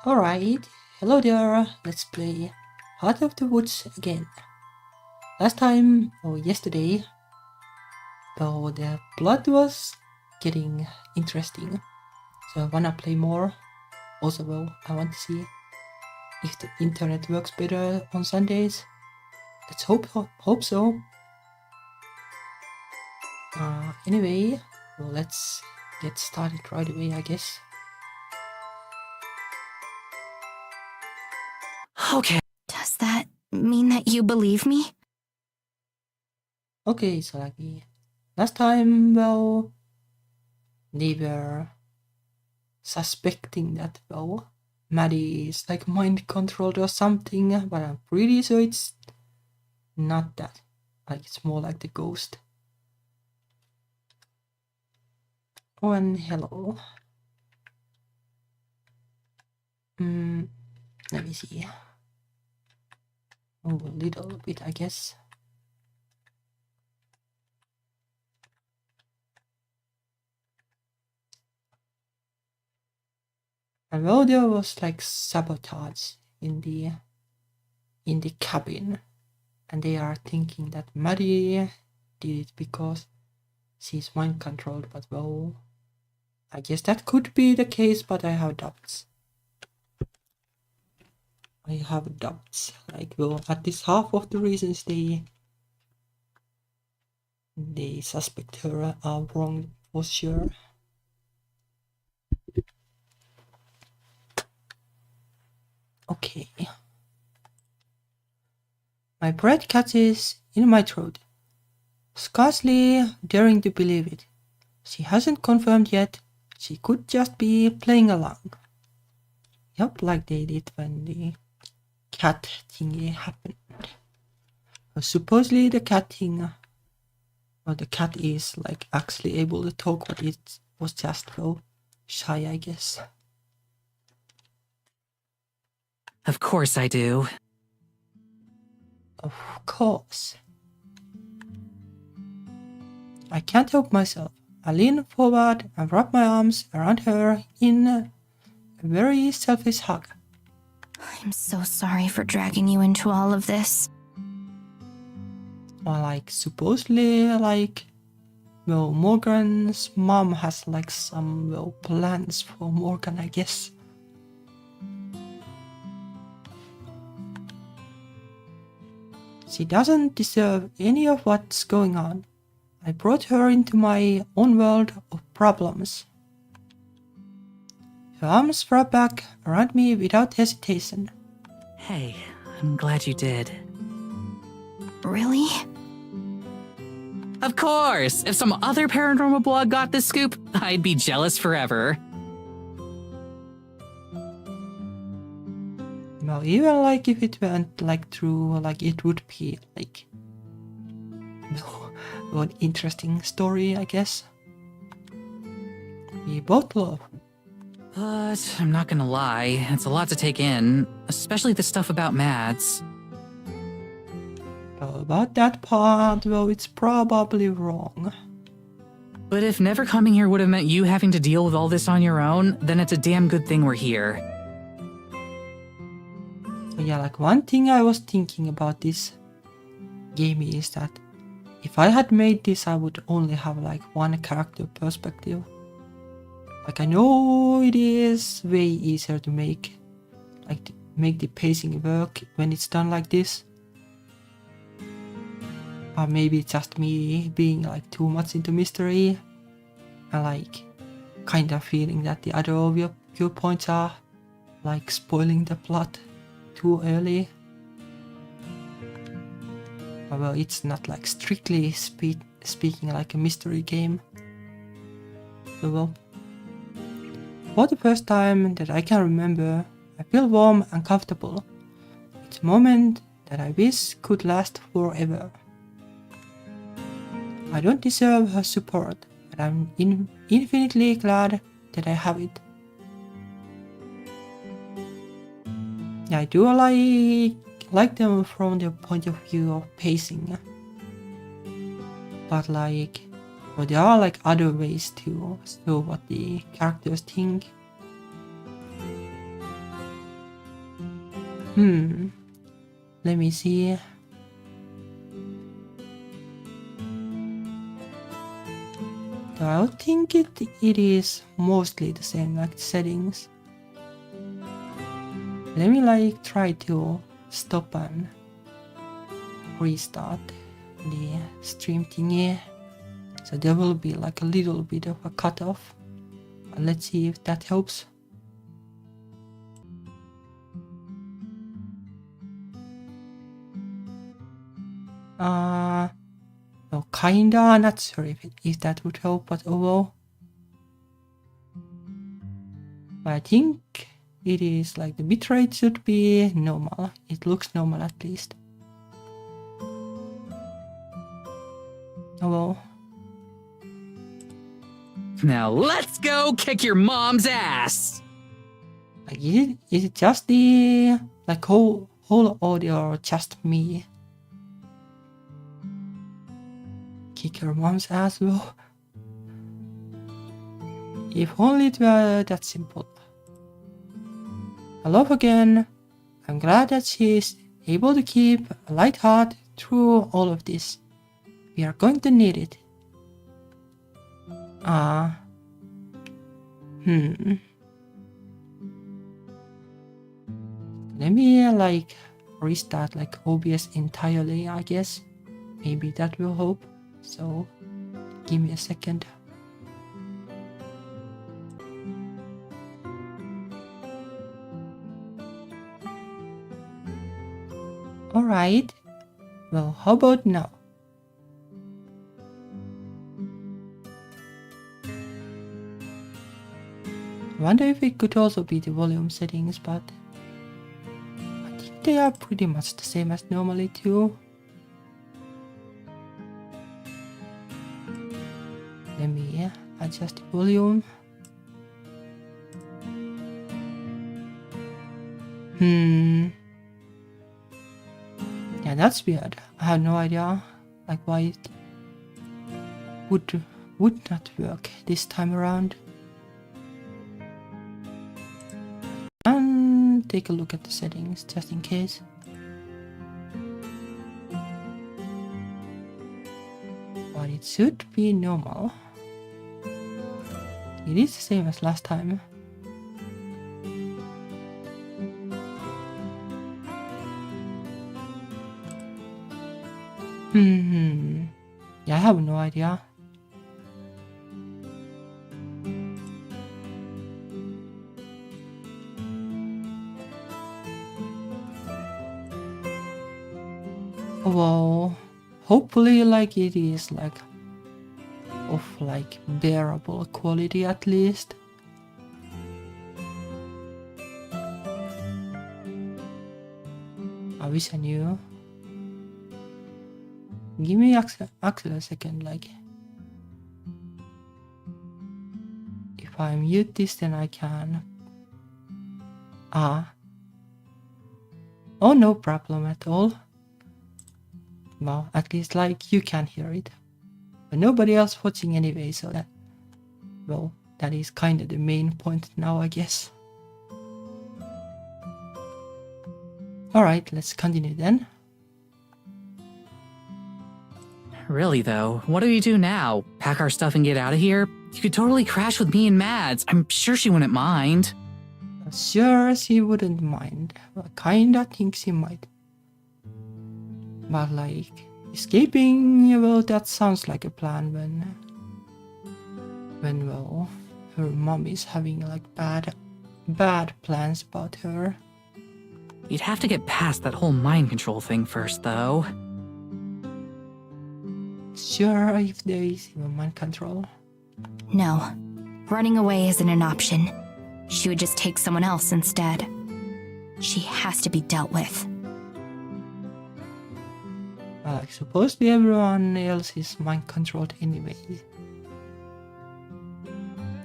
Alright, hello there, let's play Heart of the Woods again. Last time, or yesterday, though the plot was getting interesting, so I wanna play more. Also, well, I want to see if the internet works better on Sundays. Let's hope so. Anyway, well, let's get started right away, I guess. Okay. Does that mean that you believe me? Okay, so like last time, well, they were suspecting that, well, Maddie is like mind controlled or something, but I'm pretty sure it's not that. Like, it's more like the ghost. Oh, and hello. Let me see. Oh, a little bit, I guess. And well, there was like sabotage in the cabin, and they are thinking that Maddie did it because she's mind controlled. But well, I guess that could be the case, but I have doubts. Like, well, at least half of the reasons they suspect her are wrong for sure. Okay. My breath catches in my throat, scarcely daring to believe it. She hasn't confirmed yet. She could just be playing along. Yup, like they did when the cat thingy happened. Supposedly the cat thing, well, the cat is like actually able to talk, but it was just so shy, I guess. Of course I do. Of course. I can't help myself. I lean forward and wrap my arms around her in a very selfish hug. I'm so sorry for dragging you into all of this. Well, like, supposedly, like, well, Morgan's mom has like some, well, plans for Morgan, I guess. She doesn't deserve any of what's going on. I brought her into my own world of problems. Her arms wrap back around me without hesitation. Hey, I'm glad you did. Really? Of course! If some other paranormal blog got this scoop, I'd be jealous forever. Well, even like if it went like through, like it would be like an interesting story, I guess. We both love. But I'm not gonna lie, it's a lot to take in, especially the stuff about Mads. About that part, well, it's probably wrong. But if never coming here would have meant you having to deal with all this on your own, then it's a damn good thing we're here. So yeah, like one thing I was thinking about this game is that if I had made this, I would only have like one character perspective. Like, I know it is way easier to make the pacing work when it's done like this. Or maybe it's just me being like too much into mystery and like kind of feeling that the other viewpoints are like spoiling the plot too early. Well, it's not like strictly speaking like a mystery game. So well, for the first time that I can remember, I feel warm and comfortable. It's a moment that I wish could last forever. I don't deserve her support, but I'm infinitely glad that I have it. Yeah, I do like them from the point of view of pacing. But like, well, there are like other ways to show what the characters think. Let me see. I think it is mostly the same, like settings. Let me like try to stop and restart the stream thingy. So there will be like a little bit of a cutoff. Let's see if that helps. No, kinda, not sure if that would help, but overall. I think it is like the bitrate should be normal. It looks normal at least. Oh well. Now let's go kick your mom's ass! Like, is it just the like whole audio or just me? Kick your mom's ass, bro. If only it were that simple. Hello again. I'm glad that she's able to keep a light heart through all of this. We are going to need it. Let me like restart like OBS entirely, I guess. Maybe that will help. So give me a second. Alright. Well, how about now? I wonder if it could also be the volume settings, but I think they are pretty much the same as normally too. Let me adjust the volume. Yeah, that's weird. I have no idea like why it would not work this time around. And take a look at the settings just in case. But it should be normal. It is the same as last time. Yeah, I have no idea. Well, hopefully like it is like of like bearable quality at least. I wish I knew. Give me actually a second, like if I mute this then I can. Oh, no problem at all. Well, at least like you can hear it. But nobody else watching anyway, so that, well, that is kind of the main point now, I guess. Alright, let's continue then. Really though, what do we do now? Pack our stuff and get out of here? You could totally crash with me and Mads. I'm sure she wouldn't mind. Sure, she wouldn't mind. I kinda think she might. But like, escaping, well, that sounds like a plan when well, her mom is having like bad plans about her. You'd have to get past that whole mind control thing first, though. Sure, if there is even mind control. No, running away isn't an option. She would just take someone else instead. She has to be dealt with. Well, like, supposedly everyone else is mind controlled anyway.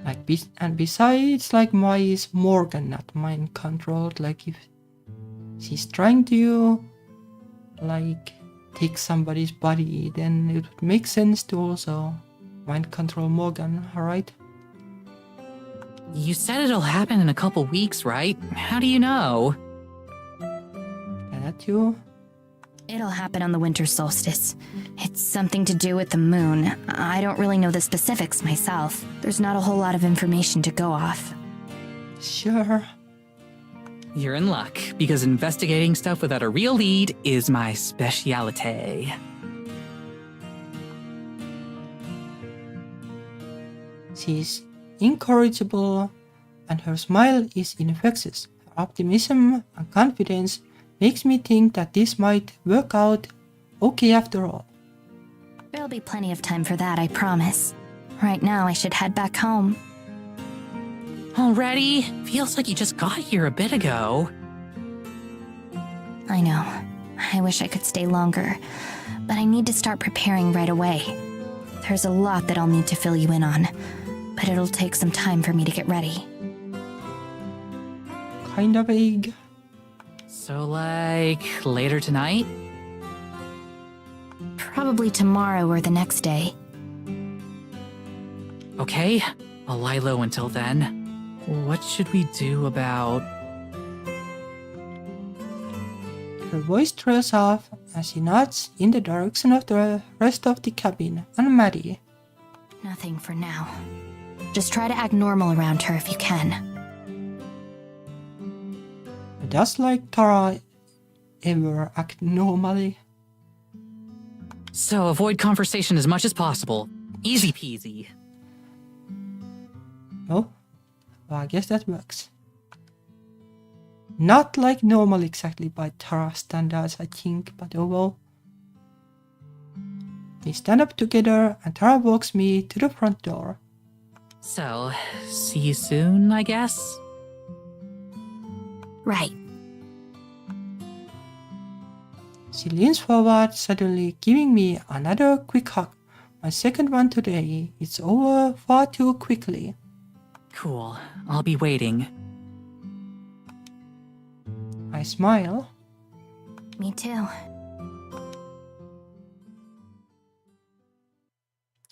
Like, and besides, like, why is Morgan not mind controlled? Like, if she's trying to, like, take somebody's body, then it would make sense to also mind control Morgan, alright? You said it'll happen in a couple weeks, right? How do you know? that you? It'll happen on the winter solstice. It's something to do with the moon. I don't really know the specifics myself. There's not a whole lot of information to go off. Sure. You're in luck, because investigating stuff without a real lead is my speciality. She's incorrigible, and her smile is infectious. Her optimism and confidence makes me think that this might work out okay after all. There'll be plenty of time for that, I promise. Right now, I should head back home. Already? Feels like you just got here a bit ago. I know. I wish I could stay longer, but I need to start preparing right away. There's a lot that I'll need to fill you in on, but it'll take some time for me to get ready. Kinda vague. So, like, later tonight? Probably tomorrow or the next day. Okay, I'll lie low until then. What should we do about... Her voice trails off as she nods in the direction of the rest of the cabin and Maddie. Nothing for now. Just try to act normal around her if you can. Does like Tara ever act normally? So avoid conversation as much as possible. Easy peasy. Oh, well, I guess that works. Not like normal exactly by Tara standards, I think, but oh well. We stand up together and Tara walks me to the front door. So, see you soon, I guess? Right. She leans forward, suddenly giving me another quick hug. My second one today. It's over far too quickly. Cool. I'll be waiting. I smile. Me too.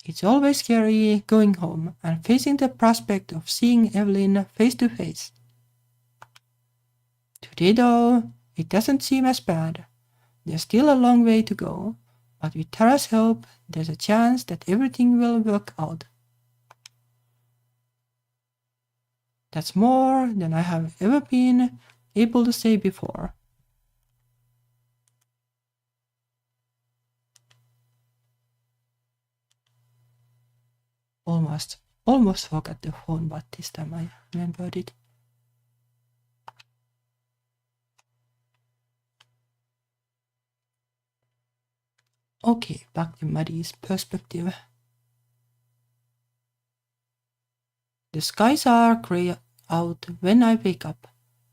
It's always scary going home and facing the prospect of seeing Evelyn face to face. Today though, it doesn't seem as bad. There's still a long way to go, but with Tara's help, there's a chance that everything will work out. That's more than I have ever been able to say before. Almost forgot the phone, but this time I remembered it. Okay, back to Maddie's perspective. The skies are grey out when I wake up.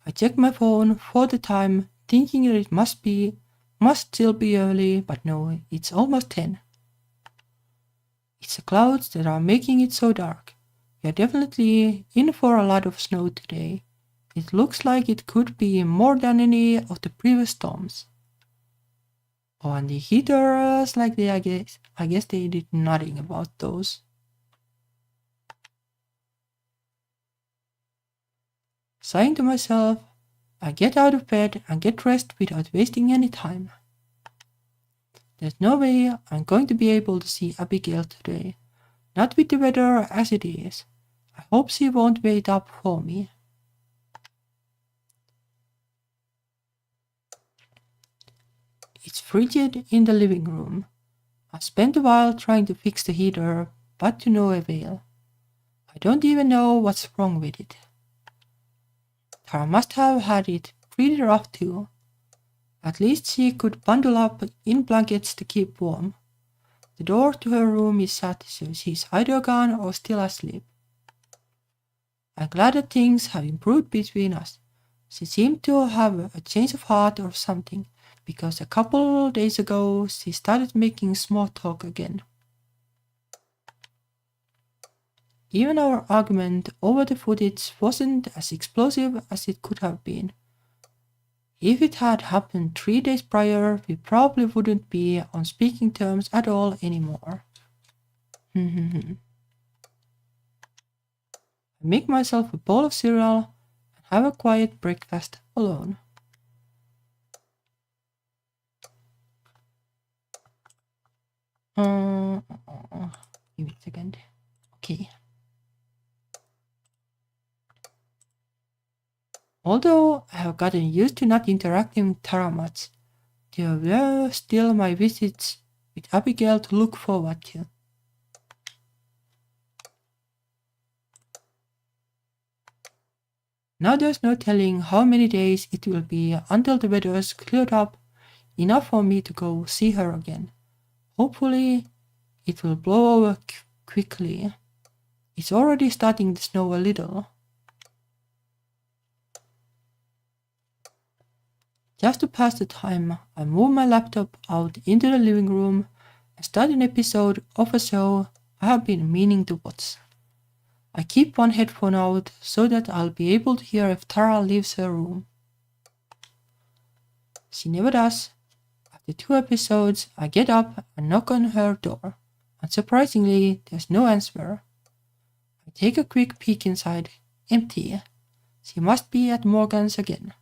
I check my phone for the time, thinking that it must still be early, but no, it's almost 10. It's the clouds that are making it so dark. We are definitely in for a lot of snow today. It looks like it could be more than any of the previous storms. Oh, and the heaters, I guess they did nothing about those. Sighing to myself, I get out of bed and get dressed without wasting any time. There's no way I'm going to be able to see Abigail today. Not with the weather as it is. I hope she won't wait up for me. It's frigid in the living room. I spent a while trying to fix the heater, but to no avail. I don't even know what's wrong with it. Tara must have had it pretty rough too. At least she could bundle up in blankets to keep warm. The door to her room is shut, so she's either gone or still asleep. I'm glad that things have improved between us. She seemed to have a change of heart or something, because a couple days ago she started making small talk again. Even our argument over the footage wasn't as explosive as it could have been. If it had happened 3 days prior, we probably wouldn't be on speaking terms at all anymore. I make myself a bowl of cereal and have a quiet breakfast alone. Give it a second. Okay. Although I have gotten used to not interacting with Tara much, there were still my visits with Abigail to look forward to. Now there's no telling how many days it will be until the weather's cleared up enough for me to go see her again. Hopefully, it will blow over quickly. It's already starting to snow a little. Just to pass the time, I move my laptop out into the living room and start an episode of a show I have been meaning to watch. I keep one headphone out so that I'll be able to hear if Tara leaves her room. She never does. After 2 episodes, I get up and knock on her door. Unsurprisingly, there's no answer. I take a quick peek inside. Empty. She must be at Morgan's again.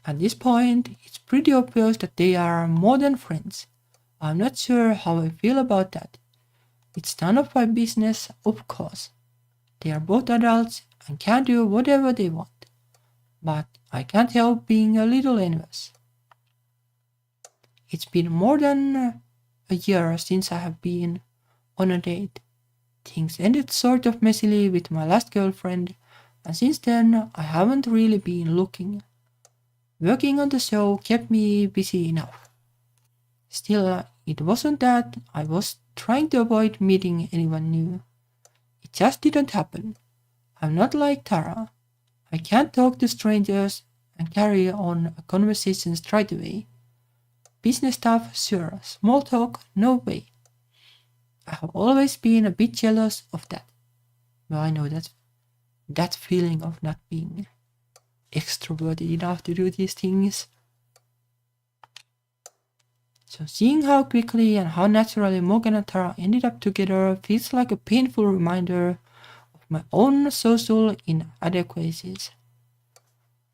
At this point, it's pretty obvious that they are more than friends. I'm not sure how I feel about that. It's none of my business, of course. They are both adults and can do whatever they want. But I can't help being a little envious. It's been more than a year since I have been on a date. Things ended sort of messily with my last girlfriend, and since then I haven't really been looking. Working on the show kept me busy enough. Still, it wasn't that I was trying to avoid meeting anyone new. It just didn't happen. I'm not like Tara. I can't talk to strangers and carry on a conversation straight away. Business stuff, sure. Small talk, no way. I have always been a bit jealous of that. Well, I know that feeling of not being extroverted enough to do these things. So seeing how quickly and how naturally Morgan and Tara ended up together feels like a painful reminder of my own social inadequacies.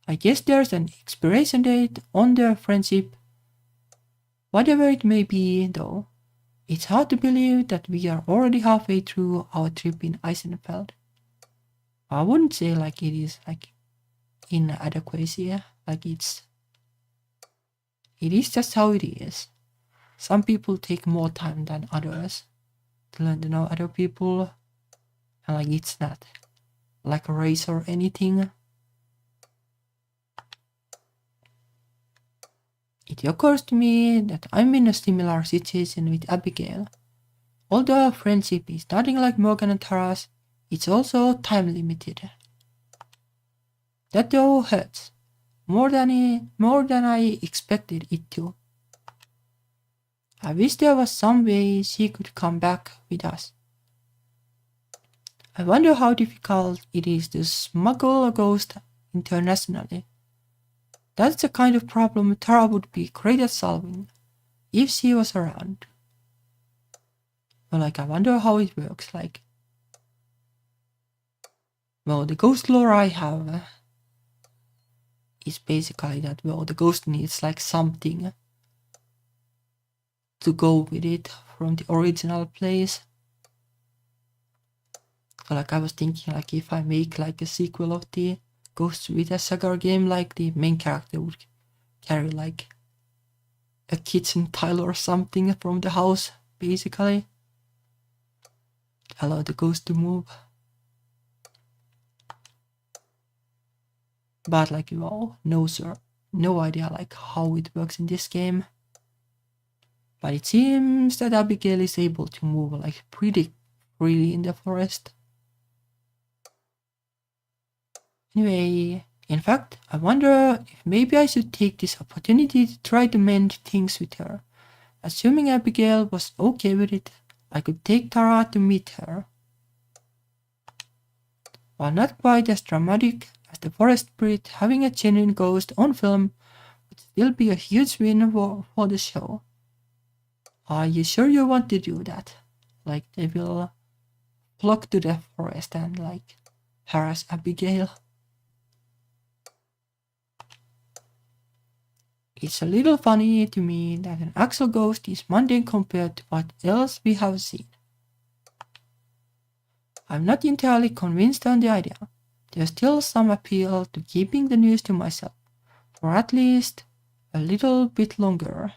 I guess there's an expiration date on their friendship. Whatever it may be, though, it's hard to believe that we are already halfway through our trip in Eisenfeld. I wouldn't say like it is like inadequacy, like it is just how it is. Some people take more time than others to learn to know other people, and like it's not like a race or anything. It occurs to me that I'm in a similar situation with Abigail. Although our friendship is nothing like Morgan and Tara's, it's also time limited. That though hurts more than I expected it to. I wish there was some way she could come back with us. I wonder how difficult it is to smuggle a ghost internationally. That's the kind of problem Tara would be great at solving, if she was around. Well, I wonder how it works, well, the ghost lore I have is basically that, well, the ghost needs something to go with it from the original place. So I was thinking if I make a sequel of the Ghost with a Sagar game, the main character would carry a kitchen tile or something from the house, basically. Allow the ghost to move. But no sir, no idea how it works in this game. But it seems that Abigail is able to move pretty freely in the forest. Anyway, in fact, I wonder if maybe I should take this opportunity to try to mend things with her. Assuming Abigail was okay with it, I could take Tara to meet her. While not quite as dramatic as the forest spirit, having a genuine ghost on film would still be a huge win for the show. Are you sure you want to do that? They will flock to the forest and harass Abigail. It's a little funny to me that an actual ghost is mundane compared to what else we have seen. I'm not entirely convinced on the idea. There's still some appeal to keeping the news to myself, for at least a little bit longer.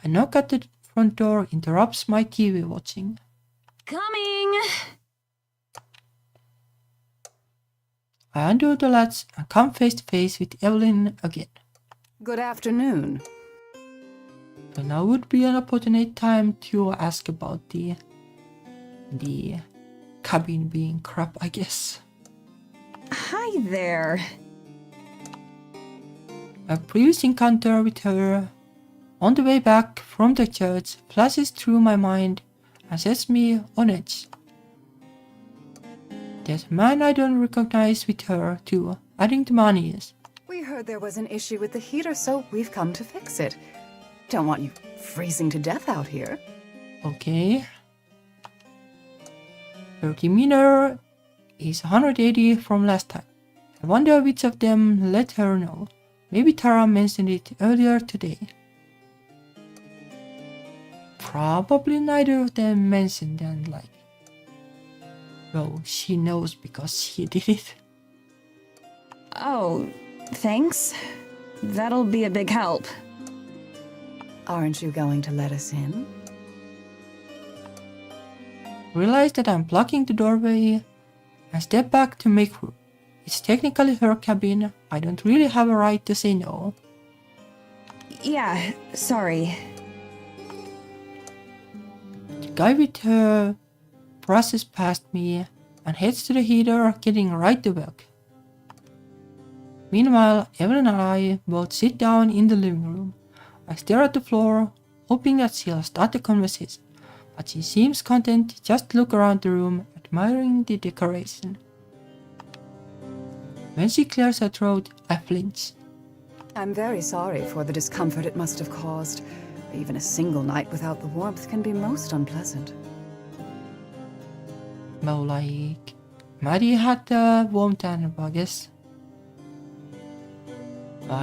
A knock at the front door interrupts my TV watching. Coming! I undo the latch and come face to face with Evelyn again. Good afternoon. So now would be an opportune time to ask about the cabin being crap, I guess. Hi there. A previous encounter with her on the way back from the church flashes through my mind and sets me on edge. There's a man I don't recognize with her too, adding to my unease. We heard there was an issue with the heater, so we've come to fix it. Don't want you freezing to death out here. Okay. Her demeanor is 180 from last time. I wonder which of them let her know. Maybe Tara mentioned it earlier today. Probably neither of them mentioned and like. Well, she knows because she did it. Oh, thanks. That'll be a big help. Aren't you going to let us in? Realize that I'm blocking the doorway and step back to make room. It's technically her cabin. I don't really have a right to say no. Yeah, sorry. The guy with her brushes past me and heads to the heater, getting right to work. Meanwhile, Evelyn and I both sit down in the living room. I stare at the floor, hoping that she'll start the conversation, but she seems content to just look around the room, admiring the decoration. When she clears her throat, I flinch. I'm very sorry for the discomfort it must have caused. Even a single night without the warmth can be most unpleasant. Well, like, Maddie had the warmth and I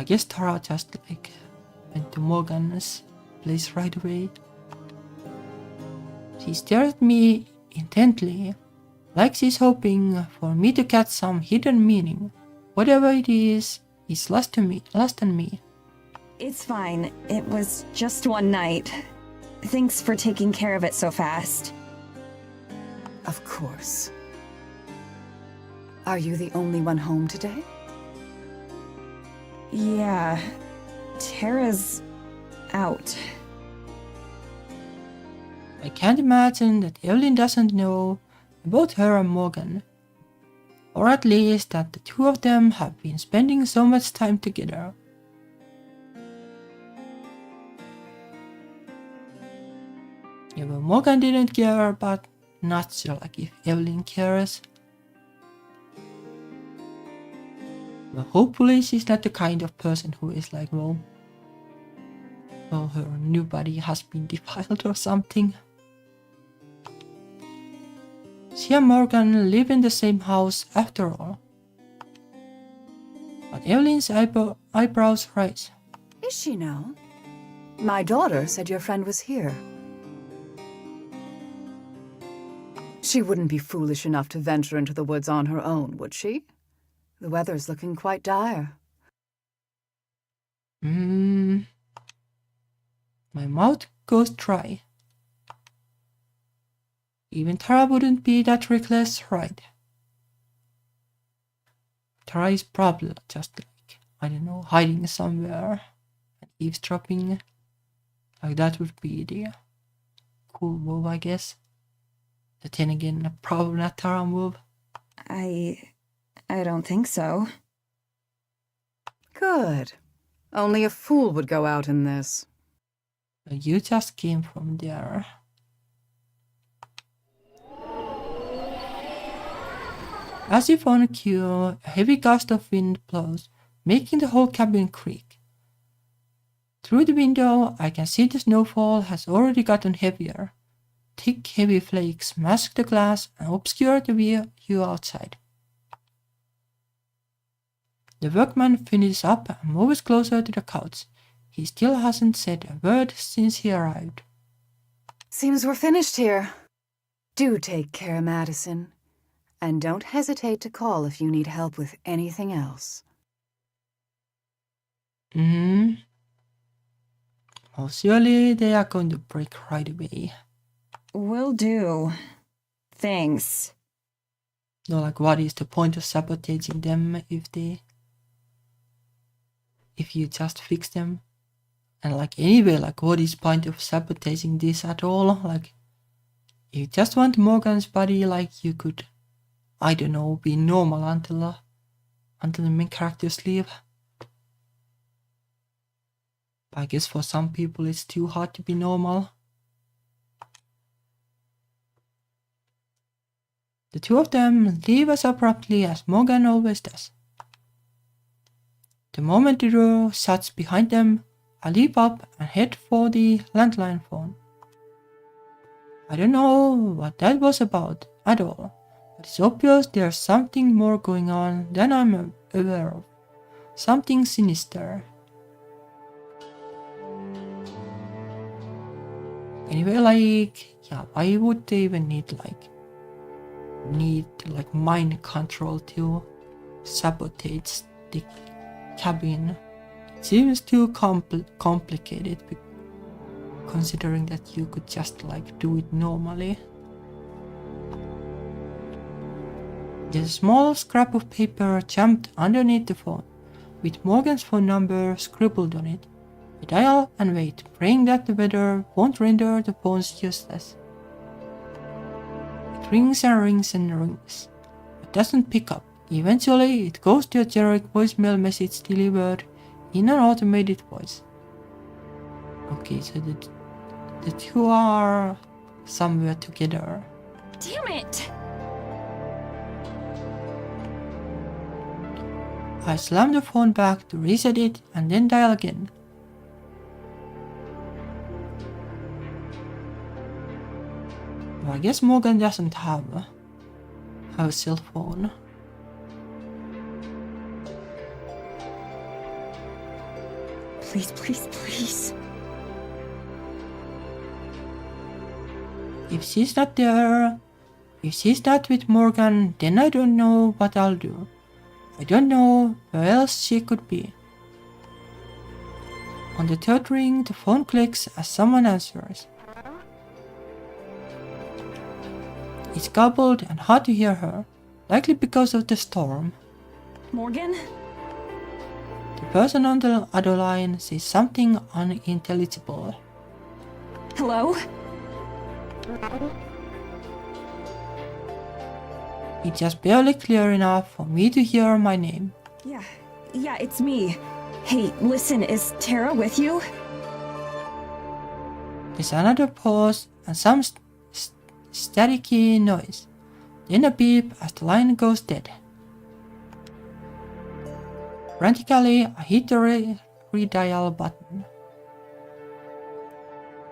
guess Tara just like went to Morgan's place right away. She stared at me intently, like she's hoping for me to catch some hidden meaning. Whatever it is lost on me. It's fine. It was just one night. Thanks for taking care of it so fast. Of course. Are you the only one home today? Yeah. Tara's out. I can't imagine that Evelyn doesn't know about her and Morgan. Or at least that the two of them have been spending so much time together. Yeah, but Morgan didn't care, but not sure like if Evelyn cares. But hopefully she's not the kind of person who is like, well, her new body has been defiled or something. She and Morgan live in the same house after all. But Evelyn's eyebrows raise. Is she now? My daughter said your friend was here. She wouldn't be foolish enough to venture into the woods on her own, would she? The weather's looking quite dire. My mouth goes dry. Even Tara wouldn't be that reckless, right? Tara is probably just like, I don't know, hiding somewhere and eavesdropping. Like that would be the cool move, I guess. But then again, probably not Tara move. I don't think so. Good. Only a fool would go out in this. You just came from there. As if on cue, a heavy gust of wind blows, making the whole cabin creak. Through the window, I can see the snowfall has already gotten heavier. Thick, heavy flakes mask the glass and obscure the view outside. The workman finishes up and moves closer to the couch. He still hasn't said a word since he arrived. Seems we're finished here. Do take care, Madison. And don't hesitate to call if you need help with anything else. Well, surely they are going to break right away. Will do. Thanks. No, like, what is the point of sabotaging them if you just fix them? And like, anyway, like, what is point of sabotaging this at all? Like, you just want Morgan's body, like, you could, I don't know, be normal until the main characters leave. But I guess for some people it's too hard to be normal. The two of them leave as abruptly as Morgan always does. The moment the door shuts behind them, I leap up and head for the landline phone. I don't know what that was about at all, but it's obvious there's something more going on than I'm aware of. Something sinister. Anyway, like, yeah, why would they even need mind control to sabotage the cabin? It seems too complicated, considering that you could just like do it normally. There's a small scrap of paper jammed underneath the phone, with Morgan's phone number scribbled on it. I dial and wait, praying that the weather won't render the phones useless. It rings and rings and rings, but doesn't pick up. Eventually, it goes to a generic voicemail message delivered in an automated voice. Okay, so the two are somewhere together. Damn it! I slam the phone back to reset it and then dial again. Well, I guess Morgan doesn't have a cell phone. Please, please, please. If she's not there, if she's not with Morgan, then I don't know what I'll do. I don't know where else she could be. On the third ring, the phone clicks as someone answers. It's garbled and hard to hear her, likely because of the storm. Morgan? The person on the other line says something unintelligible. Hello? It's just barely clear enough for me to hear my name. Yeah, it's me. Hey, listen, is Tara with you? There's another pause and some staticky noise. Then a beep as the line goes dead. Frantically, I hit the redial button.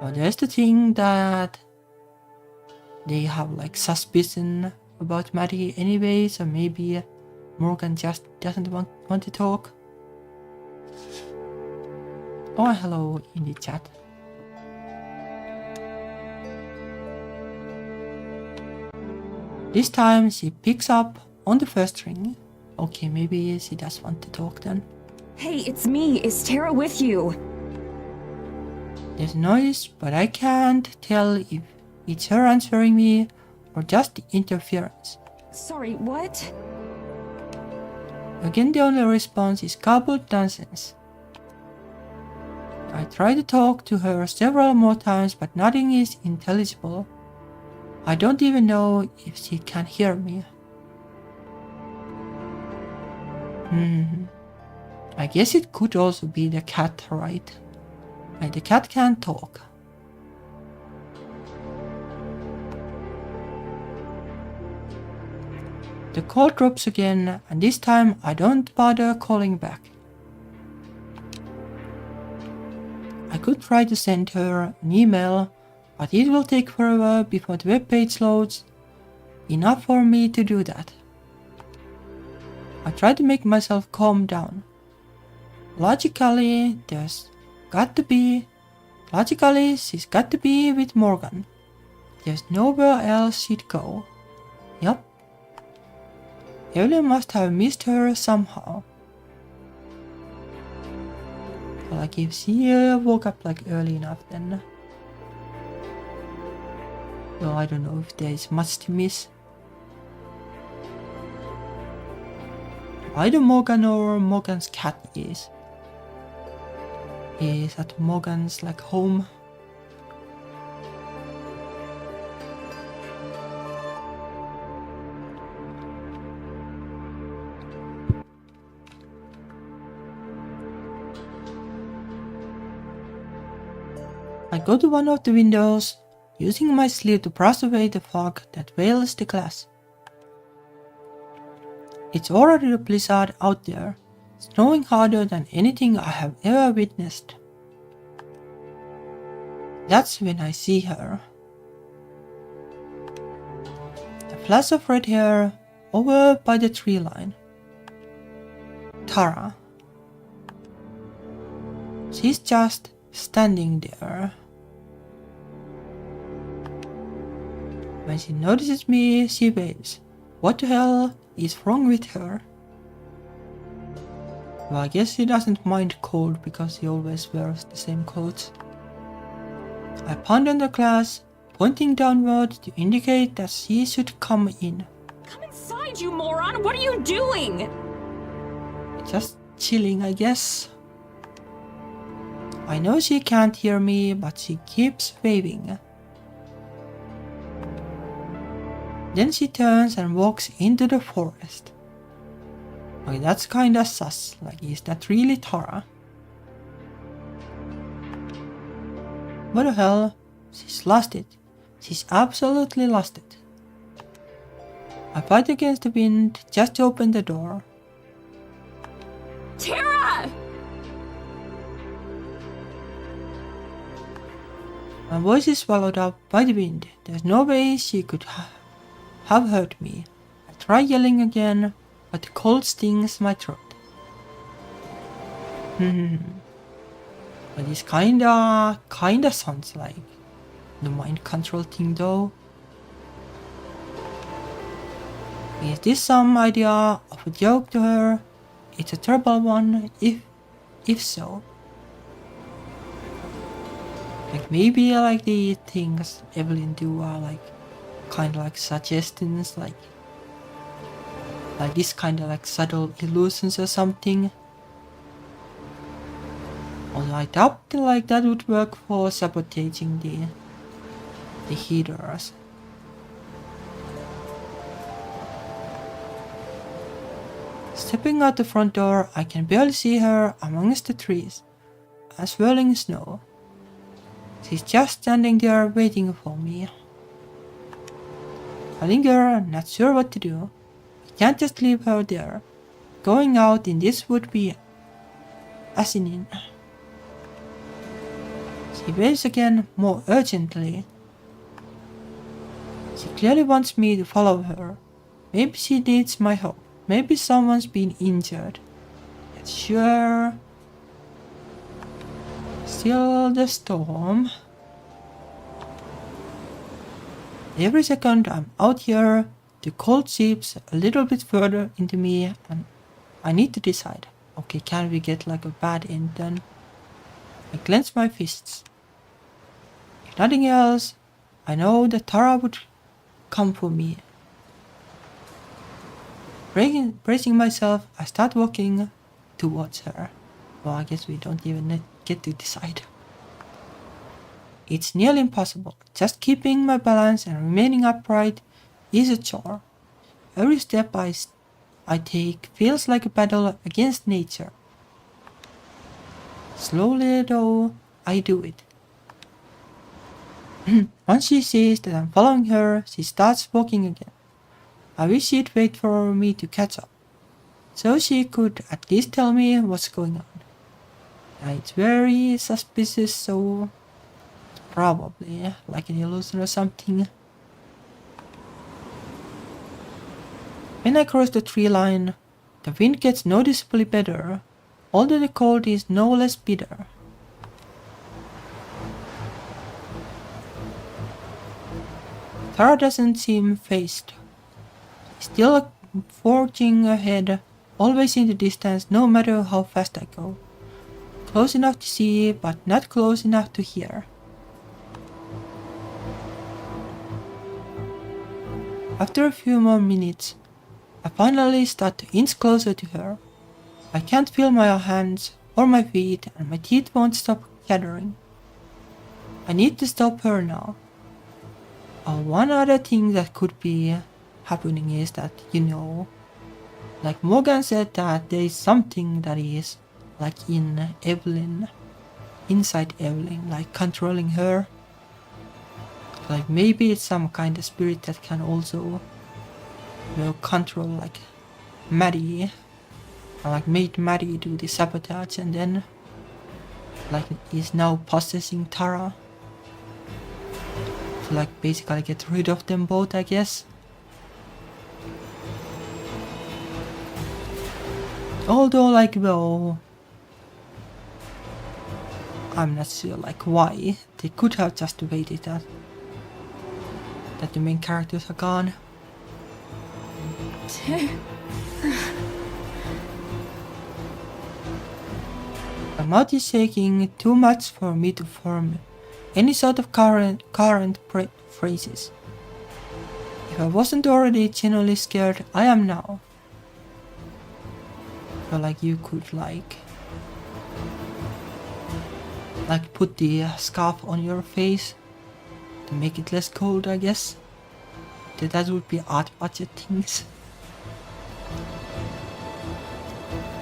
Well, there's the thing that they have like suspicion about Maddie anyway, so maybe Morgan just doesn't want to talk. Oh, hello in the chat. This time she picks up on the first ring. Okay, maybe she does want to talk then. Hey, it's me. Is Tara with you? There's noise, but I can't tell if it's her answering me or just interference. Sorry, what? Again, the only response is garbled nonsense. I try to talk to her several more times, but nothing is intelligible. I don't even know if she can hear me. I guess it could also be the cat, right? Like the cat can't talk. The call drops again, and this time I don't bother calling back. I could try to send her an email, but it will take forever before the web page loads. Enough for me to do that. I try to make myself calm down. Logically, she's got to be with Morgan. There's nowhere else she'd go. Yup. Evelyn must have missed her somehow. Like if she woke up like early enough then. Well, I don't know if there is much to miss. Either Morgan or Morgan's cat is at Morgan's like home. I go to one of the windows, using my sleeve to brush away the fog that veils the glass. It's already a blizzard out there, snowing harder than anything I have ever witnessed. That's when I see her. A flash of red hair over by the tree line. Tara. She's just standing there. When she notices me, she waves. What the hell is wrong with her? Well, I guess she doesn't mind cold because she always wears the same clothes. I pound on the glass, pointing downward to indicate that she should come in. Come inside, you moron! What are you doing? Just chilling, I guess. I know she can't hear me, but she keeps waving. Then she turns and walks into the forest. Okay, that's kinda sus. Like, is that really Tara? What the hell? She's lost it. She's absolutely lost it. I fight against the wind just to open the door. Tara! My voice is swallowed up by the wind. There's no way she could have heard me. I try yelling again, but the cold stings my throat. But this kinda sounds like the mind control thing though. Is this some idea of a joke to her? It's a terrible one if so. Like maybe like the things Evelyn do are like kind of like suggestions, like this kind of like subtle illusions or something. Although I doubt like that would work for sabotaging the heaters. Stepping out the front door, I can barely see her amongst the trees and swirling snow. She's just standing there waiting for me. I linger, not sure what to do. I can't just leave her there. Going out in this would be asinine. She waves again, more urgently. She clearly wants me to follow her. Maybe she needs my help. Maybe someone's been injured. Yet sure. Still the storm. Every second I'm out here, the cold seeps a little bit further into me and I need to decide. Okay, can we get like a bad end then? I clench my fists. If nothing else, I know that Tara would come for me. Bracing myself, I start walking towards her. Well, I guess we don't even get to decide. It's nearly impossible. Just keeping my balance and remaining upright is a chore. Every step I take feels like a battle against nature. Slowly though, I do it. Once she sees that I'm following her, she starts walking again. I wish she'd wait for me to catch up, so she could at least tell me what's going on. It's very suspicious, so it's probably like an illusion or something. When I cross the tree line, The wind gets noticeably better, although the cold is no less bitter. Tara doesn't seem phased. She's still forging ahead, always in the distance, no matter how fast I go. Close enough to see, but not close enough to hear. After a few more minutes, I finally start to inch closer to her. I can't feel my hands or my feet, and my teeth won't stop chattering. I need to stop her now. One other thing that could be happening is that, like Morgan said, that there is something that is like in Evelyn, inside Evelyn, like controlling her. Like maybe it's some kind of spirit that can also control like Maddie, or like made Maddie do the sabotage and then like is now possessing Tara to like basically get rid of them both, I guess. Although like well, I'm not sure like why they could have just waited that the main characters are gone. My mouth is shaking too much for me to form any sort of current phrases. If I wasn't already genuinely scared, I am now. So like you could like put the scarf on your face to make it less cold, I guess. That would be art budget things.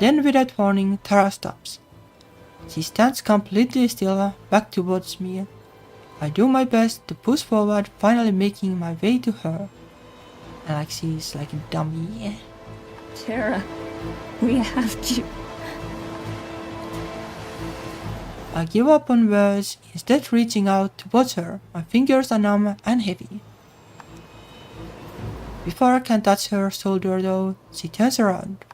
Then without warning, Tara stops. She stands completely still, back towards me. I do my best to push forward, finally making my way to her. And like she's like a dummy. Tara, we have to. I give up on words, instead reaching out towards her. My fingers are numb and heavy. Before I can touch her shoulder though, she turns around.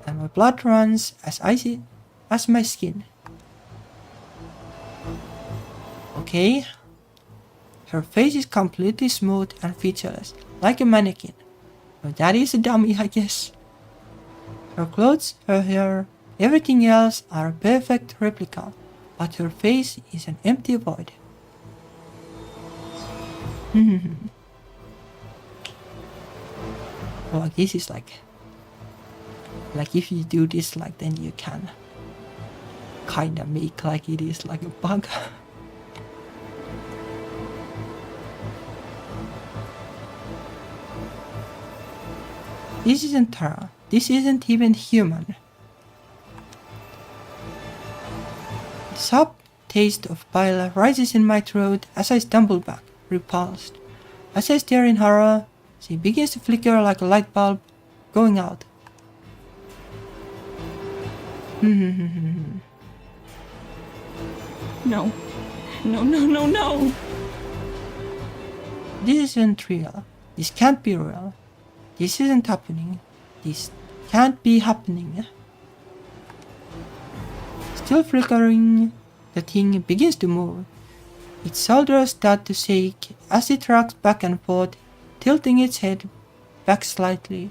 And my blood runs as icy as my skin. Okay. Her face is completely smooth and featureless, like a mannequin. But that is a dummy, I guess. Her clothes, her hair, everything else are a perfect replica, but her face is an empty void. Well, this is like if you do this, like then you can kinda make like it is like a bug. This isn't Tara. This isn't even human. The sharp taste of bile rises in my throat as I stumble back, repulsed. As I stare in horror, she begins to flicker like a light bulb going out. No. No, no, no, no! This isn't real. This can't be real. This isn't happening. This can't be happening. Still flickering, the thing begins to move. Its shoulders start to shake as it rocks back and forth, tilting its head back slightly.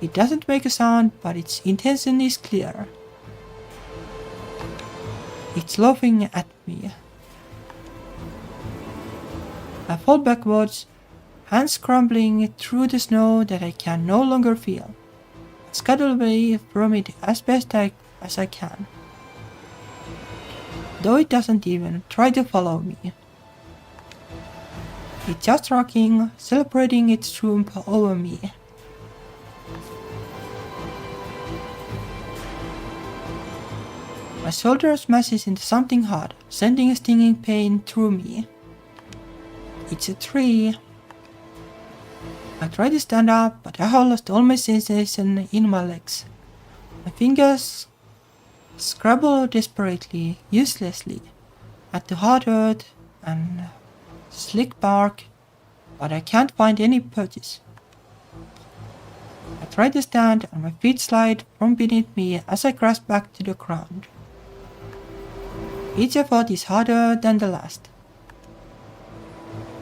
It doesn't make a sound, but its intention is clear. It's laughing at me. I fall backwards, hands crumbling through the snow that I can no longer feel. I scuttle away from it as best as I can, though it doesn't even try to follow me. It's just rocking, celebrating its triumph over me. My shoulder smashes into something hard, sending a stinging pain through me. It's a tree. I try to stand up, but I have lost all my sensation in my legs. My fingers scrabble desperately, uselessly, at the hard earth and slick bark, but I can't find any purchase. I try to stand and my feet slide from beneath me as I crash back to the ground. Each effort is harder than the last.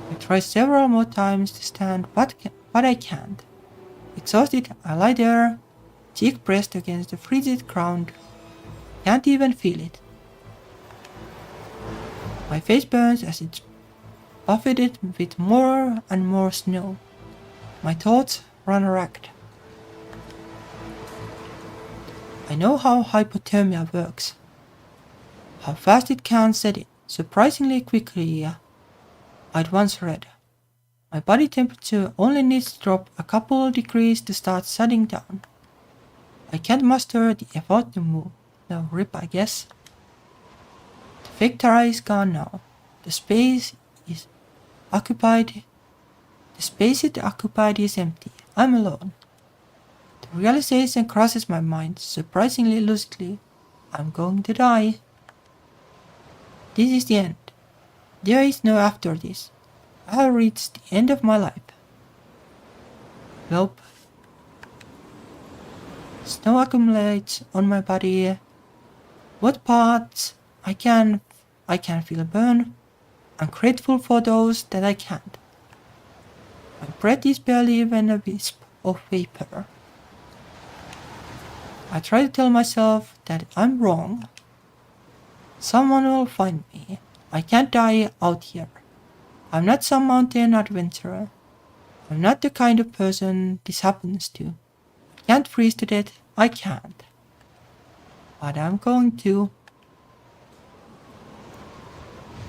I try several more times to stand, but I can't. Exhausted, I lie there, cheek pressed against the frigid ground. Can't even feel it. My face burns as it's buffeted with more and more snow. My thoughts run ragged. I know how hypothermia works. How fast it can set in, surprisingly quickly, I'd once read. My body temperature only needs to drop a couple of degrees to start shutting down. I can't muster the effort to move. No, rip, I guess. The fake terror is gone now. The space it occupied is empty. I'm alone. The realization crosses my mind surprisingly lucidly. I'm going to die. This is the end. There is no after this. I have reached the end of my life. Nope. Snow accumulates on my body. What parts I can feel burn. I'm grateful for those that I can't. My breath is barely even a wisp of vapor. I try to tell myself that I'm wrong. Someone will find me. I can't die out here. I'm not some mountain adventurer. I'm not the kind of person this happens to. I can't freeze to death. I can't. But I'm going to.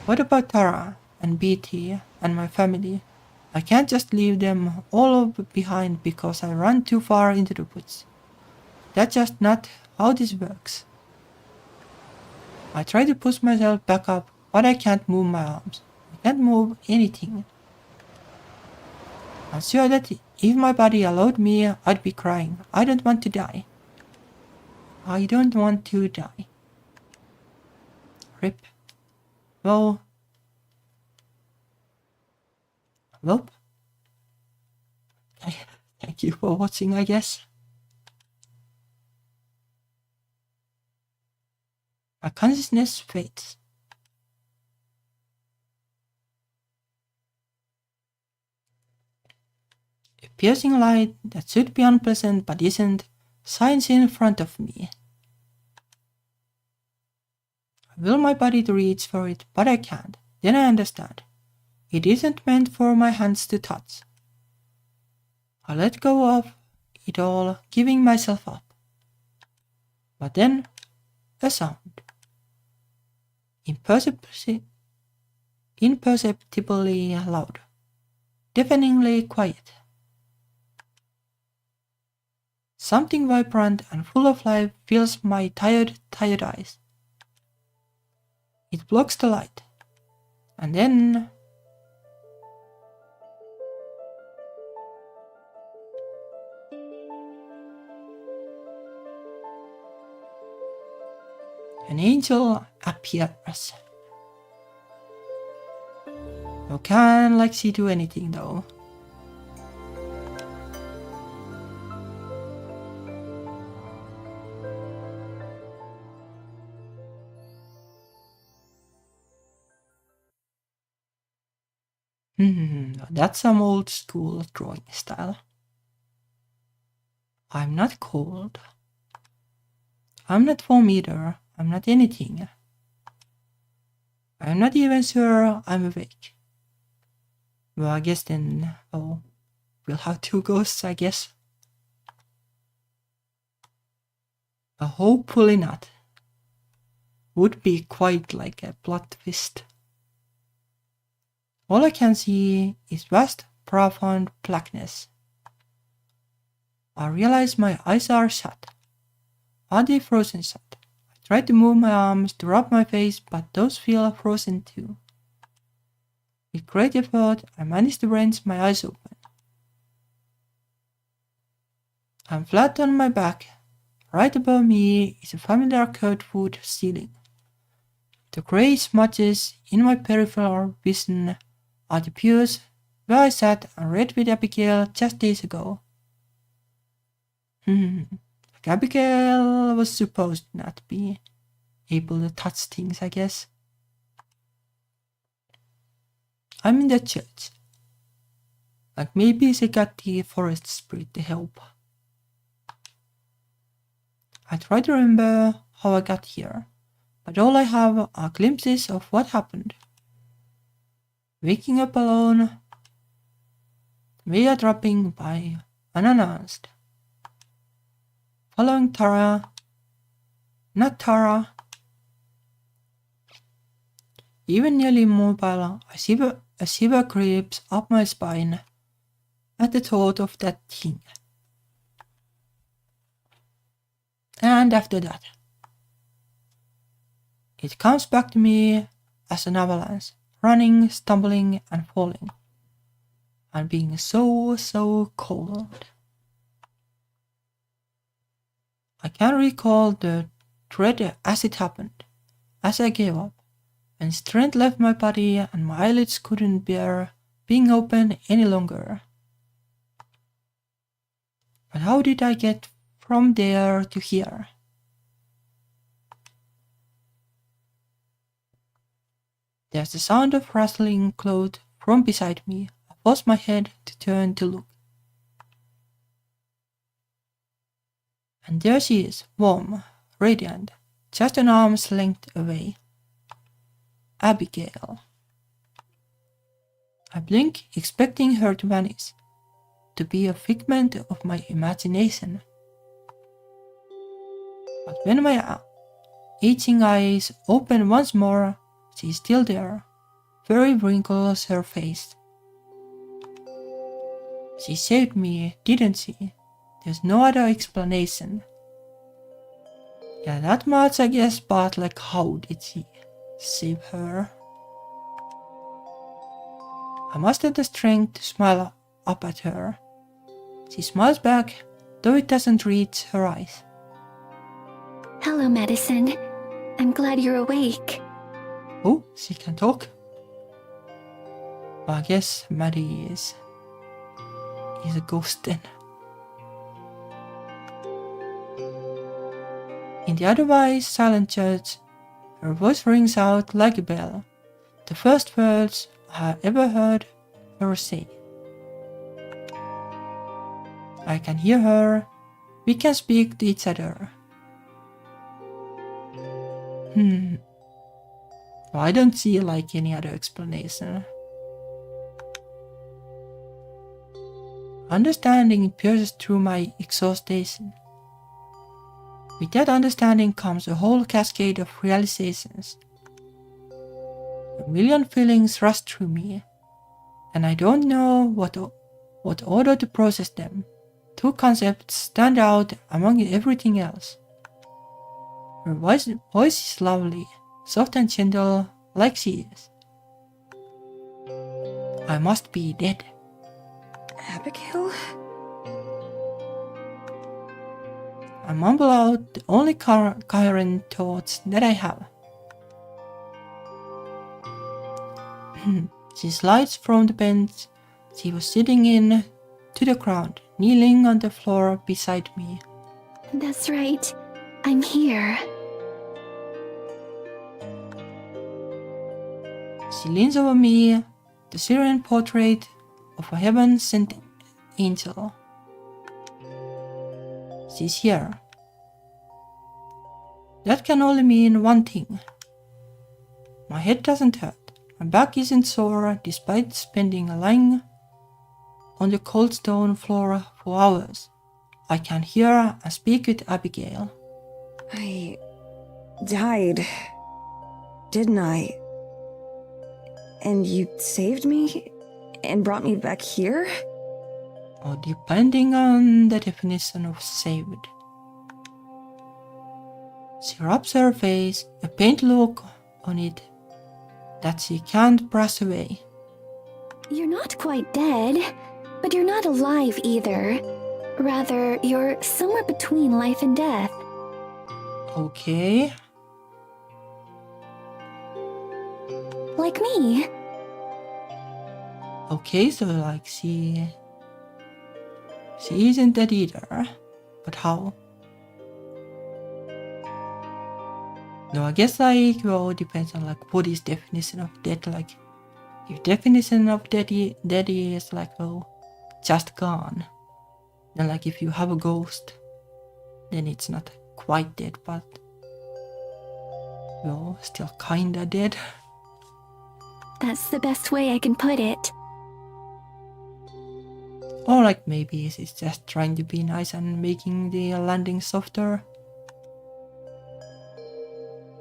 What about Tara and BT and my family? I can't just leave them all behind because I ran too far into the woods. That's just not how this works. I try to push myself back up, but I can't move my arms. I can't move anything. I'm sure that if my body allowed me, I'd be crying. I don't want to die. I don't want to die. Rip. Well. Well. Thank you for watching, I guess. My consciousness fades. A piercing light that should be unpleasant but isn't shines in front of me. I will my body to reach for it, but I can't. Then I understand. It isn't meant for my hands to touch. I let go of it all, giving myself up. But then, a sound. Imperceptibly loud. Deafeningly quiet. Something vibrant and full of life fills my tired eyes. It blocks the light. And then... an angel appears. You can't see do anything though. That's some old school drawing style. I'm not cold. I'm not warm either. I'm not anything. I'm not even sure I'm awake. Well, I guess then, we'll have two ghosts, I guess. But hopefully not. Would be quite like a plot twist. All I can see is vast, profound blackness. I realize my eyes are shut. Are they frozen shut? I try to move my arms to rub my face, but those feel frozen too. With great effort, I manage to wrench my eyes open. I'm flat on my back. Right above me is a familiar curved wood ceiling. The grey smudges in my peripheral vision are the pews where I sat and read with Abigail just days ago. Abigail was supposed not to be able to touch things, I guess. I'm in the church. Like maybe they got the forest spirit to help. I try to remember how I got here, but all I have are glimpses of what happened. Waking up alone, Mia dropping by unannounced. Following Tara, not Tara. Even nearly immobile, a shiver creeps up my spine at the thought of that thing. And after that, it comes back to me as an avalanche, running, stumbling, and falling, and being so cold. I can recall the dread as it happened, as I gave up, and strength left my body and my eyelids couldn't bear being open any longer. But how did I get from there to here? There's the sound of rustling cloth from beside me. I force my head to turn to look. And there she is, warm, radiant, just an arm's length away. Abigail. I blink, expecting her to vanish, to be a figment of my imagination. But when my itching eyes open once more, she's still there, furry wrinkles her face. She saved me, didn't she? There's no other explanation. Yeah, that much I guess, but like how did she save her? I mustered the strength to smile up at her. She smiles back, though it doesn't reach her eyes. Hello, Medicine. I'm glad you're awake. Oh, she can talk. Well, I guess Maddie is a ghost then. In the otherwise silent church, her voice rings out like a bell, the first words I have ever heard her say. I can hear her, we can speak to each other. Well, I don't see like any other explanation. Understanding pierces through my exhaustion. With that understanding comes a whole cascade of realizations. A million feelings rush through me, and I don't know what order to process them. Two concepts stand out among everything else. Her voice is lovely, soft and gentle, like she is. I must be dead. Abigail? I mumble out the only coherent thoughts that I have. She slides from the bench she was sitting in to the ground, kneeling on the floor beside me. That's right. I'm here. She leans over me, the serene portrait of a heaven-sent angel. She's here. That can only mean one thing. My head doesn't hurt. My back isn't sore despite spending lying on the cold stone floor for hours. I can hear and speak with Abigail. I died, didn't I? And you saved me and brought me back here? Or depending on the definition of saved. She rubs her face, a pained look on it that she can't brush away. You're not quite dead, but you're not alive either. Rather, you're somewhere between life and death. Okay. Like me. Okay, so like she isn't dead either. But how? No, I guess like, well, depends on like what is definition of dead. Like, if definition of dead is like, well, just gone. Then like if you have a ghost, then it's not quite dead, but well, still kinda dead. That's the best way I can put it. Or like maybe it's just trying to be nice and making the landing softer.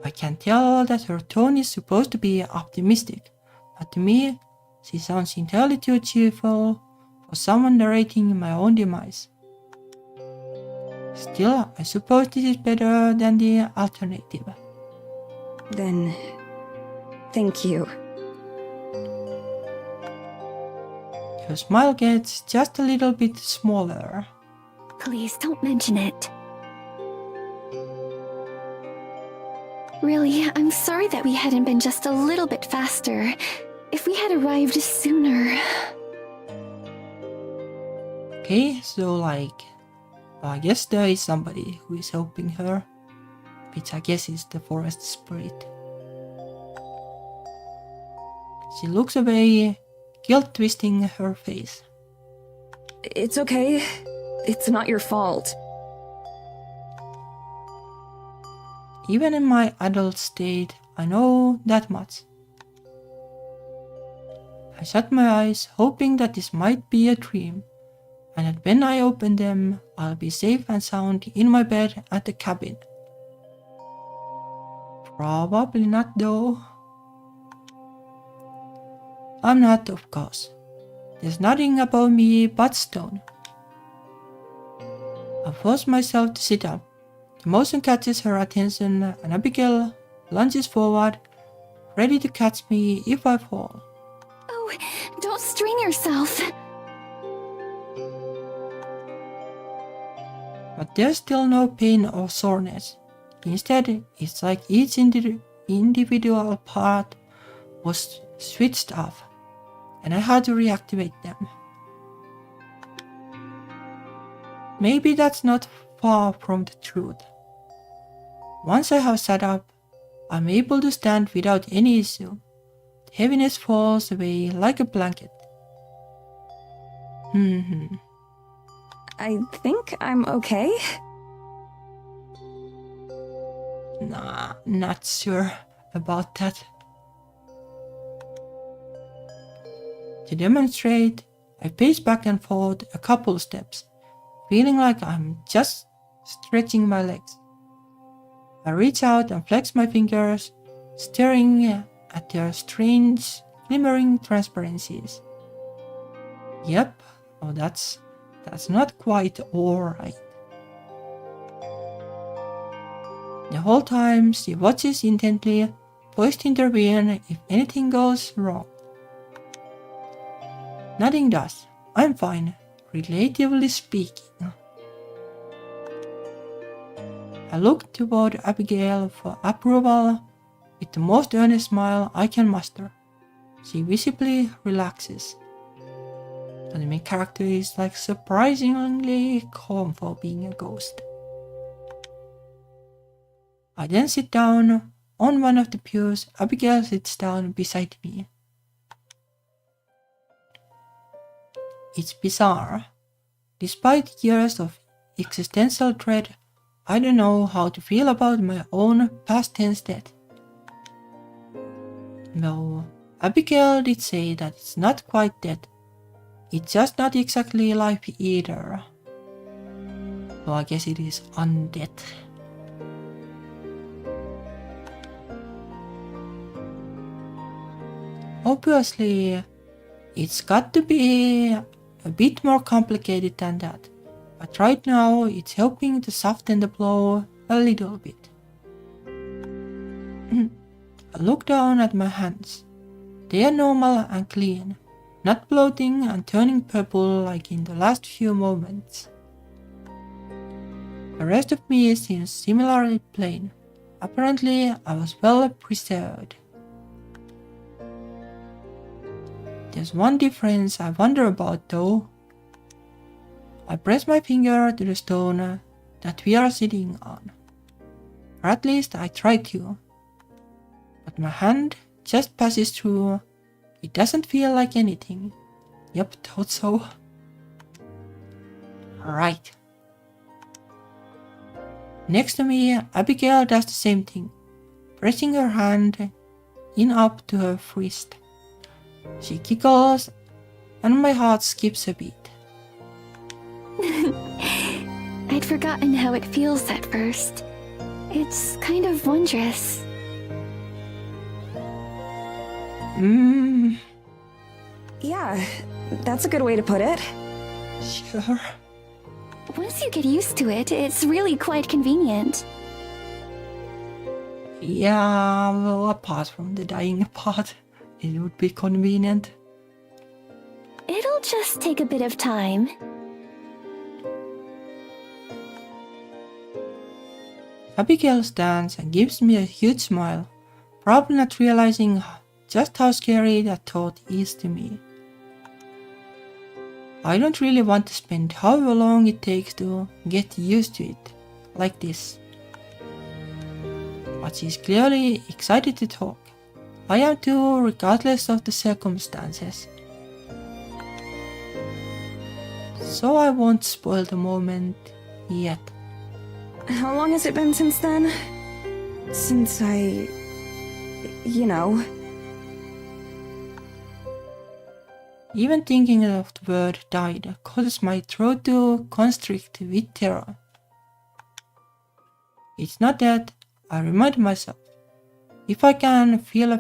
I can tell that her tone is supposed to be optimistic, but to me, she sounds entirely too cheerful for someone narrating my own demise. Still, I suppose this is better than the alternative. Then, thank you. Her smile gets just a little bit smaller. Please don't mention it. Really, I'm sorry that we hadn't been just a little bit faster. If we had arrived sooner. Okay, so like, I guess there is somebody who is helping her, which I guess is the forest spirit. She looks away, guilt twisting her face. It's okay. It's not your fault. Even in my adult state, I know that much. I shut my eyes, hoping that this might be a dream, and that when I open them, I'll be safe and sound in my bed at the cabin. Probably not though. I'm not, of course. There's nothing above me but stone. I force myself to sit up. The motion catches her attention and Abigail lunges forward, ready to catch me if I fall. Oh, don't strain yourself. But there's still no pain or soreness. Instead, it's like each individual part was switched off, and I had to reactivate them. Maybe that's not far from the truth. Once I have sat up, I'm able to stand without any issue. The heaviness falls away like a blanket. I think I'm okay. Nah, not sure about that. To demonstrate, I pace back and forth a couple steps, feeling like I'm just stretching my legs. I reach out and flex my fingers, staring at their strange, glimmering transparencies. Yep, oh that's not quite alright. The whole time she watches intently, poised to intervene if anything goes wrong. Nothing does. I'm fine, relatively speaking. I look toward Abigail for approval with the most earnest smile I can muster. She visibly relaxes. And the main character is like surprisingly calm for being a ghost. I then sit down on one of the pews. Abigail sits down beside me. It's bizarre. Despite years of existential dread, I don't know how to feel about my own past tense death. No, Abigail did say that it's not quite dead. It's just not exactly life either. So I guess it is undead. Obviously, it's got to be a bit more complicated than that, but right now it's helping to soften the blow a little bit. I look down at my hands. They are normal and clean, not bloating and turning purple like in the last few moments. The rest of me seems similarly plain. Apparently, I was well preserved. There's one difference I wonder about though. I press my finger to the stone that we are sitting on. Or at least I try to. But my hand just passes through. It doesn't feel like anything. Yep, thought so. Right. Next to me, Abigail does the same thing, pressing her hand in up to her wrist. She giggles, and my heart skips a beat. I'd forgotten how it feels at first. It's kind of wondrous. Yeah, that's a good way to put it. Sure. Once you get used to it, it's really quite convenient. Yeah, well, apart from the dying part, it would be convenient. It'll just take a bit of time. Abigail stands and gives me a huge smile, probably not realizing just how scary that thought is to me. I don't really want to spend however long it takes to get used to it, like this. But she's clearly excited to talk. I am too, regardless of the circumstances. So I won't spoil the moment yet. How long has it been since then? Since I... you know... Even thinking of the word died causes my throat to constrict with terror. It's not that, I remind myself. If I can feel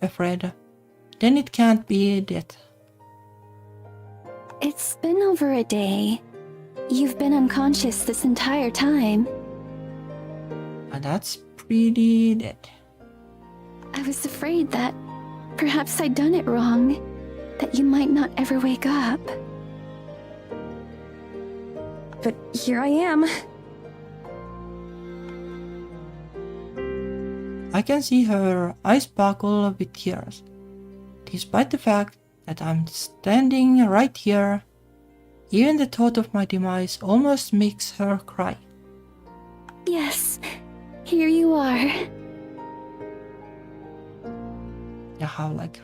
afraid, then it can't be death. It's been over a day. You've been unconscious this entire time. And that's pretty dead. I was afraid that perhaps I'd done it wrong, that you might not ever wake up. But here I am. I can see her eyes sparkle with tears, despite the fact that I'm standing right here. Even the thought of my demise almost makes her cry. Yes, here you are. I have like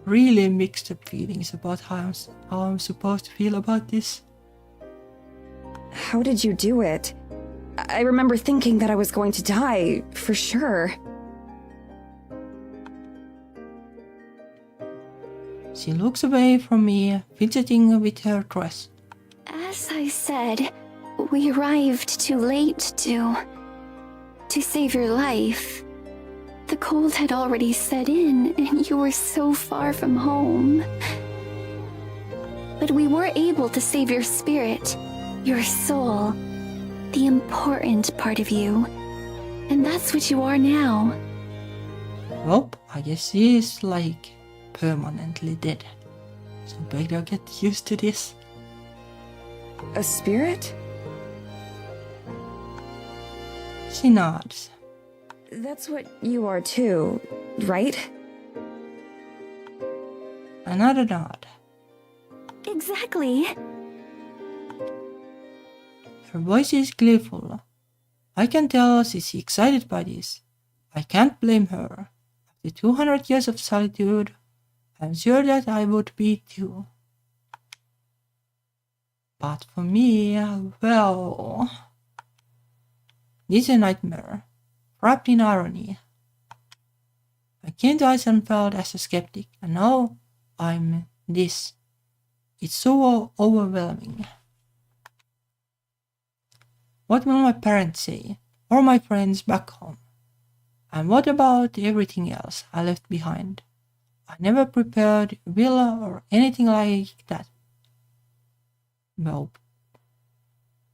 really mixed up feelings about how I'm supposed to feel about this. How did you do it? I remember thinking that I was going to die, for sure. She looks away from me, fidgeting with her dress. As I said, we arrived too late to save your life. The cold had already set in, and you were so far from home. But we were able to save your spirit, your soul, the important part of you. And that's what you are now. Well, I guess she is like permanently dead. So better get used to this. A spirit? She nods. That's what you are too, right? Another nod. Exactly. Her voice is gleeful. I can tell she's excited by this. I can't blame her. After 200 years of solitude, I'm sure that I would be too. But for me, well... This is a nightmare, wrapped in irony. I came to Iceland as a skeptic, and now I'm this. It's so overwhelming. What will my parents say, or my friends back home? And what about everything else I left behind? I never prepared a will or anything like that. Well,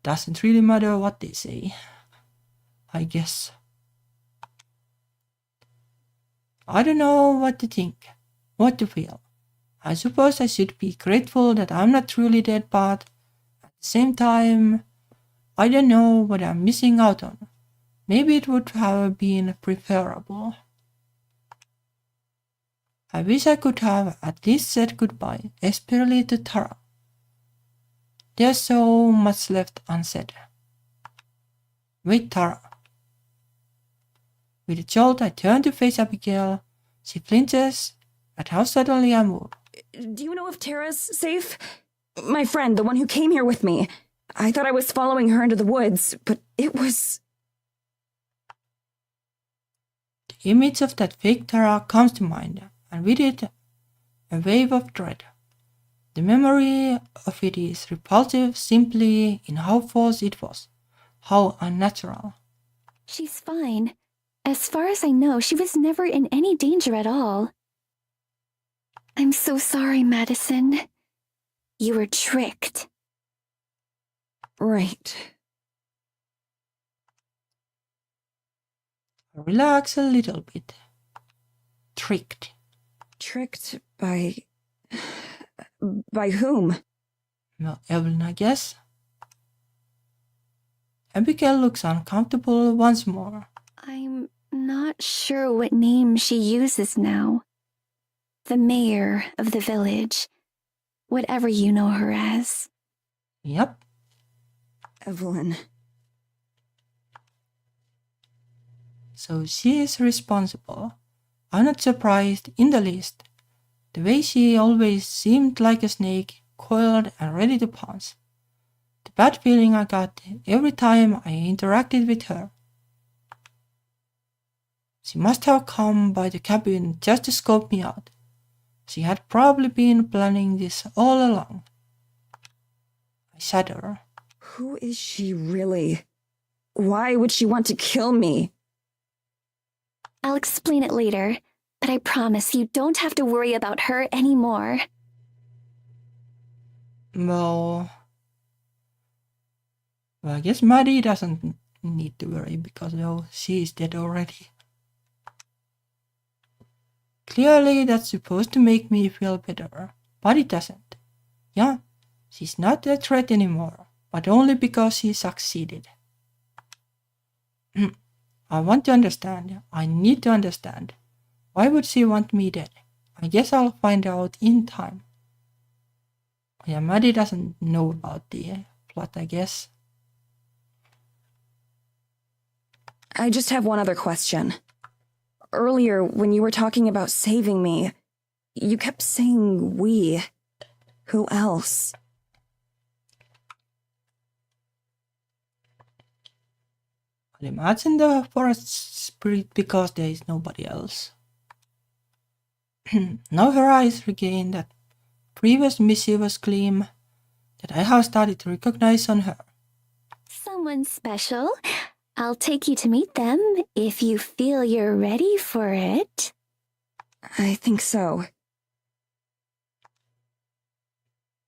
doesn't really matter what they say, I guess. I don't know what to think, what to feel. I suppose I should be grateful that I'm not truly dead, but at the same time, I don't know what I'm missing out on. Maybe it would have been preferable. I wish I could have at least said goodbye, especially to Tara. There's so much left unsaid. Wait, Tara. With a jolt, I turn to face Abigail. She flinches at how suddenly I move. Do you know if Tara's safe? My friend, the one who came here with me. I thought I was following her into the woods, but it was... The image of that fake Tara comes to mind, and with it, a wave of dread. The memory of it is repulsive simply in how false it was, how unnatural. She's fine. As far as I know, she was never in any danger at all. I'm so sorry, Madison. You were tricked. Right. Relax a little bit. Tricked. Tricked by... by whom? Well, Evelyn, I guess. Abigail looks uncomfortable once more. I'm not sure what name she uses now. The mayor of the village. Whatever you know her as. Yep. Evelyn. So she is responsible. I'm not surprised in the least. The way she always seemed like a snake, coiled and ready to pounce. The bad feeling I got every time I interacted with her. She must have come by the cabin just to scope me out. She had probably been planning this all along. I shudder. Who is she really? Why would she want to kill me? I'll explain it later, but I promise you don't have to worry about her anymore. Well, I guess Maddie doesn't need to worry because she is dead already. Clearly that's supposed to make me feel better, but it doesn't. Yeah, she's not a threat anymore, but only because she succeeded. I want to understand. I need to understand. Why would she want me dead? I guess I'll find out in time. Yeah, Maddie doesn't know about the plot, I guess. I just have one other question. Earlier, when you were talking about saving me, you kept saying we. Who else? I'll imagine the forest spirit because there is nobody else. Now her eyes regain that previous mischievous gleam that I have started to recognize on her. Someone special. I'll take you to meet them if you feel you're ready for it. I think so.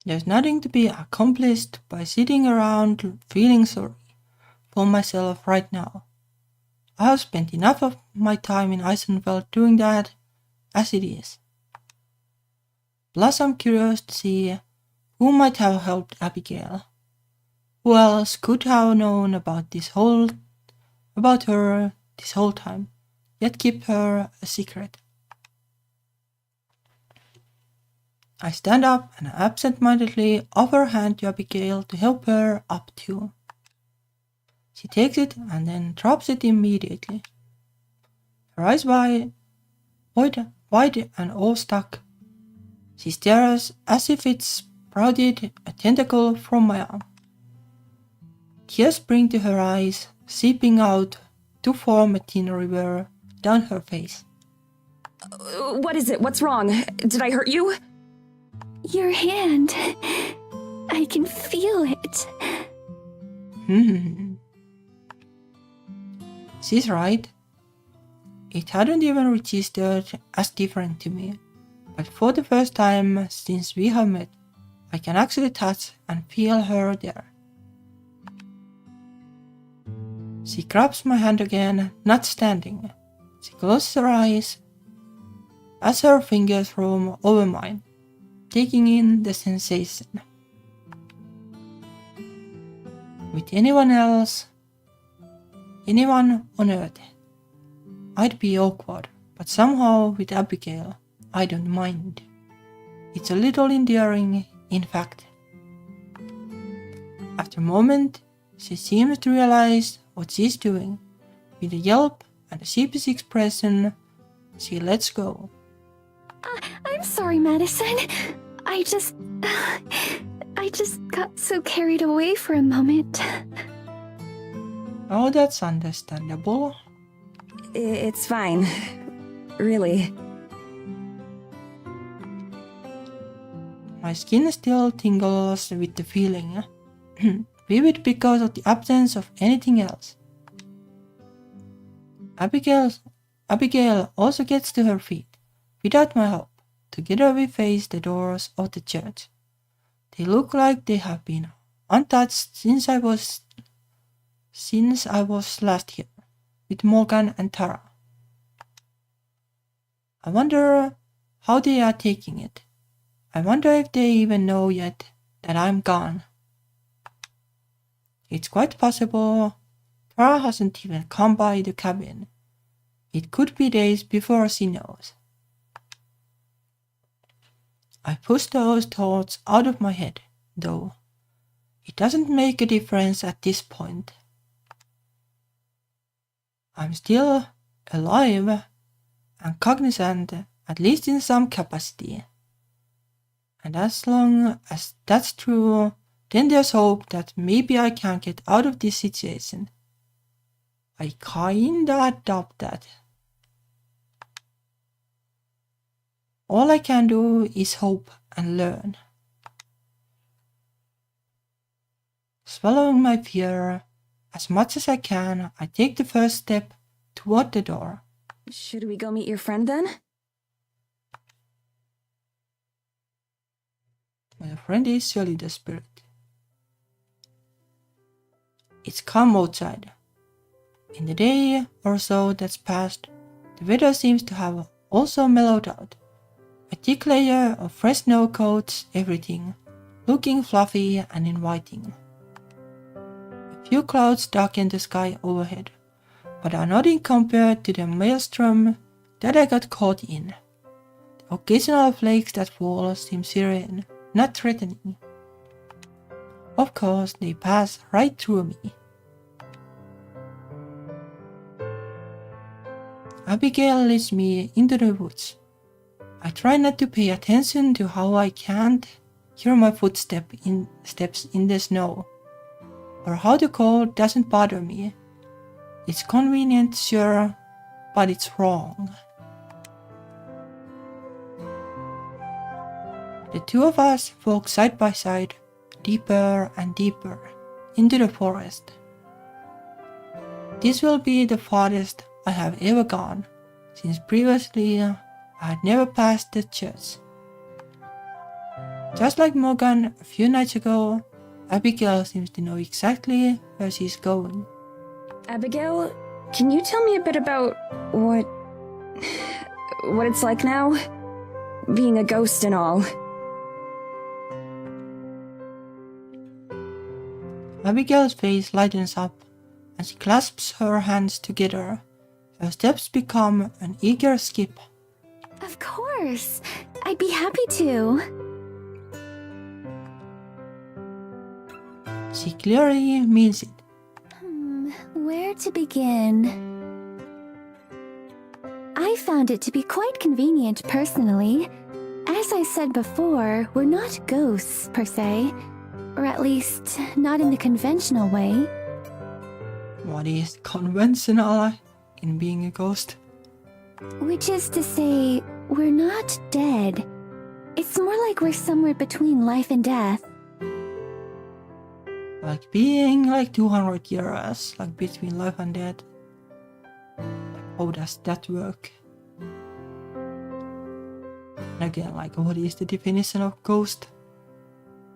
There's nothing to be accomplished by sitting around feeling sorry for myself right now. I have spent enough of my time in Eisenfeld doing that as it is. Plus I'm curious to see who might have helped Abigail. Who else could have known about her this whole time, yet keep her a secret. I stand up and absent-mindedly offer a hand to Abigail to help her up too. She takes it and then drops it immediately. Her eyes wide and awestruck. She stares as if it sprouted a tentacle from my arm. Tears spring to her eyes, seeping out to form a thin river down her face. What is it? What's wrong? Did I hurt you? Your hand. I can feel it. She's right. It hadn't even registered as different to me, but for the first time since we have met, I can actually touch and feel her there. She grabs my hand again, not standing. She closes her eyes as her fingers roam over mine, taking in the sensation. With anyone else, anyone on Earth, I'd be awkward, but somehow with Abigail, I don't mind. It's a little endearing, in fact. After a moment, She seems to realize what she's doing. With a yelp and a sheepish expression, she lets go. I'm sorry, Madison. I just got so carried away for a moment. Oh, that's understandable. It's fine. Really. My skin still tingles with the feeling, vivid because of the absence of anything else. Abigail also gets to her feet, without my help. Together we face the doors of the church. They look like they have been untouched since I was last here, with Morgan and Tara. I wonder how they are taking it. I wonder if they even know yet that I'm gone. It's quite possible Tara hasn't even come by the cabin. It could be days before she knows. I push those thoughts out of my head, though. It doesn't make a difference at this point. I'm still alive and cognizant, at least in some capacity. And as long as that's true, then there's hope that maybe I can get out of this situation. I kinda adopt that. All I can do is hope and learn. Swallowing my fear, as much as I can, I take the first step toward the door. Should we go meet your friend then? My friend is surely the spirit. It's calm outside. In the day or so that's passed, the weather seems to have also mellowed out. A thick layer of fresh snow coats everything, looking fluffy and inviting. A few clouds darken the sky overhead, but are nothing compared to the maelstrom that I got caught in. The occasional flakes that fall seem serene, not threatening. Of course, they pass right through me. Abigail leads me into the woods. I try not to pay attention to how I can't hear my footsteps in the snow, or how the cold doesn't bother me. It's convenient, sure, but it's wrong. The two of us walk side by side, deeper and deeper, into the forest. This will be the farthest I have ever gone, since previously I had never passed the church. Just like Morgan a few nights ago, Abigail seems to know exactly where she's going. Abigail, can you tell me a bit about what it's like now? Being a ghost and all. Abigail's face lightens up, and she clasps her hands together. Her steps become an eager skip. Of course. I'd be happy to. She clearly means it. Where to begin? I found it to be quite convenient personally. As I said before, we're not ghosts per se. Or at least, not in the conventional way. What is conventional in being a ghost? Which is to say, we're not dead. It's more like we're somewhere between life and death. Like being like 200 years, like between life and death. How does that work? And again, like what is the definition of ghost?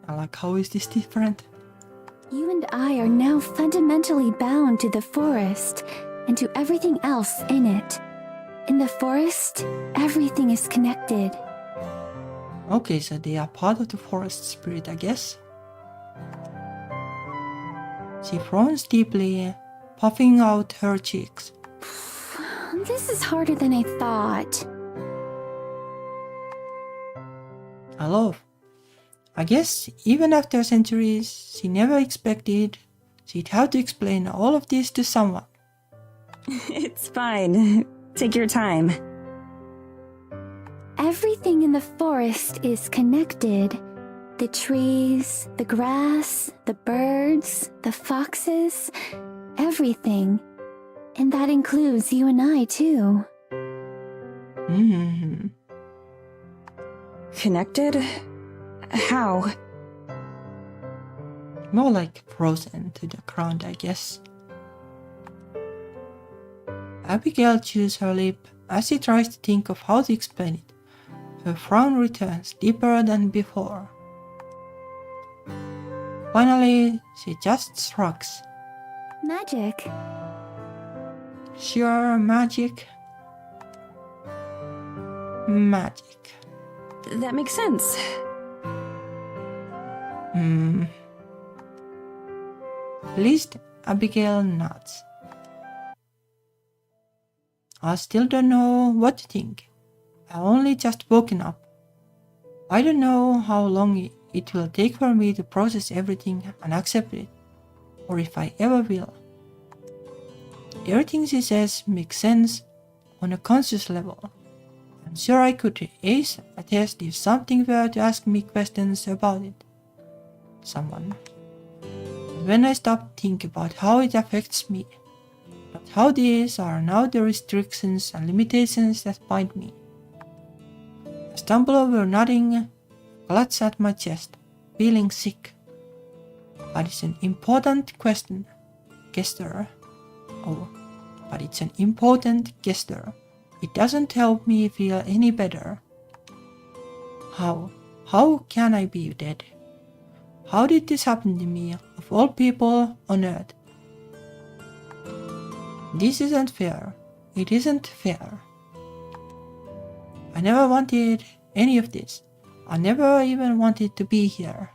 And like how is this different? You and I are now fundamentally bound to the forest and to everything else in it. In the forest, everything is connected. Okay, so they are part of the forest spirit, I guess. She frowns deeply, puffing out her cheeks. This is harder than I thought. I guess even after centuries, she never expected she'd have to explain all of this to someone. It's fine. Take your time. Everything in the forest is connected. The trees, the grass, the birds, the foxes, everything. And that includes you and I, too. Hmm. Connected? How? More like frozen to the ground, I guess. Abigail chews her lip as she tries to think of how to explain it. Her frown returns deeper than before. Finally, she just shrugs. Magic. Sure, magic. Magic. That makes sense. At least Abigail nods. I still don't know what to think. I've only just woken up. I don't know how long it will take for me to process everything and accept it, or if I ever will. Everything she says makes sense on a conscious level. I'm sure I could ace a test if something were to ask me questions about it. Someone. And when I stop thinking about how it affects me, but how these are now the restrictions and limitations that bind me. I stumble over nothing, clutch at my chest, feeling sick. But it's an important question, Kester. Oh, but it's an important gesture. It doesn't help me feel any better. How? How can I be dead? How did this happen to me, of all people on earth? This isn't fair. It isn't fair. I never wanted any of this. I never even wanted to be here.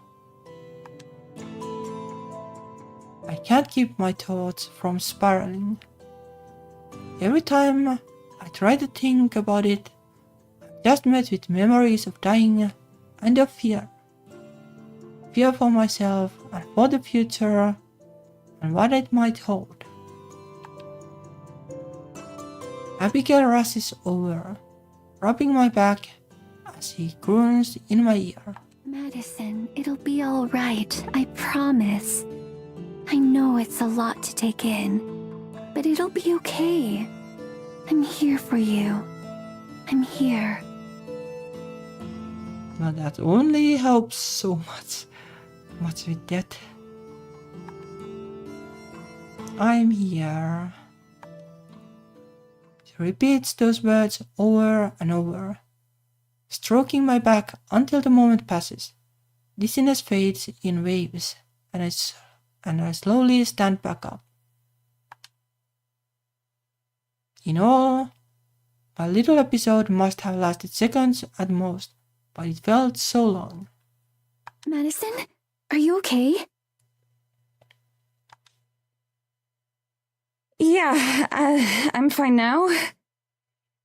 I can't keep my thoughts from spiraling. Every time I try to think about it, I'm just met with memories of dying and of fear. Fear for myself and for the future and what it might hold. Abigail rushes over, rubbing my back as he croons in my ear. Madison, it'll be all right. I promise. I know it's a lot to take in, but it'll be okay. I'm here for you. I'm here. But that only helps so much with that. I'm here. She repeats those words over and over, stroking my back until the moment passes. Dizziness fades in waves, and I slowly stand back up. In all, my little episode must have lasted seconds at most, but it felt so long. Madison, are you okay? Yeah, I'm fine now.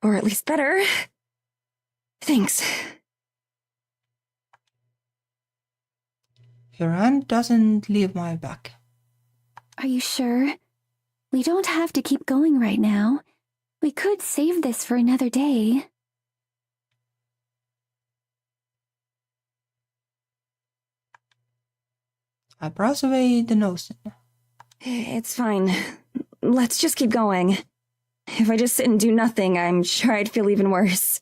Or at least better. Thanks. Her hand doesn't leave my back. Are you sure? We don't have to keep going right now. We could save this for another day. I brush away the notion. It's fine. Let's just keep going. If I just sit and do nothing, I'm sure I'd feel even worse.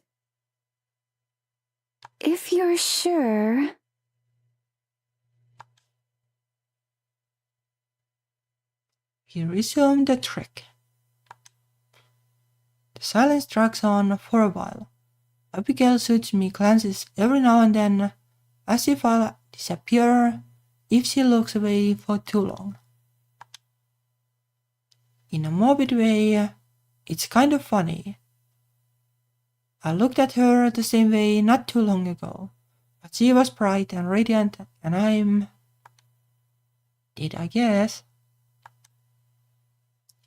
If you're sure... He resumed the trek. The silence drags on for a while. Abigail shoots me glances every now and then, as if I'll disappear if she looks away for too long. In a morbid way, it's kind of funny. I looked at her the same way not too long ago, but she was bright and radiant, and I'm... Did I guess?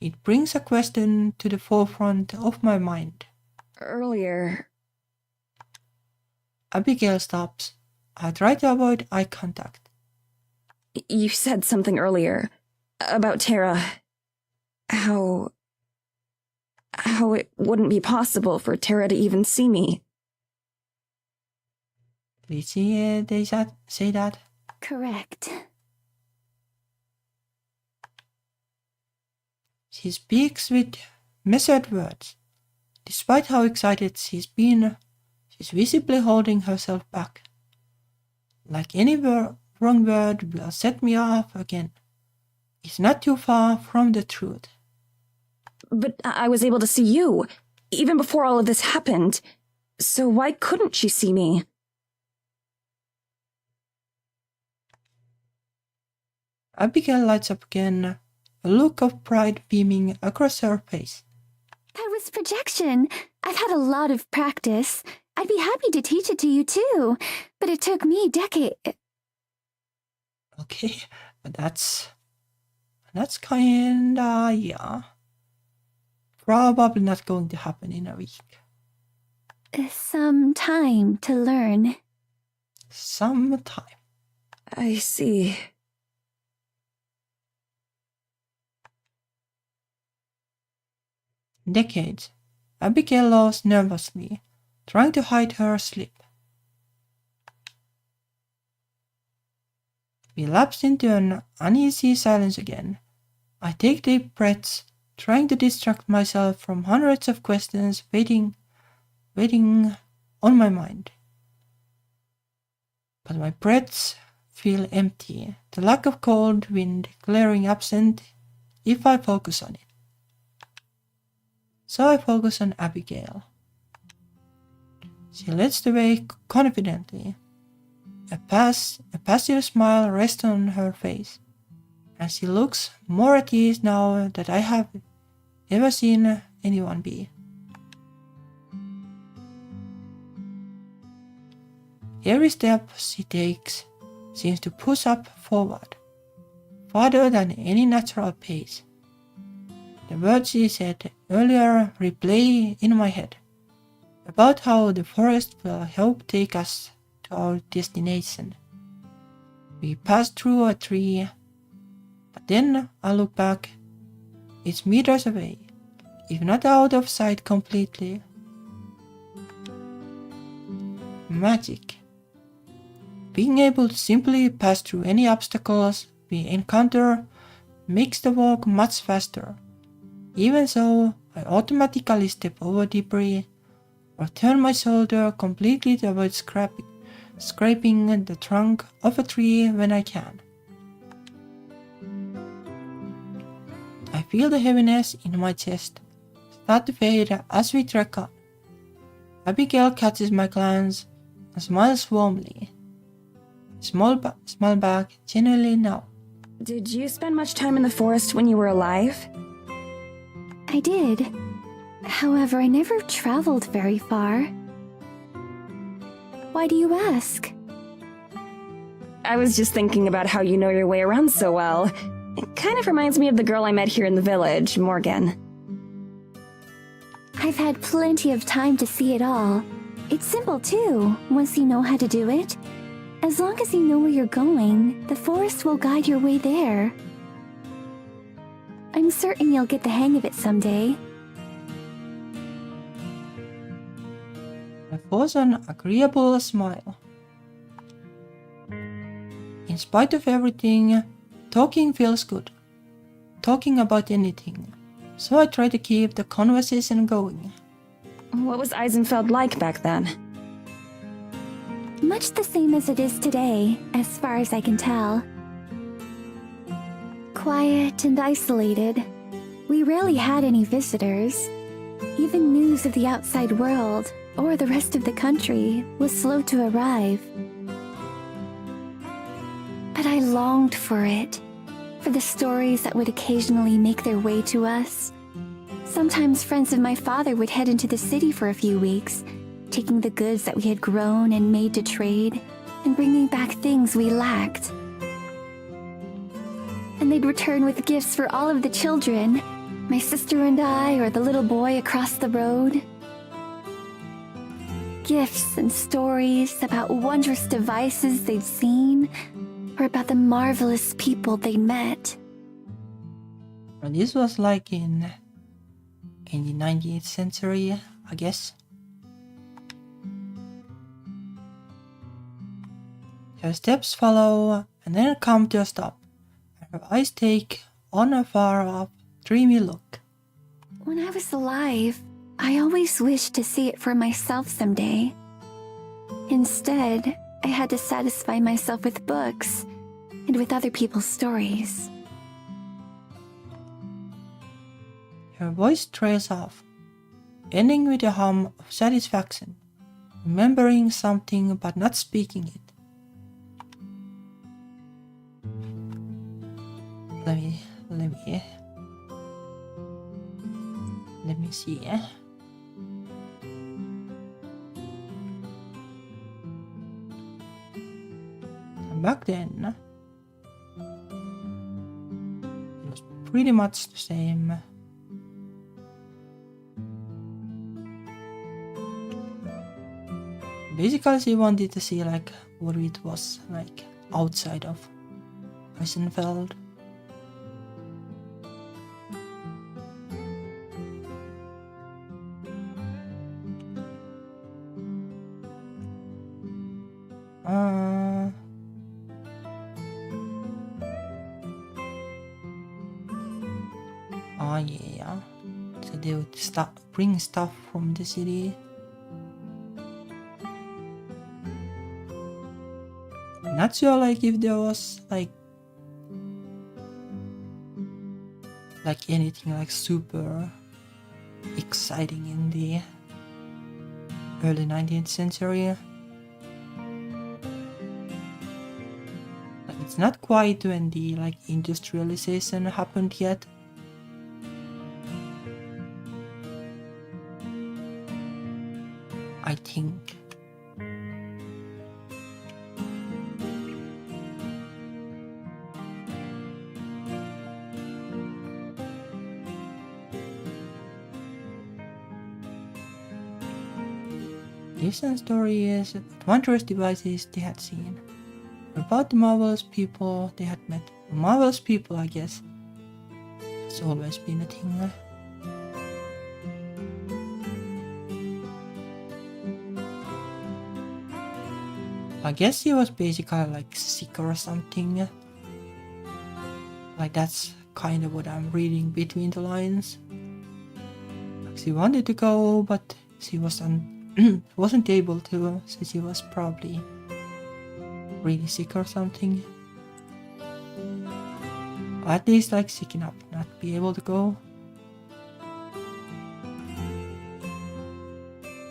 It brings a question to the forefront of my mind. Earlier... Abigail stops. I try to avoid eye contact. You said something earlier. About Tara. How it wouldn't be possible for Tara to even see me. Did they say that? Correct. She speaks with measured words. Despite how excited she's been, she's visibly holding herself back. Like any wrong word will set me off again. It's not too far from the truth. But I was able to see you, even before all of this happened. So why couldn't she see me? Abigail lights up again, a look of pride beaming across her face. That was projection. I've had a lot of practice. I'd be happy to teach it to you too, but it took me decades. Okay, that's kinda, yeah. Probably not going to happen in a week. Some time to learn. Some time. I see. Decades. Abigail laughs nervously, trying to hide her sleep. We lapse into an uneasy silence again. I take deep breaths, trying to distract myself from hundreds of questions waiting on my mind. But my breaths feel empty, the lack of cold wind glaring absent if I focus on it. So I focus on Abigail. She leads the way confidently. A passive smile rests on her face, and she looks more at ease now than I have ever seen anyone be. Every step she takes seems to push up forward, farther than any natural pace. The words she said earlier replay in my head, about how the forest will help take us to our destination. We pass through a tree, but then I look back. It's meters away, if not out of sight completely. Magic. Being able to simply pass through any obstacles we encounter makes the walk much faster. Even so, I automatically step over debris or turn my shoulder completely to avoid scraping the trunk of a tree when I can. I feel the heaviness in my chest start to fade as we trek on. Abigail catches my glance and smiles warmly. Smile back genuinely now. Did you spend much time in the forest when you were alive? I did. However, I never traveled very far. Why do you ask? I was just thinking about how you know your way around so well. It kind of reminds me of the girl I met here in the village, Morgan. I've had plenty of time to see it all. It's simple too, once you know how to do it. As long as you know where you're going, the forest will guide your way there. I'm certain you'll get the hang of it someday. I force an agreeable smile. In spite of everything, talking feels good. Talking about anything. So I try to keep the conversation going. What was Eisenfeld like back then? Much the same as it is today, as far as I can tell. Quiet and isolated. We rarely had any visitors. Even news of the outside world, or the rest of the country, was slow to arrive. But I longed for it, for the stories that would occasionally make their way to us. Sometimes friends of my father would head into the city for a few weeks, taking the goods that we had grown and made to trade, and bringing back things we lacked. And they'd return with gifts for all of the children, my sister and I, or the little boy across the road. Gifts and stories about wondrous devices they'd seen, or about the marvelous people they'd met. And this was like in the 19th century, I guess. Her steps follow and then come to a stop. Her eyes take on a far-off, dreamy look. When I was alive, I always wished to see it for myself someday. Instead, I had to satisfy myself with books and with other people's stories. Her voice trails off, ending with a hum of satisfaction, remembering something but not speaking it. Let me see. Back then, it was pretty much the same. Basically, she wanted to see like what it was like outside of Eisenfeld. Oh yeah, so they would bring stuff from the city. Not sure like if there was like anything like super exciting in the early 19th century. Like it's not quite when the like industrialization happened yet. I think. Recent story is adventurous devices they had seen. About the marvelous people they had met. Marvelous people, I guess. It's always been a thing. I guess he was basically like sick or something. Like that's kind of what I'm reading between the lines. Like she wanted to go, but she wasn't able to, so she was probably really sick or something. Or at least like sick enough not be able to go.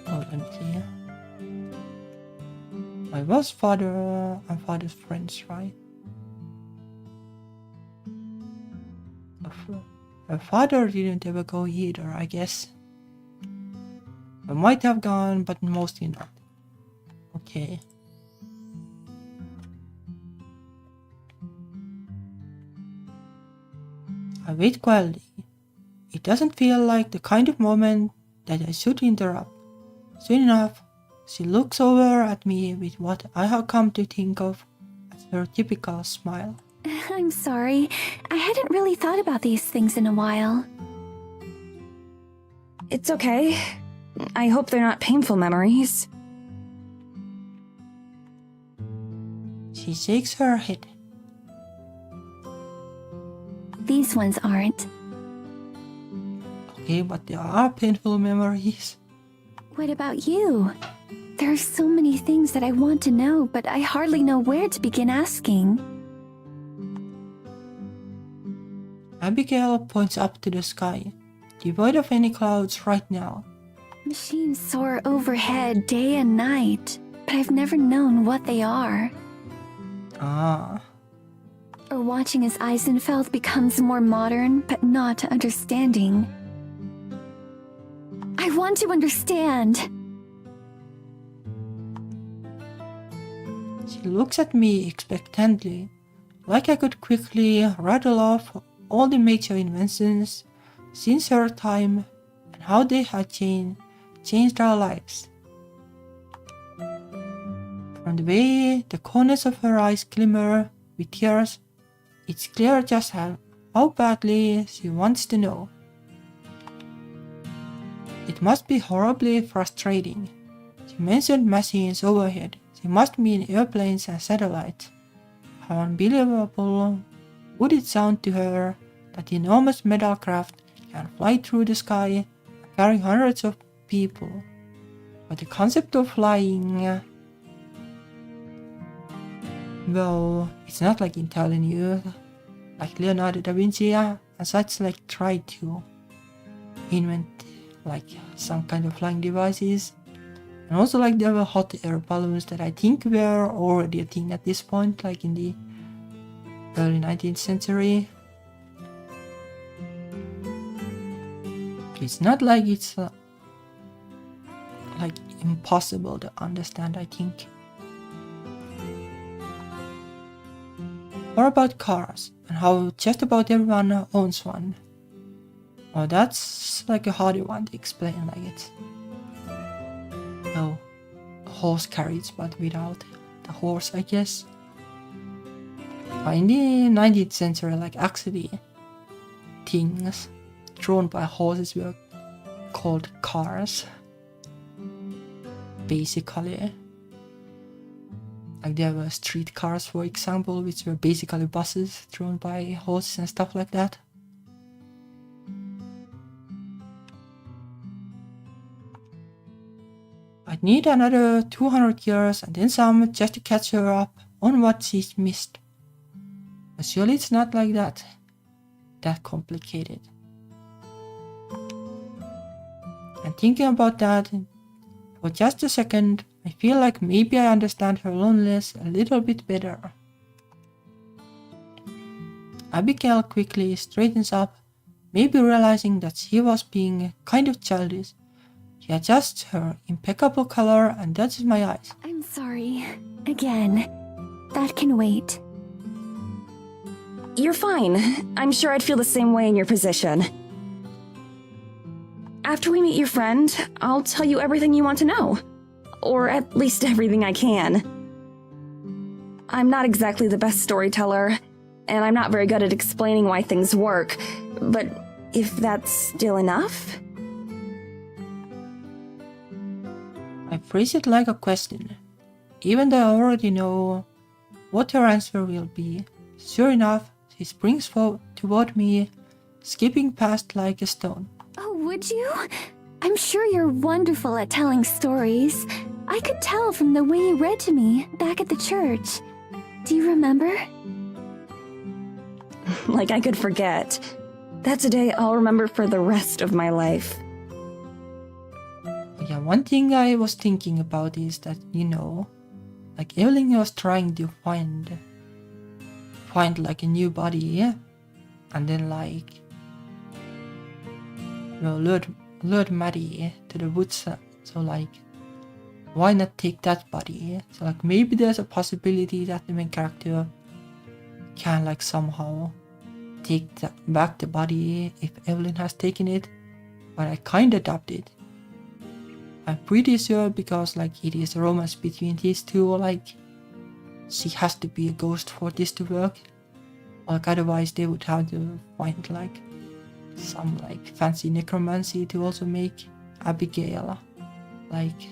Oh, let me see. I was father and father's friends, right? Her father didn't ever go either, I guess. I might have gone, but mostly not. Okay. I wait quietly. It doesn't feel like the kind of moment that I should interrupt. Soon enough, she looks over at me with what I have come to think of as her typical smile. I'm sorry. I hadn't really thought about these things in a while. It's okay. I hope they're not painful memories. She shakes her head. These ones aren't. Okay, but there are painful memories. What about you? There are so many things that I want to know, but I hardly know where to begin asking. Abigail points up to the sky, devoid of any clouds right now. Machines soar overhead day and night, but I've never known what they are. Ah. Or watching as Eisenfeld becomes more modern, but not understanding. I want to understand! She looks at me expectantly, like I could quickly rattle off all the major inventions since her time and how they had changed our lives. From the way the corners of her eyes glimmer with tears, it's clear just how how badly she wants to know. It must be horribly frustrating. She mentioned machines overhead. She must mean airplanes and satellites. How unbelievable would it sound to her that enormous metal craft can fly through the sky and carry hundreds of people? But the concept of flying, well, it's not like entirely new. Like Leonardo da Vinci and such like tried to invent like some kind of flying devices. And also like there were hot air balloons that I think were already a thing at this point, like in the early 19th century. It's not like it's like impossible to understand, I think. Or about cars, and how just about everyone owns one. Oh, that's like a harder one to explain, like it's no horse carriage, but without the horse, I guess. In the 19th century, like actually things drawn by horses were called cars. Basically. Like there were street cars, for example, which were basically buses drawn by horses and stuff like that. I'd need another 200 years and then some just to catch her up on what she's missed. But surely it's not like that complicated. And thinking about that for just a second, I feel like maybe I understand her loneliness a little bit better. Abigail quickly straightens up, maybe realizing that she was being kind of childish. She adjusts her impeccable color and touches my eyes. I'm sorry. Again. That can wait. You're fine. I'm sure I'd feel the same way in your position. After we meet your friend, I'll tell you everything you want to know. Or at least everything I can. I'm not exactly the best storyteller, and I'm not very good at explaining why things work, but if that's still enough? I phrase it like a question, even though I already know what her answer will be. Sure enough, she springs toward me, skipping past like a stone. Oh, would you? I'm sure you're wonderful at telling stories. I could tell from the way you read to me back at the church. Do you remember? Like I could forget. That's a day I'll remember for the rest of my life. Yeah, one thing I was thinking about is that, like Evelyn was trying to find like a new body, and then like, lured Maddie to the woods, so like, why not take that body? So like maybe there's a possibility that the main character can like somehow take back the body if Evelyn has taken it, but I kinda doubt it. I'm pretty sure because like it is a romance between these two, like she has to be a ghost for this to work. Like otherwise they would have to find like some like fancy necromancy to also make Abigail like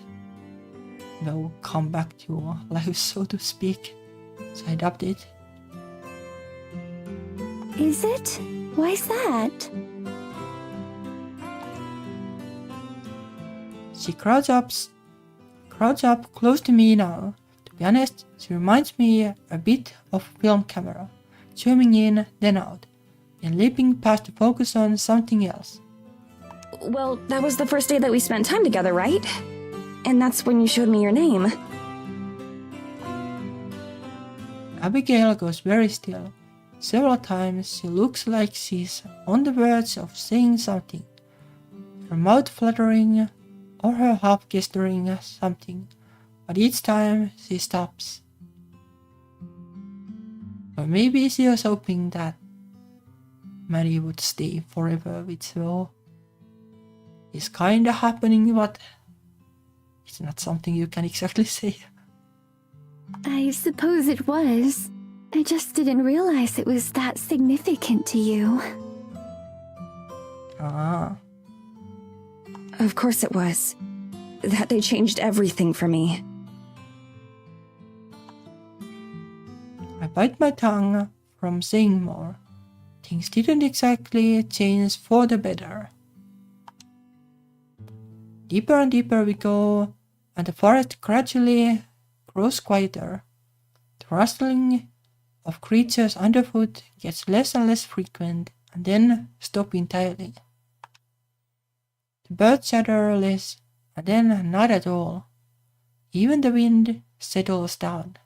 come back to life, so to speak. So I doubt it. Is it? Why's that? She crowds up close to me now. To be honest, she reminds me a bit of a film camera, zooming in, then out, then leaping past to focus on something else. Well, that was the first day that we spent time together, right? And that's when you showed me your name. Abigail goes very still. Several times she looks like she's on the verge of saying something, her mouth fluttering or her half gesturing something, but each time she stops. Or maybe she was hoping that Mary would stay forever, which is kinda happening, but it's not something you can exactly say. I suppose it was. I just didn't realize it was that significant to you. Ah, Of course it was. That day changed everything for me. I bite my tongue from saying more. Things didn't exactly change for the better. Deeper and deeper we go, and the forest gradually grows quieter. The rustling of creatures underfoot gets less and less frequent, and then stop entirely. The birds chatter less, and then not at all. Even the wind settles down.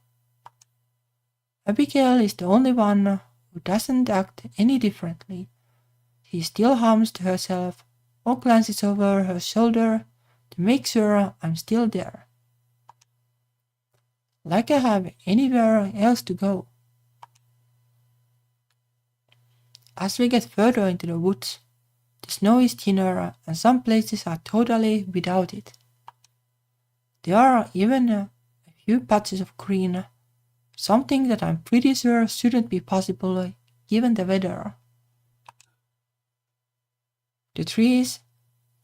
Abigail is the only one who doesn't act any differently. She still hums to herself or glances over her shoulder to make sure I'm still there. Like I have anywhere else to go. As we get further into the woods, the snow is thinner and some places are totally without it. There are even a few patches of green, something that I'm pretty sure shouldn't be possible given the weather. The trees,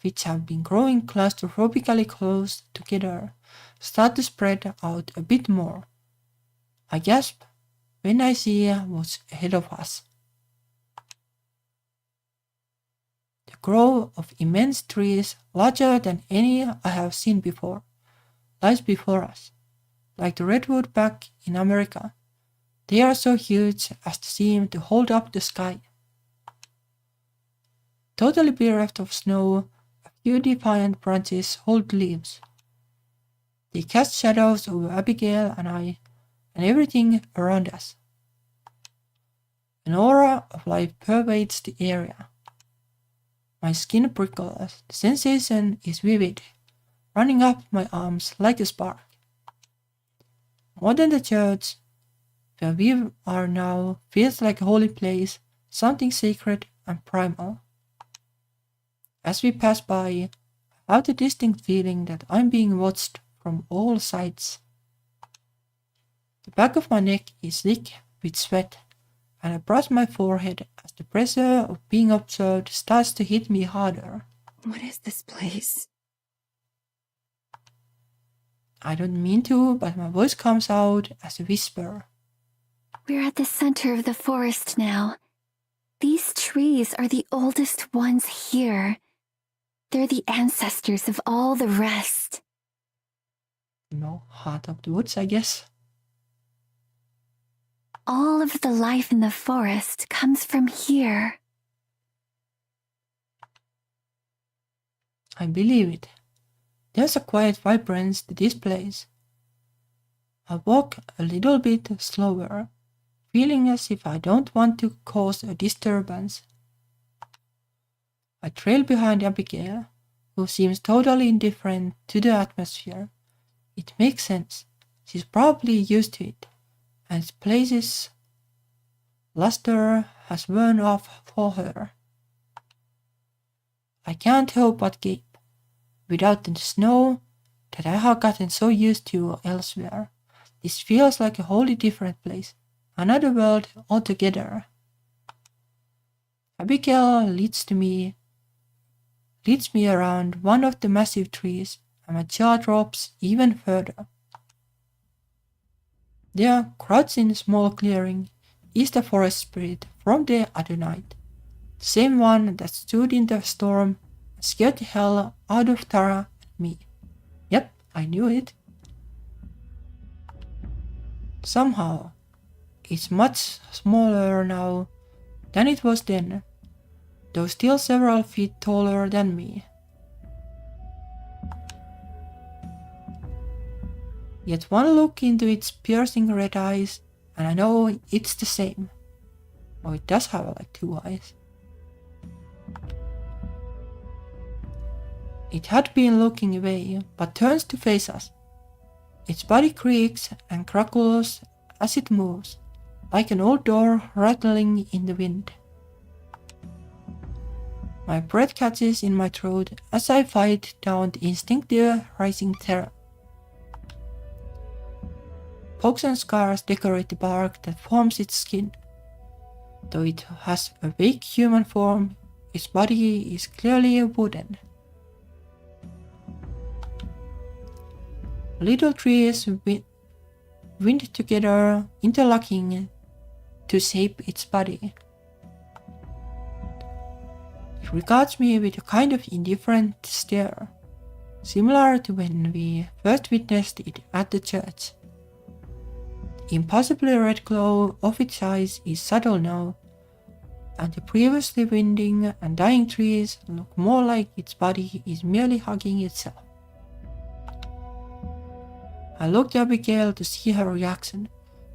which have been growing claustrofobically close together, start to spread out a bit more. I gasp when I see what's ahead of us. The grove of immense trees, larger than any I have seen before, lies before us, like the redwood back in America. They are so huge as to seem to hold up the sky. Totally bereft of snow, a few defiant branches hold leaves. They cast shadows over Abigail and I, and everything around us. An aura of life pervades the area. My skin prickles, the sensation is vivid, running up my arms like a spark. More than the church, where we are now, feels like a holy place, something sacred and primal. As we pass by, I have the distinct feeling that I'm being watched from all sides. The back of my neck is thick with sweat, and I brush my forehead as the pressure of being observed starts to hit me harder. What is this place? I don't mean to, but my voice comes out as a whisper. We're at the center of the forest now. These trees are the oldest ones here. They're the ancestors of all the rest. Heart of the woods, I guess. All of the life in the forest comes from here. I believe it. There's a quiet vibrance to this place. I walk a little bit slower, feeling as if I don't want to cause a disturbance. I trail behind Abigail, who seems totally indifferent to the atmosphere. It makes sense. She's probably used to it, and its place's luster has worn off for her. I can't help but gape. Without the snow that I have gotten so used to elsewhere, this feels like a wholly different place, another world altogether. Abigail leads me around one of the massive trees, and my jaw drops even further. There, crouched in a small clearing, is the forest spirit from the other night, the same one that stood in the storm and scared the hell out of Tara and me. Yep, I knew it. Somehow, it's much smaller now than it was then, though still several feet taller than me. Yet one look into its piercing red eyes, and I know it's the same. Oh, it does have like two eyes. It had been looking away, but turns to face us. Its body creaks and crackles as it moves, like an old door rattling in the wind. My breath catches in my throat as I fight down the instinctive rising terror. pokes and scars decorate the bark that forms its skin. Though it has a vague human form, its body is clearly wooden. Little trees wind together, interlocking to shape its body. It regards me with a kind of indifferent stare, similar to when we first witnessed it at the church. The impossibly red glow of its eyes is subtle now, and the previously winding and dying trees look more like its body is merely hugging itself. I looked at Abigail to see her reaction,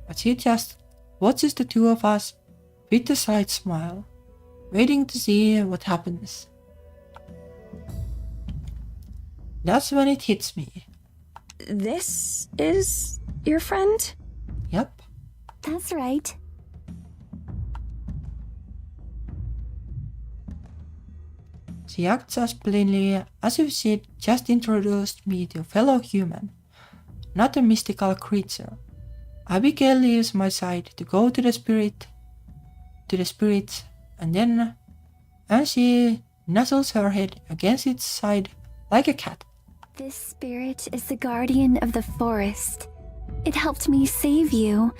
but she just watches the two of us with a slight smile, waiting to see what happens. That's when it hits me. This is your friend? Yep. That's right. She acts as plainly as if she'd just introduced me to a fellow human, not a mystical creature. Abigail leaves my side to go to the spirits, and she nuzzles her head against its side like a cat. This spirit is the guardian of the forest. It helped me save you,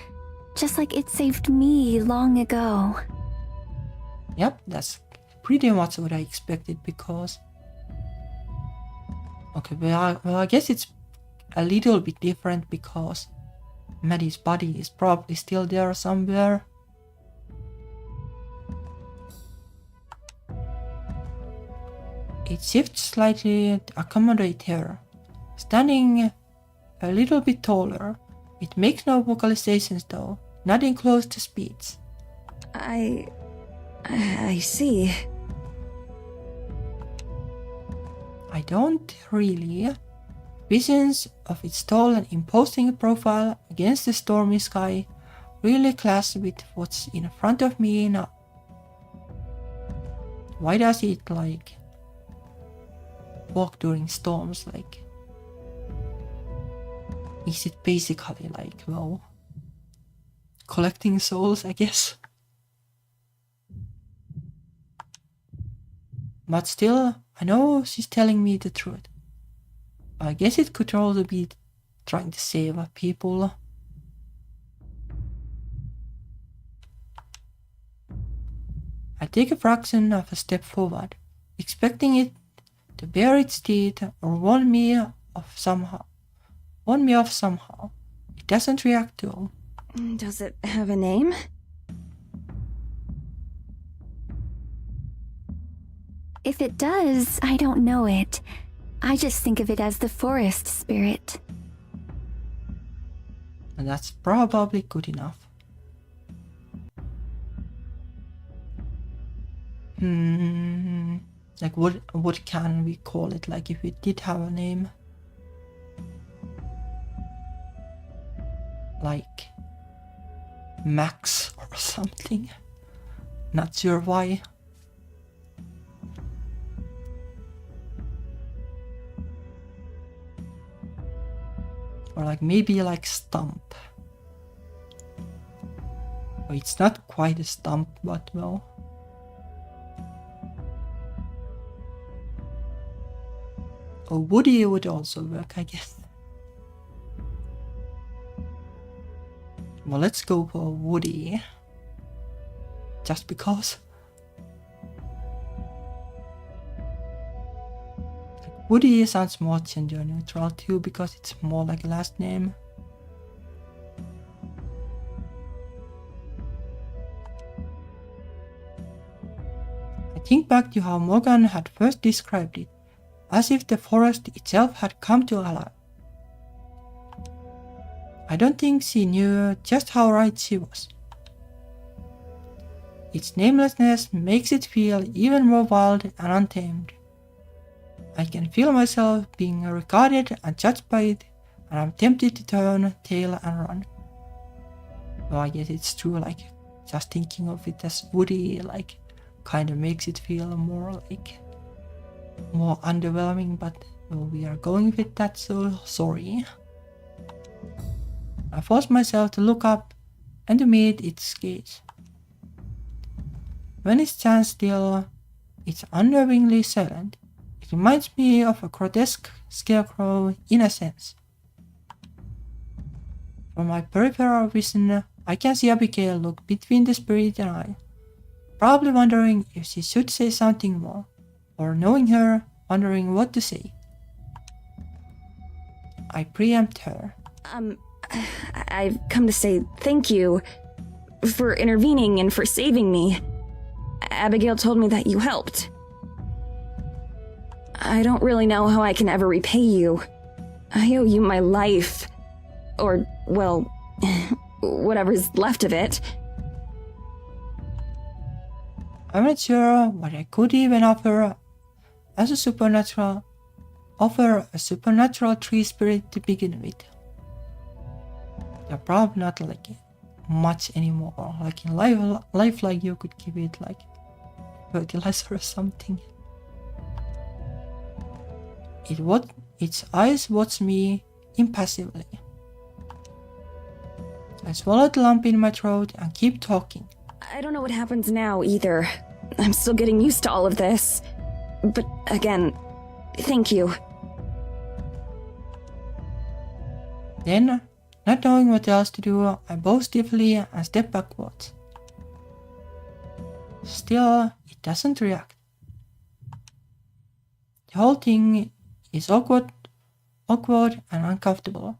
just like it saved me long ago. Yep, that's pretty much what I expected because... Okay, well, I guess it's a little bit different because Maddie's body is probably still there somewhere. It shifts slightly to accommodate her. Standing a little bit taller, it makes no vocalizations though, nothing close to speech. I see. I don't really. Visions of its tall and imposing profile against the stormy sky really clash with what's in front of me now. Why does it walk during storms? Is it basically collecting souls, I guess? But still, I know she's telling me the truth. I guess it could also be trying to save people. I take a fraction of a step forward, expecting it to bare its teeth or warn me off somehow. It doesn't react though. Does it have a name? If it does, I don't know it. I just think of it as the forest spirit. And that's probably good enough. What can we call it? If it did have a name? Max or something. Not sure why. Or maybe Stump. Oh, it's not quite a stump, but well. Or Woody would also work, I guess. Well, let's go for Woody. Just because. Woody sounds more gender neutral too, because it's more like a last name. I think back to how Morgan had first described it, as if the forest itself had come to alive. I don't think she knew just how right she was. Its namelessness makes it feel even more wild and untamed. I can feel myself being regarded and judged by it, and I'm tempted to turn tail and run. Well, I guess it's true, just thinking of it as Woody, kind of makes it feel more underwhelming, but well, we are going with that, so sorry. I forced myself to look up and to meet its gaze. When it stands still, it's unnervingly silent. It reminds me of a grotesque scarecrow in a sense. From my peripheral vision, I can see Abigail look between the spirit and I, probably wondering if she should say something more, or knowing her, wondering what to say. I preempt her. I've come to say thank you for intervening and for saving me. Abigail told me that you helped. I don't really know how I can ever repay you. I owe you my life. Or, well, whatever's left of it. I'm not sure what I could even offer a supernatural tree spirit to begin with. They're probably not like much anymore. Like in life, like you could give it like fertilizer or something. Its eyes watch me impassively. I swallow the lump in my throat and keep talking. I don't know what happens now either. I'm still getting used to all of this. But again, thank you. Then, not knowing what else to do, I bow stiffly and step backwards. Still, it doesn't react. The whole thing is awkward and uncomfortable.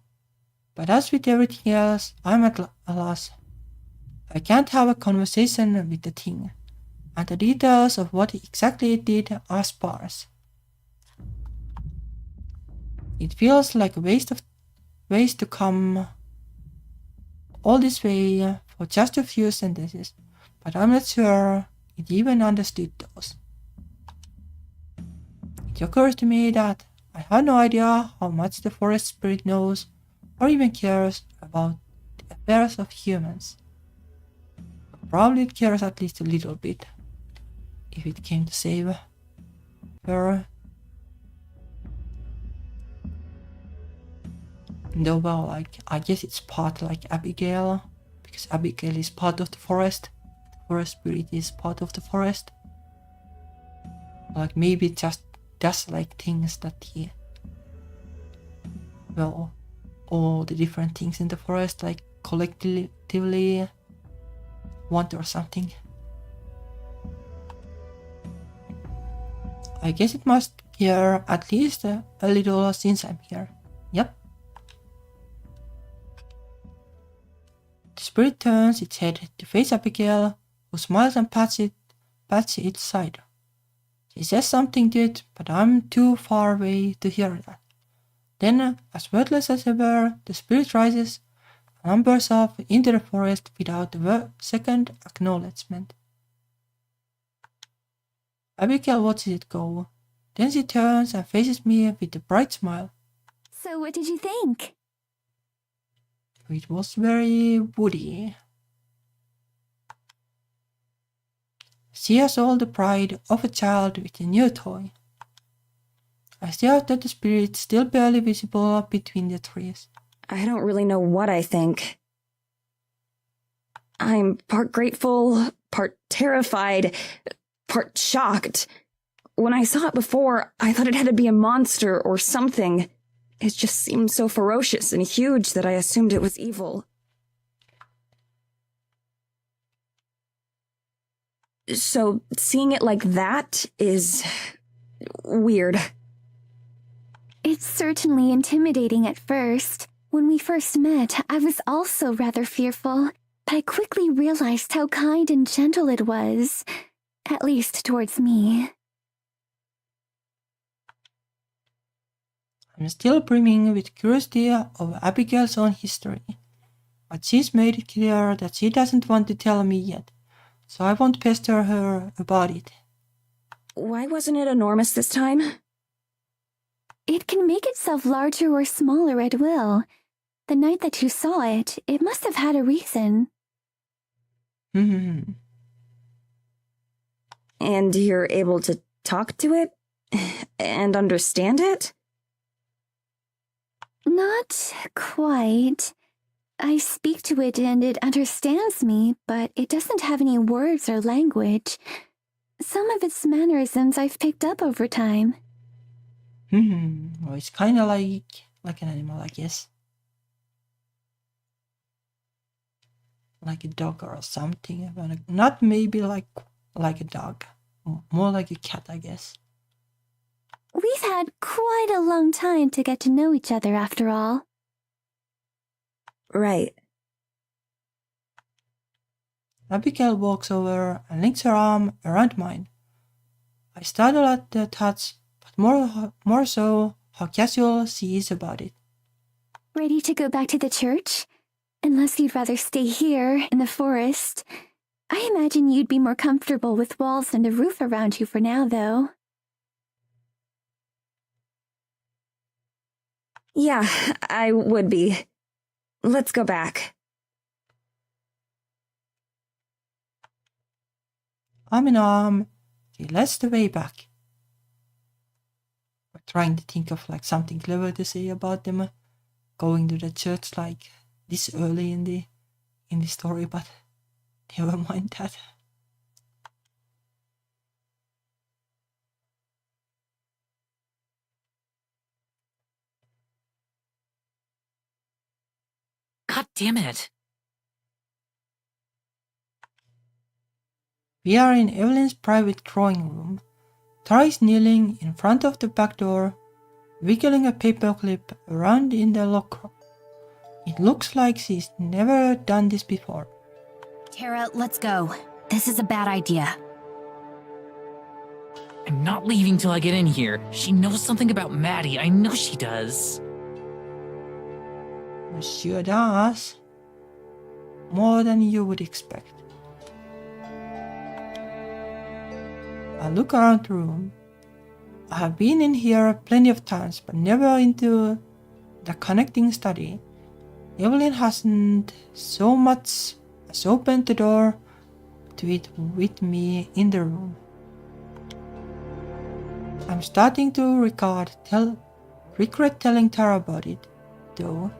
But as with everything else, I'm at a loss. I can't have a conversation with the thing, and the details of what exactly it did are sparse. It feels like a waste to come all this way for just a few sentences, but I'm not sure it even understood those. It occurs to me that I have no idea how much the forest spirit knows or even cares about the affairs of humans. Probably it cares at least a little bit, if it came to save her. Though, well, like, I guess it's part like Abigail, because Abigail is part of the forest. The forest spirit is part of the forest. Like, maybe it just does like things that he, well, all the different things in the forest, like, collectively want or something. I guess it must care at least a little since I'm here. Yep. The spirit turns its head to face Abigail, who smiles and pats its side. She says something to it, but I'm too far away to hear that. Then, as wordless as ever, the spirit rises and lumbers off into the forest without a second acknowledgement. Abigail watches it go. Then she turns and faces me with a bright smile. So what did you think? It was very woody. She has all the pride of a child with a new toy. I stare at the spirit still barely visible between the trees. I don't really know what I think. I'm part grateful, part terrified, part shocked. When I saw it before, I thought it had to be a monster or something. It just seemed so ferocious and huge that I assumed it was evil. So seeing it like that is weird. It's certainly intimidating at first. When we first met, I was also rather fearful, but I quickly realized how kind and gentle it was, at least towards me. I'm still brimming with curiosity of Abigail's own history, but she's made it clear that she doesn't want to tell me yet, so I won't pester her about it. Why wasn't it enormous this time? It can make itself larger or smaller at will. The night that you saw it, it must have had a reason. Hmm. And you're able to talk to it? And understand it? Not quite. I speak to it and it understands me, but it doesn't have any words or language. Some of its mannerisms I've picked up over time. Well, it's kind of like an animal, I guess. Like a dog or something. But not maybe like a dog. More like a cat, I guess. We've had quite a long time to get to know each other after all. Right. Abigail walks over and links her arm around mine. I startle at the touch, but more so how casual she is about it. Ready to go back to the church? Unless you'd rather stay here in the forest. I imagine you'd be more comfortable with walls and a roof around you for now, though. Yeah, I would be. Let's go back. Arm in arm, she leads the way back. We're trying to think of like something clever to say about them going to the church like this early in the story, but never mind that. God damn it. We are in Evelyn's private drawing room. Tara is kneeling in front of the back door, wiggling a paperclip around in the locker. It looks like she's never done this before. Tara, let's go. This is a bad idea. I'm not leaving till I get in here. She knows something about Maddie. I know she does. Sure does. More than you would expect. I look around the room. I have been in here plenty of times, but never into the connecting study. Evelyn hasn't so much as opened the door to it with me in the room. I'm starting to regret telling Tara about it, though.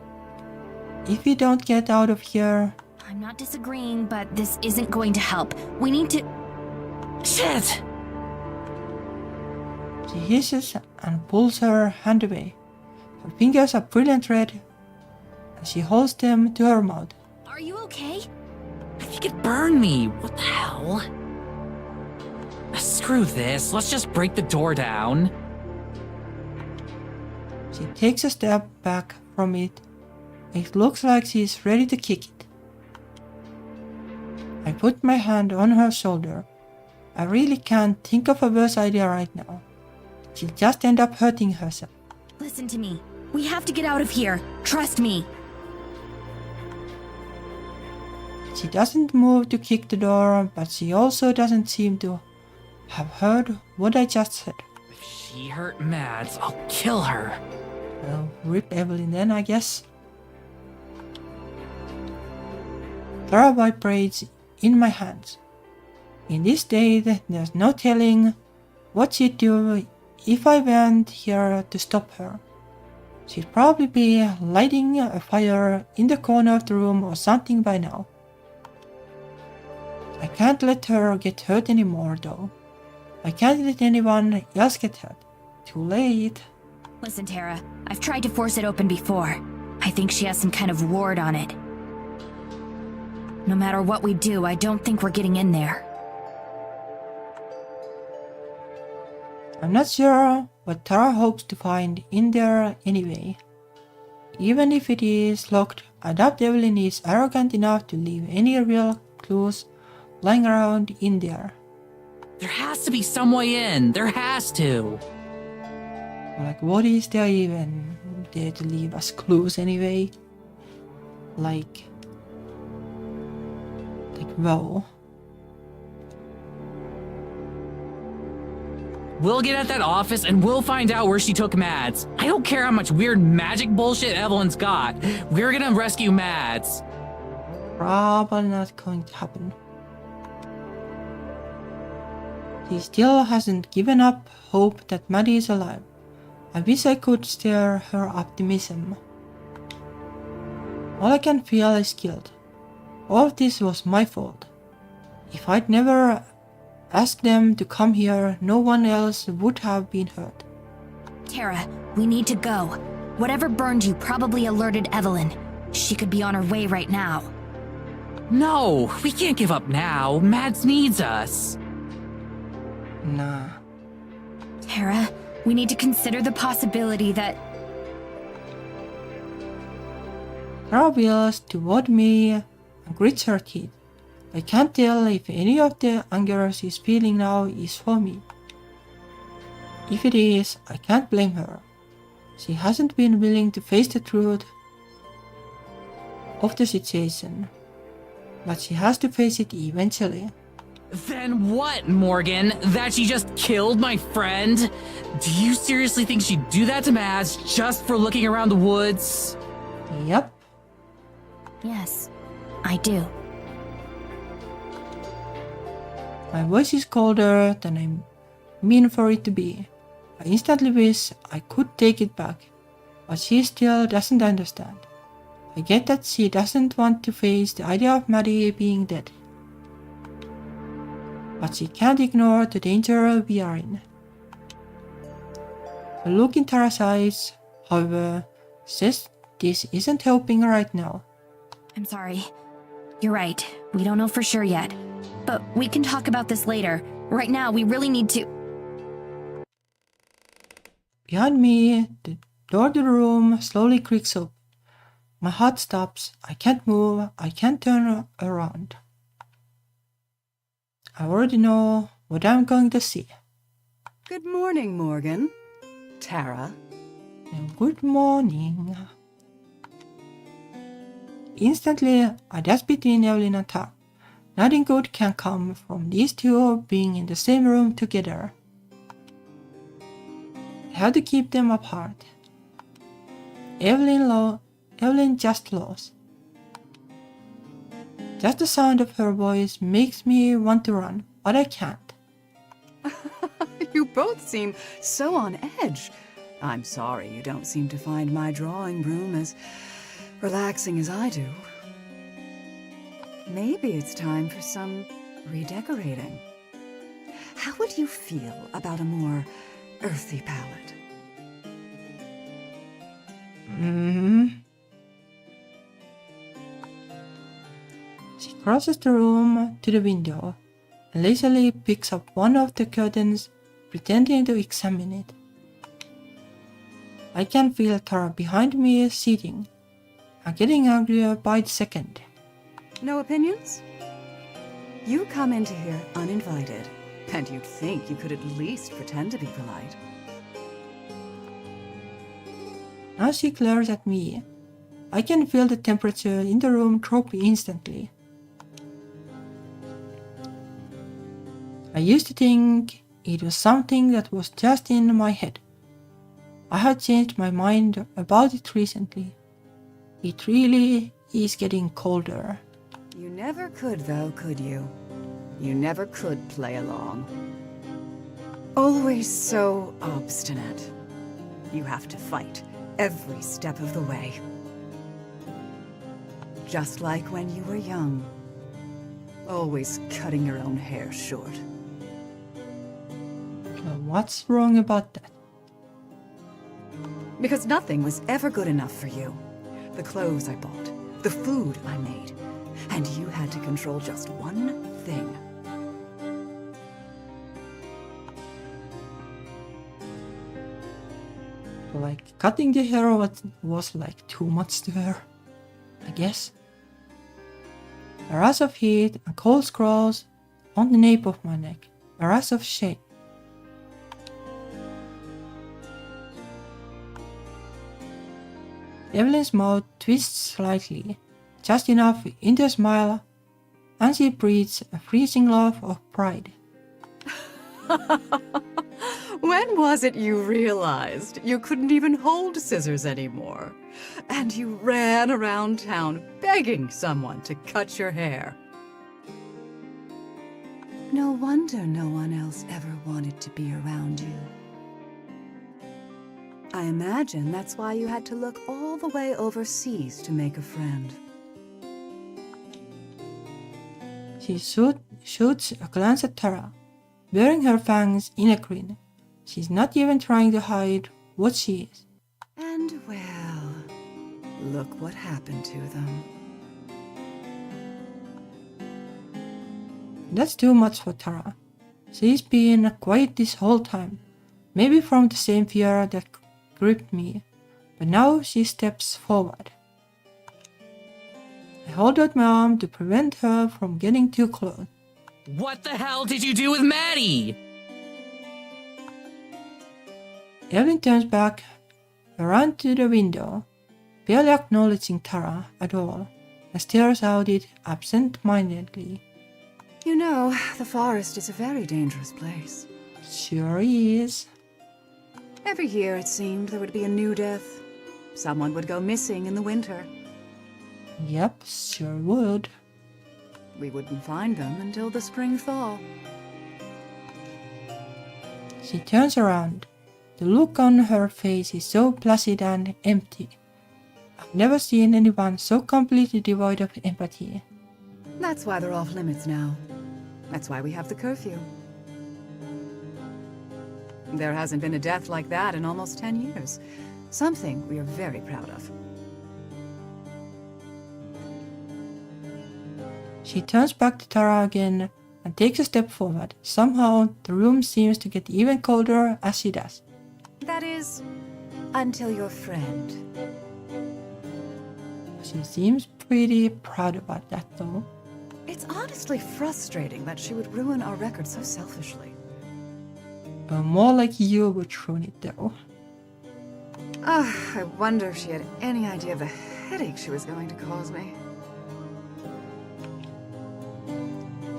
If we don't get out of here... I'm not disagreeing, but this isn't going to help. We need to... Shit! She hisses and pulls her hand away. Her fingers are brilliant red, and she holds them to her mouth. Are you okay? I think it burned me. What the hell? Screw this. Let's just break the door down. She takes a step back from it. It looks like she is ready to kick it. I put my hand on her shoulder. I really can't think of a worse idea right now. She'll just end up hurting herself. Listen to me. We have to get out of here. Trust me. She doesn't move to kick the door, but she also doesn't seem to have heard what I just said. If she hurt Mads, I'll kill her. Well, rip Evelyn then, I guess. Tara vibrates in my hands. In this state, there's no telling what she'd do if I went here to stop her. She'd probably be lighting a fire in the corner of the room or something by now. I can't let her get hurt anymore, though. I can't let anyone else get hurt. Too late. Listen, Tara. I've tried to force it open before. I think she has some kind of ward on it. No matter what we do, I don't think we're getting in there. I'm not sure what Tara hopes to find in there anyway. Even if it is locked, I doubt Evelyn is arrogant enough to leave any real clues lying around in there. There has to be some way in. There has to. Like, what is there even there to leave us clues anyway? Like, wow. We'll get at that office and we'll find out where she took Mads. I don't care how much weird magic bullshit Evelyn's got. We're gonna rescue Mads. Probably not going to happen. She still hasn't given up hope that Maddie is alive. I wish I could stir her optimism. All I can feel is guilt. All of this was my fault. If I'd never asked them to come here, no one else would have been hurt. Tara, we need to go. Whatever burned you probably alerted Evelyn. She could be on her way right now. No, we can't give up now. Mads needs us. Nah. Tara, we need to consider the possibility that... Tara wheels toward me and grits her teeth. I can't tell if any of the anger she's feeling now is for me. If it is, I can't blame her. She hasn't been willing to face the truth of the situation, but she has to face it eventually. Then what, Morgan? That she just killed my friend? Do you seriously think she'd do that to Mads just for looking around the woods? Yep. Yes, I do. My voice is colder than I mean for it to be. I instantly wish I could take it back, but she still doesn't understand. I get that she doesn't want to face the idea of Maddie being dead, but she can't ignore the danger we are in. The look in Tara's eyes, however, says this isn't helping right now. I'm sorry. You're right. We don't know for sure yet. But we can talk about this later. Right now, we really need to... Behind me, the door to the room slowly creaks up. My heart stops. I can't move. I can't turn around. I already know what I'm going to see. Good morning, Morgan. Tara. And good morning. Instantly, I dash between Evelyn and Tara. Nothing good can come from these two being in the same room together. I have to keep them apart. Evelyn just lost. Just the sound of her voice makes me want to run, but I can't. You both seem so on edge. I'm sorry you don't seem to find my drawing room as relaxing as I do. Maybe it's time for some redecorating. How would you feel about a more earthy palette? She crosses the room to the window and lazily picks up one of the curtains, pretending to examine it. I can feel Tara behind me sitting and getting angrier by the second. No opinions? You come into here uninvited, and you'd think you could at least pretend to be polite. Now she glares at me. I can feel the temperature in the room drop instantly. I used to think it was something that was just in my head. I had changed my mind about it recently. It really is getting colder. You never could, though, could you? You never could play along. Always so obstinate. You have to fight every step of the way. Just like when you were young. Always cutting your own hair short. What's wrong about that? Because nothing was ever good enough for you. The clothes I bought, the food I made, and you had to control just one thing. Like, cutting the hair was like too much to her, I guess. A rush of heat and cold scrolls on the nape of my neck. A rush of shame. Evelyn's mouth twists slightly, just enough into a smile, and she breathes a freezing laugh of pride. When was it you realized you couldn't even hold scissors anymore? And you ran around town begging someone to cut your hair. No wonder no one else ever wanted to be around you. I imagine that's why you had to look all the way overseas to make a friend. She shoots a glance at Tara, wearing her fangs in a grin. She's not even trying to hide what she is. And well, look what happened to them. That's too much for Tara. She's been quiet this whole time, maybe from the same fear that gripped me, but now she steps forward. I hold out my arm to prevent her from getting too close. What the hell did you do with Maddie? Evelyn turns back around to the window, barely acknowledging Tara at all, and stares out it absent-mindedly. You know, the forest is a very dangerous place. Sure is. Every year it seemed there would be a new death. Someone would go missing in the winter. Yep, sure would. We wouldn't find them until the spring thaw. She turns around. The look on her face is so placid and empty. I've never seen anyone so completely devoid of empathy. That's why they're off limits now. That's why we have the curfew. There hasn't been a death like that in almost 10 years. Something we are very proud of. She turns back to Tara again and takes a step forward. Somehow, the room seems to get even colder as she does. That is, until your friend. She seems pretty proud about that though. It's honestly frustrating that she would ruin our record so selfishly. More like you would ruin it though. I wonder if she had any idea of the headache she was going to cause me.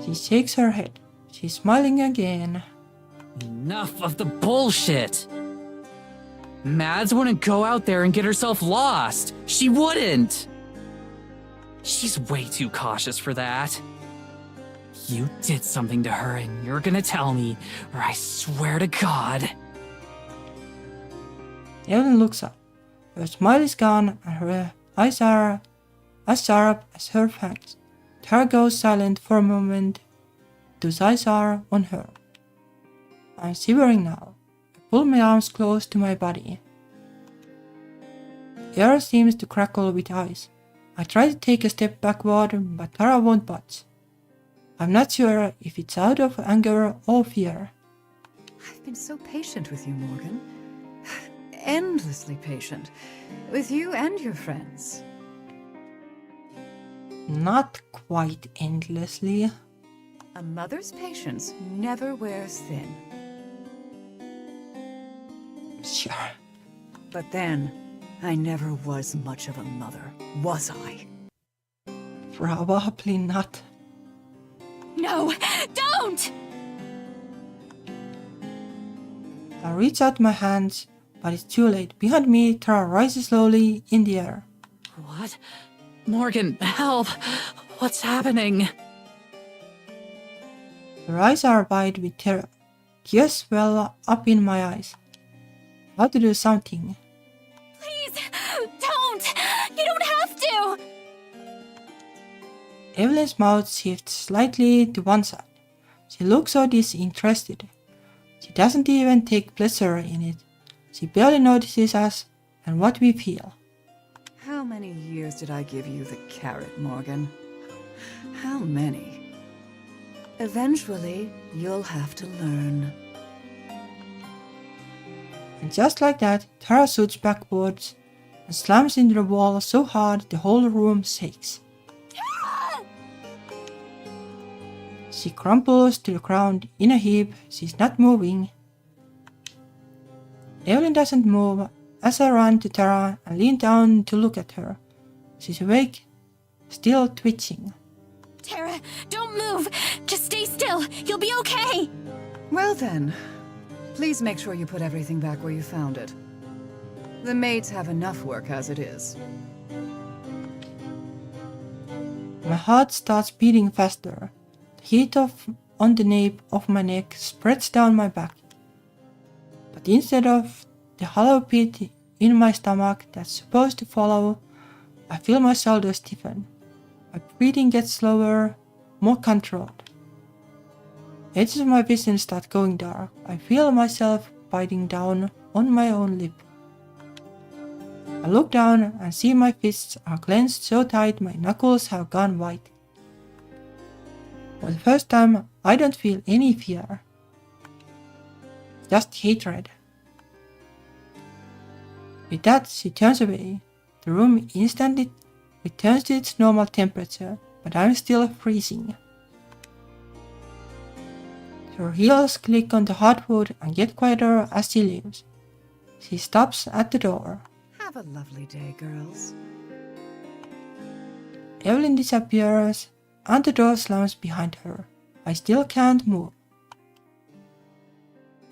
She shakes her head. She's smiling again. Enough of the bullshit! Mads wouldn't go out there and get herself lost. She wouldn't. She's way too cautious for that. You did something to her and you're gonna tell me, or I swear to God. Evelyn looks up. Her smile is gone and her eyes are as sharp as her fangs. Tara goes silent for a moment. Those eyes are on her. I'm shivering now. I pull my arms close to my body. Air seems to crackle with ice. I try to take a step backward, but Tara won't budge. I'm not sure if it's out of anger or fear. I've been so patient with you, Morgan. Endlessly patient. With you and your friends. Not quite endlessly. A mother's patience never wears thin. Sure. But then, I never was much of a mother, was I? Probably not. No, don't! I reach out my hands, but it's too late. Behind me, Tara rises slowly in the air. What? Morgan, help! What's happening? Her eyes are wide with terror. Tears well up in my eyes. I have to do something. Please, don't! You don't have to! Evelyn's mouth shifts slightly to one side. She looks so disinterested. She doesn't even take pleasure in it. She barely notices us and what we feel. How many years did I give you the carrot, Morgan? How many? Eventually, you'll have to learn. And just like that, Tara shoots backwards and slams into the wall so hard the whole room shakes. She crumples to the ground in a heap. She's not moving. Evelyn doesn't move as I run to Tara and lean down to look at her. She's awake, still twitching. Tara, don't move! Just stay still! You'll be okay! Well then, please make sure you put everything back where you found it. The maids have enough work as it is. My heart starts beating faster. The heat on the nape of my neck spreads down my back. But instead of the hollow pit in my stomach that's supposed to follow, I feel my shoulders stiffen. My breathing gets slower, more controlled. Edges of my vision start going dark. I feel myself biting down on my own lip. I look down and see my fists are clenched so tight my knuckles have gone white. For the first time, I don't feel any fear. Just hatred. With that, she turns away. The room instantly returns to its normal temperature, but I'm still freezing. Her heels click on the hardwood and get quieter as she leaves. She stops at the door. Have a lovely day, girls. Evelyn disappears and the door slams behind her. I still can't move.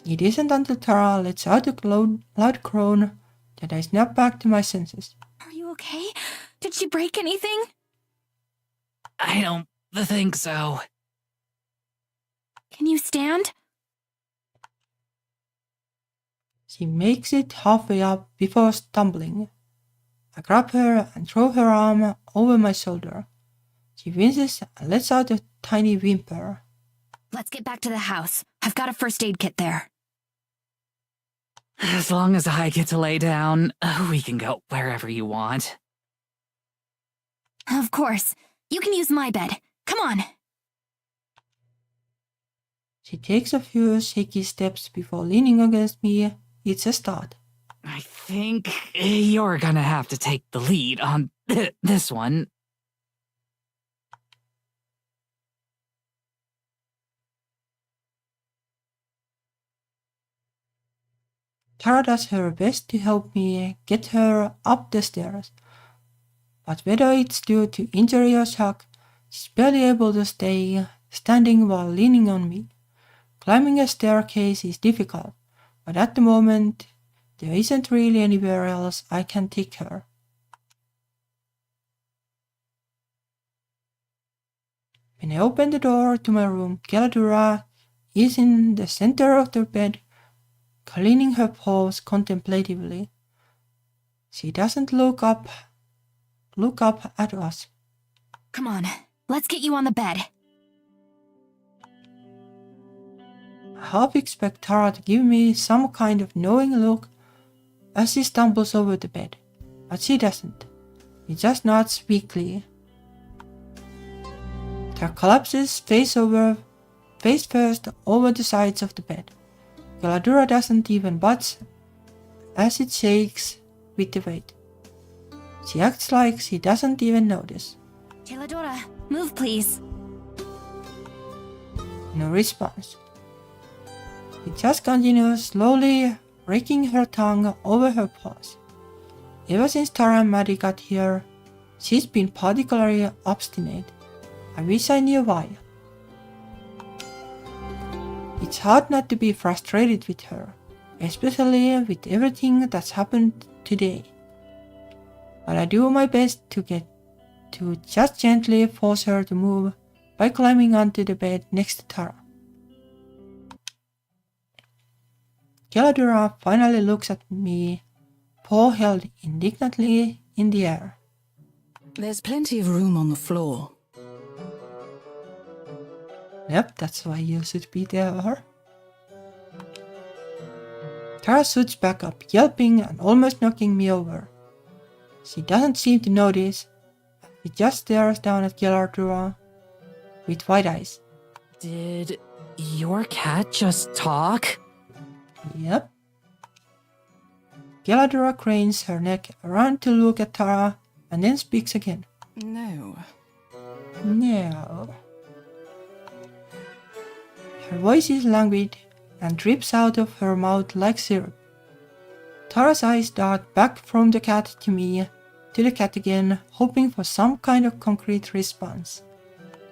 It isn't until Tara lets out a loud groan that I snap back to my senses. Are you okay? Did she break anything? I don't think so. Can you stand? She makes it halfway up before stumbling. I grab her and throw her arm over my shoulder. She winces and lets out a tiny whimper. Let's get back to the house. I've got a first aid kit there. As long as I get to lay down, we can go wherever you want. Of course. You can use my bed. Come on. She takes a few shaky steps before leaning against me. It's a start. I think you're gonna have to take the lead on this one. Tara does her best to help me get her up the stairs, but whether it's due to injury or shock, she's barely able to stay standing while leaning on me. Climbing a staircase is difficult, but at the moment, there isn't really anywhere else I can take her. When I open the door to my room, Geladura is in the center of the bed, cleaning her paws contemplatively. She doesn't look up at us. Come on. Let's get you on the bed. I half expect Tara to give me some kind of knowing look as she stumbles over the bed, but she doesn't. She just nods weakly. Tara collapses face first over the sides of the bed. Geladura doesn't even budge as it shakes with the weight. She acts like she doesn't even notice. Geladura, move please. No response. She just continues slowly raking her tongue over her paws. Ever since Tara and Maddie got here, she's been particularly obstinate. I wish I knew why. It's hard not to be frustrated with her, especially with everything that's happened today. But I do my best to just gently force her to move by climbing onto the bed next to Tara. Geladura finally looks at me, paw held indignantly in the air. There's plenty of room on the floor. Yep, that's why you should be there. Tara shoots back up, yelping and almost knocking me over. She doesn't seem to notice. She just stares down at Geladura with wide eyes. Did your cat just talk? Yep. Geladura cranes her neck around to look at Tara and then speaks again. No. No. Her voice is languid and drips out of her mouth like syrup. Tara's eyes dart back from the cat to me, to the cat again, hoping for some kind of concrete response.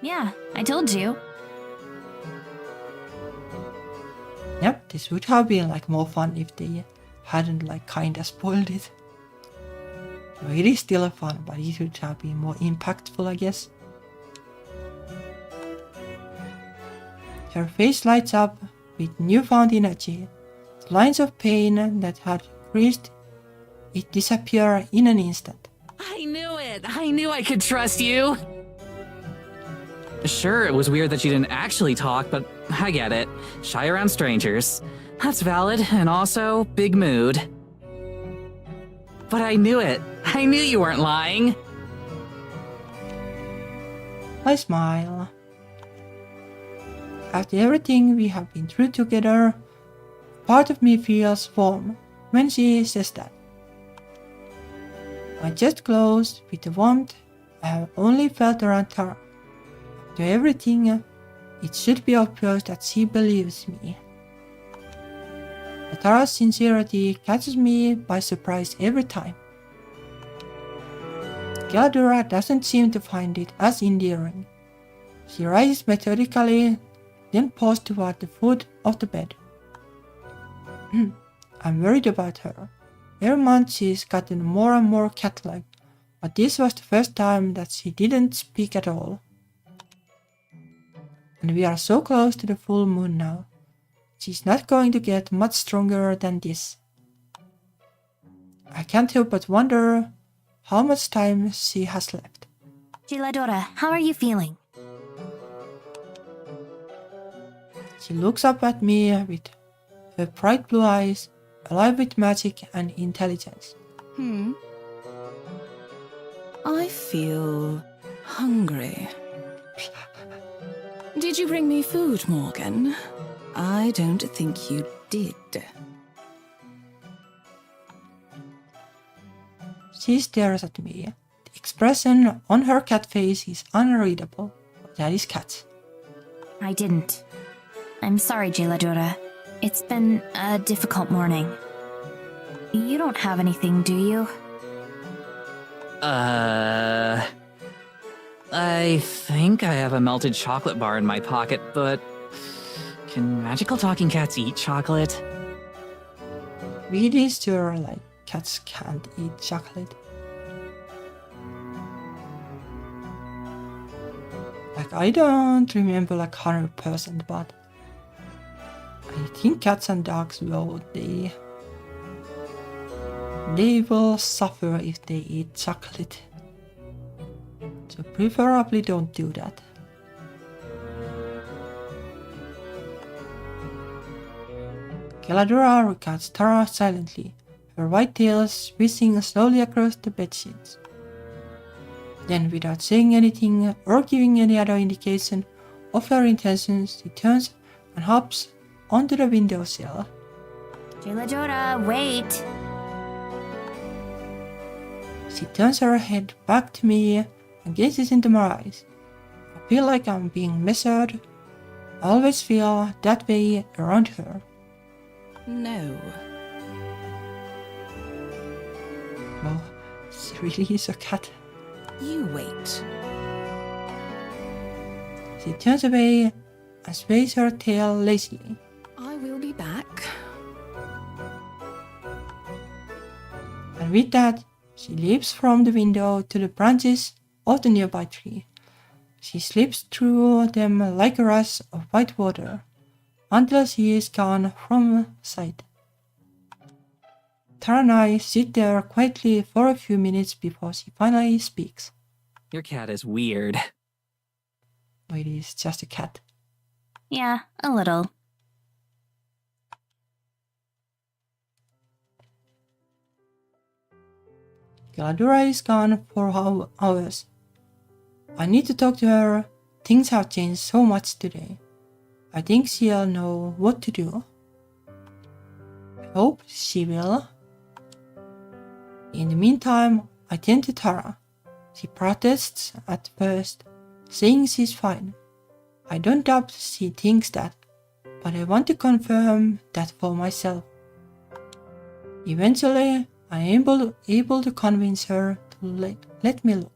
Yeah, I told you. Yep, this would have been more fun if they hadn't kinda spoiled it. Well, it is still fun, but it would have been more impactful, I guess. Her face lights up with newfound energy. The lines of pain that had increased, it disappeared in an instant. I knew it! I knew I could trust you! Sure, it was weird that you didn't actually talk, but I get it. Shy around strangers. That's valid, and also, big mood. But I knew it. I knew you weren't lying. I smile. After everything we have been through together, part of me feels warm when she says that. My chest glows with the warmth I have only felt around Tara. After everything, it should be obvious that she believes me. But Tara's sincerity catches me by surprise every time. Galadora doesn't seem to find it as endearing. She rises methodically, then paws toward the foot of the bed. I'm worried about her. Every month she's gotten more and more cat-like, but this was the first time that she didn't speak at all. And we are so close to the full moon now. She's not going to get much stronger than this. I can't help but wonder how much time she has left. Geladora, how are you feeling? She looks up at me with her bright blue eyes, alive with magic and intelligence. I feel hungry. Did you bring me food, Morgan? I don't think you did. She stares at me. The expression on her cat face is unreadable. That is cat. I didn't. I'm sorry, Geladora. It's been a difficult morning. You don't have anything, do you? I think I have a melted chocolate bar in my pocket, but can magical talking cats eat chocolate? Really sure like cats can't eat chocolate. Like I don't remember like 100%, but I think cats and dogs will they will suffer if they eat chocolate. So preferably don't do that. Galadora regards Tara silently, her white tail swishing slowly across the bedsheets. Then, without saying anything or giving any other indication of her intentions, she turns and hops onto the windowsill. Geladora, wait! She turns her head back to me and gazes into my eyes. I feel like I'm being measured. I always feel that way around her. No. Well, she really is a cat. You wait. She turns away and sways her tail lazily. I will be back. And with that, she leaps from the window to the branches of the nearby tree. She slips through them like a rush of white water until she is gone from sight. Tara and I sit there quietly for a few minutes before she finally speaks. Your cat is weird. It is just a cat. Yeah, a little. Galadora is gone for hours. I need to talk to her. Things have changed so much today. I think she'll know what to do. I hope she will. In the meantime, I tend to Tara. She protests at first, saying she's fine. I don't doubt she thinks that, but I want to confirm that for myself. Eventually, I am able to convince her to let me look.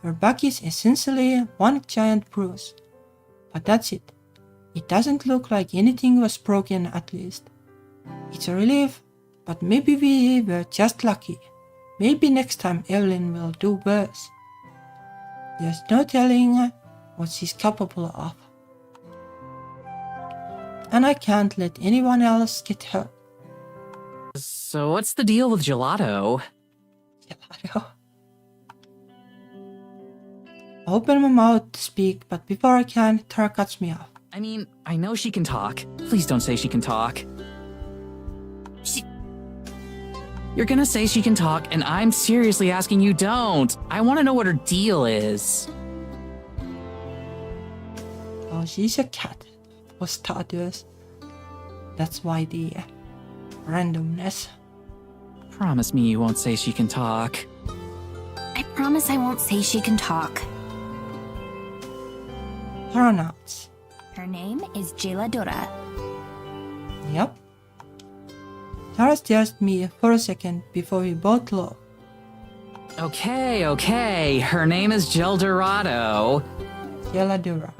Her back is essentially one giant bruise. But that's it. It doesn't look like anything was broken, at least. It's a relief, but maybe we were just lucky. Maybe next time Evelyn will do worse. There's no telling what she's capable of. And I can't let anyone else get hurt. So what's the deal with gelato? Gelato. I open my mouth to speak, but before I can, Tara cuts me off. I mean, I know she can talk. Please don't say she can talk. You're gonna say she can talk, and I'm seriously asking you don't. I want to know what her deal is. Oh, she's a cat. For starters. That's why the randomness. Promise me you won't say she can talk. I promise I won't say she can talk. Pronouns. Her name is Jeladora. Yep. Tara stares at me for a second before we both laugh. Okay. Her name is Geldorado. Yeladura.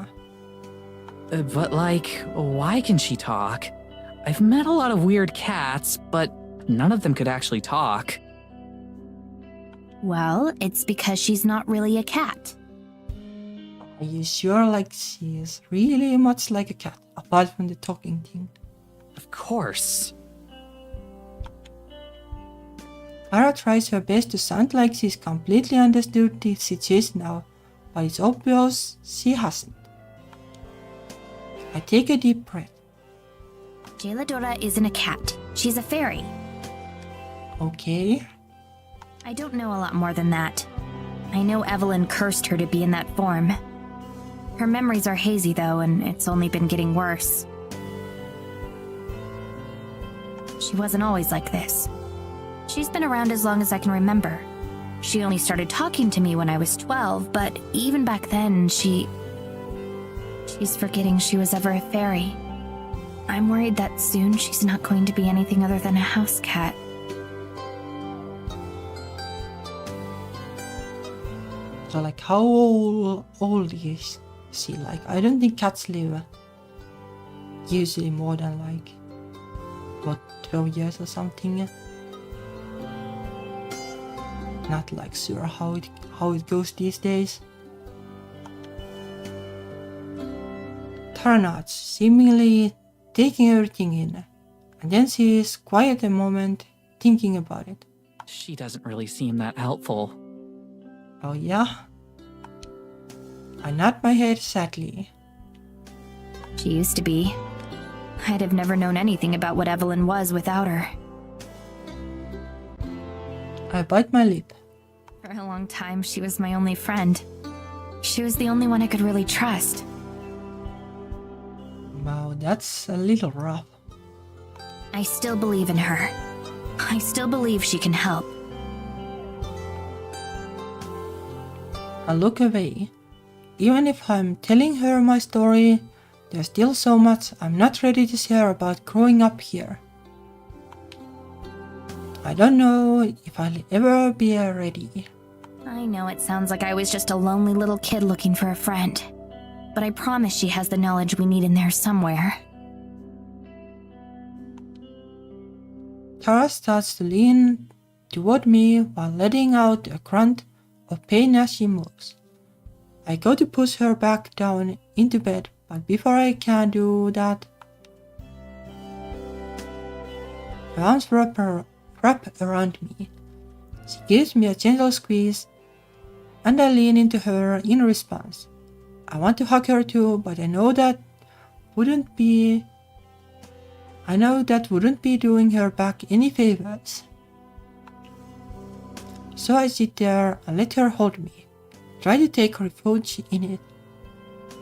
But like, why can she talk? I've met a lot of weird cats, but none of them could actually talk. Well, it's because she's not really a cat. Are you sure like she is really much like a cat, apart from the talking thing? Of course. Tara tries her best to sound like she's completely understood the situation now, but it's obvious she hasn't. I take a deep breath. Jeladora isn't a cat. She's a fairy. Okay. I don't know a lot more than that. I know Evelyn cursed her to be in that form. Her memories are hazy though, and it's only been getting worse. She wasn't always like this. She's been around as long as I can remember. She only started talking to me when I was 12, but even back then, she's forgetting she was ever a fairy. I'm worried that soon she's not going to be anything other than a house cat. So like how old is she? Like I don't think cats live usually more than like what 12 years or something. Not like sure how it goes these days. Tara nods, seemingly taking everything in, and then she is quiet a moment, thinking about it. She doesn't really seem that helpful. Oh yeah? I nod my head sadly. She used to be. I'd have never known anything about what Evelyn was without her. I bite my lip. For a long time, she was my only friend. She was the only one I could really trust. Wow, that's a little rough. I still believe in her. I still believe she can help. I look away. Even if I'm telling her my story, there's still so much I'm not ready to share about growing up here. I don't know if I'll ever be ready. I know it sounds like I was just a lonely little kid looking for a friend, but I promise she has the knowledge we need in there somewhere. Tara starts to lean toward me while letting out a grunt of pain as she moves. I go to push her back down into bed, but before I can do that, her arms wrap around me. She gives me a gentle squeeze, and I lean into her in response. I want to hug her too, but I know that wouldn't be doing her back any favors. So I sit there and let her hold me. Try to take refuge in it.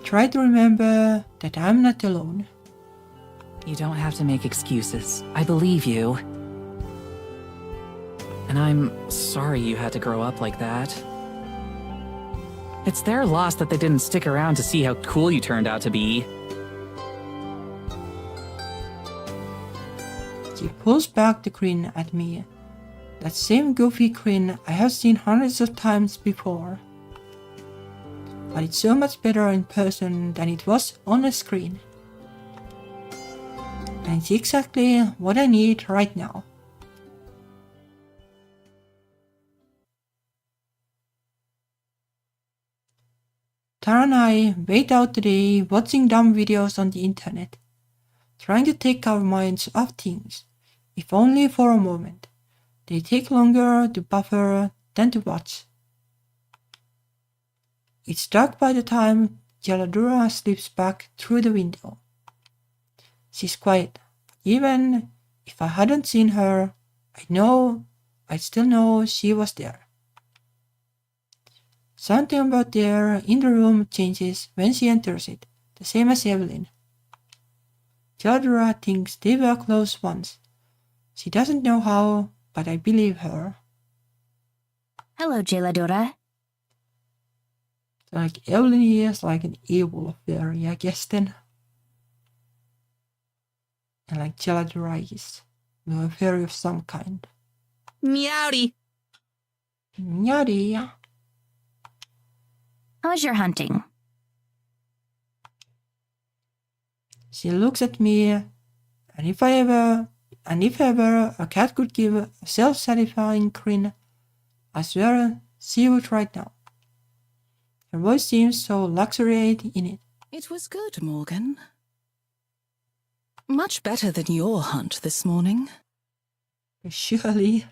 Try to remember that I'm not alone. You don't have to make excuses. I believe you. And I'm sorry you had to grow up like that. It's their loss that they didn't stick around to see how cool you turned out to be. She pulls back the grin at me. That same goofy grin I have seen hundreds of times before. But it's so much better in person than it was on a screen. And it's exactly what I need right now. Tara and I wait out the day watching dumb videos on the internet, trying to take our minds off things. if only for a moment. They take longer to buffer than to watch. It's dark by the time Geladura slips back through the window. She's quiet. Even if I hadn't seen her, I'd still know she was there. Something about there in the room changes when she enters it, the same as Evelyn. Geladura thinks they were close once. She doesn't know how, but I believe her. Hello, Geladora. Like Evelyn is like an evil fairy, I guess then. And like Geladora is a fairy of some kind. Meowdy! Yuri. How's your hunting? She looks at me, and if ever a cat could give a self-satisfying grin, I swear she would right now. Her voice seems so luxuriate in it. It was good, Morgan. Much better than your hunt this morning. Surely.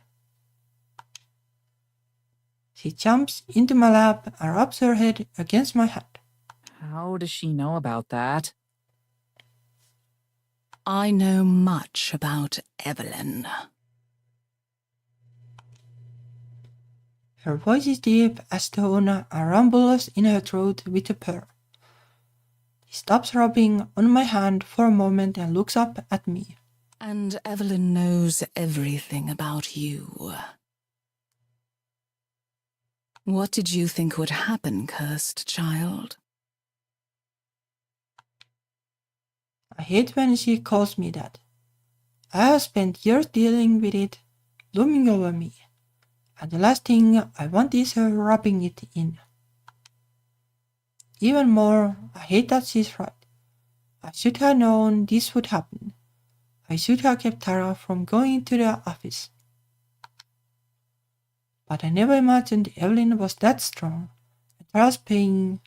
She jumps into my lap and rubs her head against my hand. How does she know about that? I know much about Evelyn. Her voice is deep as tone and rumbles in her throat with a purr. She stops rubbing on my hand for a moment and looks up at me. And Evelyn knows everything about you. What did you think would happen, cursed child? I hate when she calls me that. I have spent years dealing with it, looming over me, and the last thing I want is her rubbing it in. Even more, I hate that she's right. I should have known this would happen. I should have kept Tara from going to the office. But I never imagined Evelyn was that strong, and Tara's paying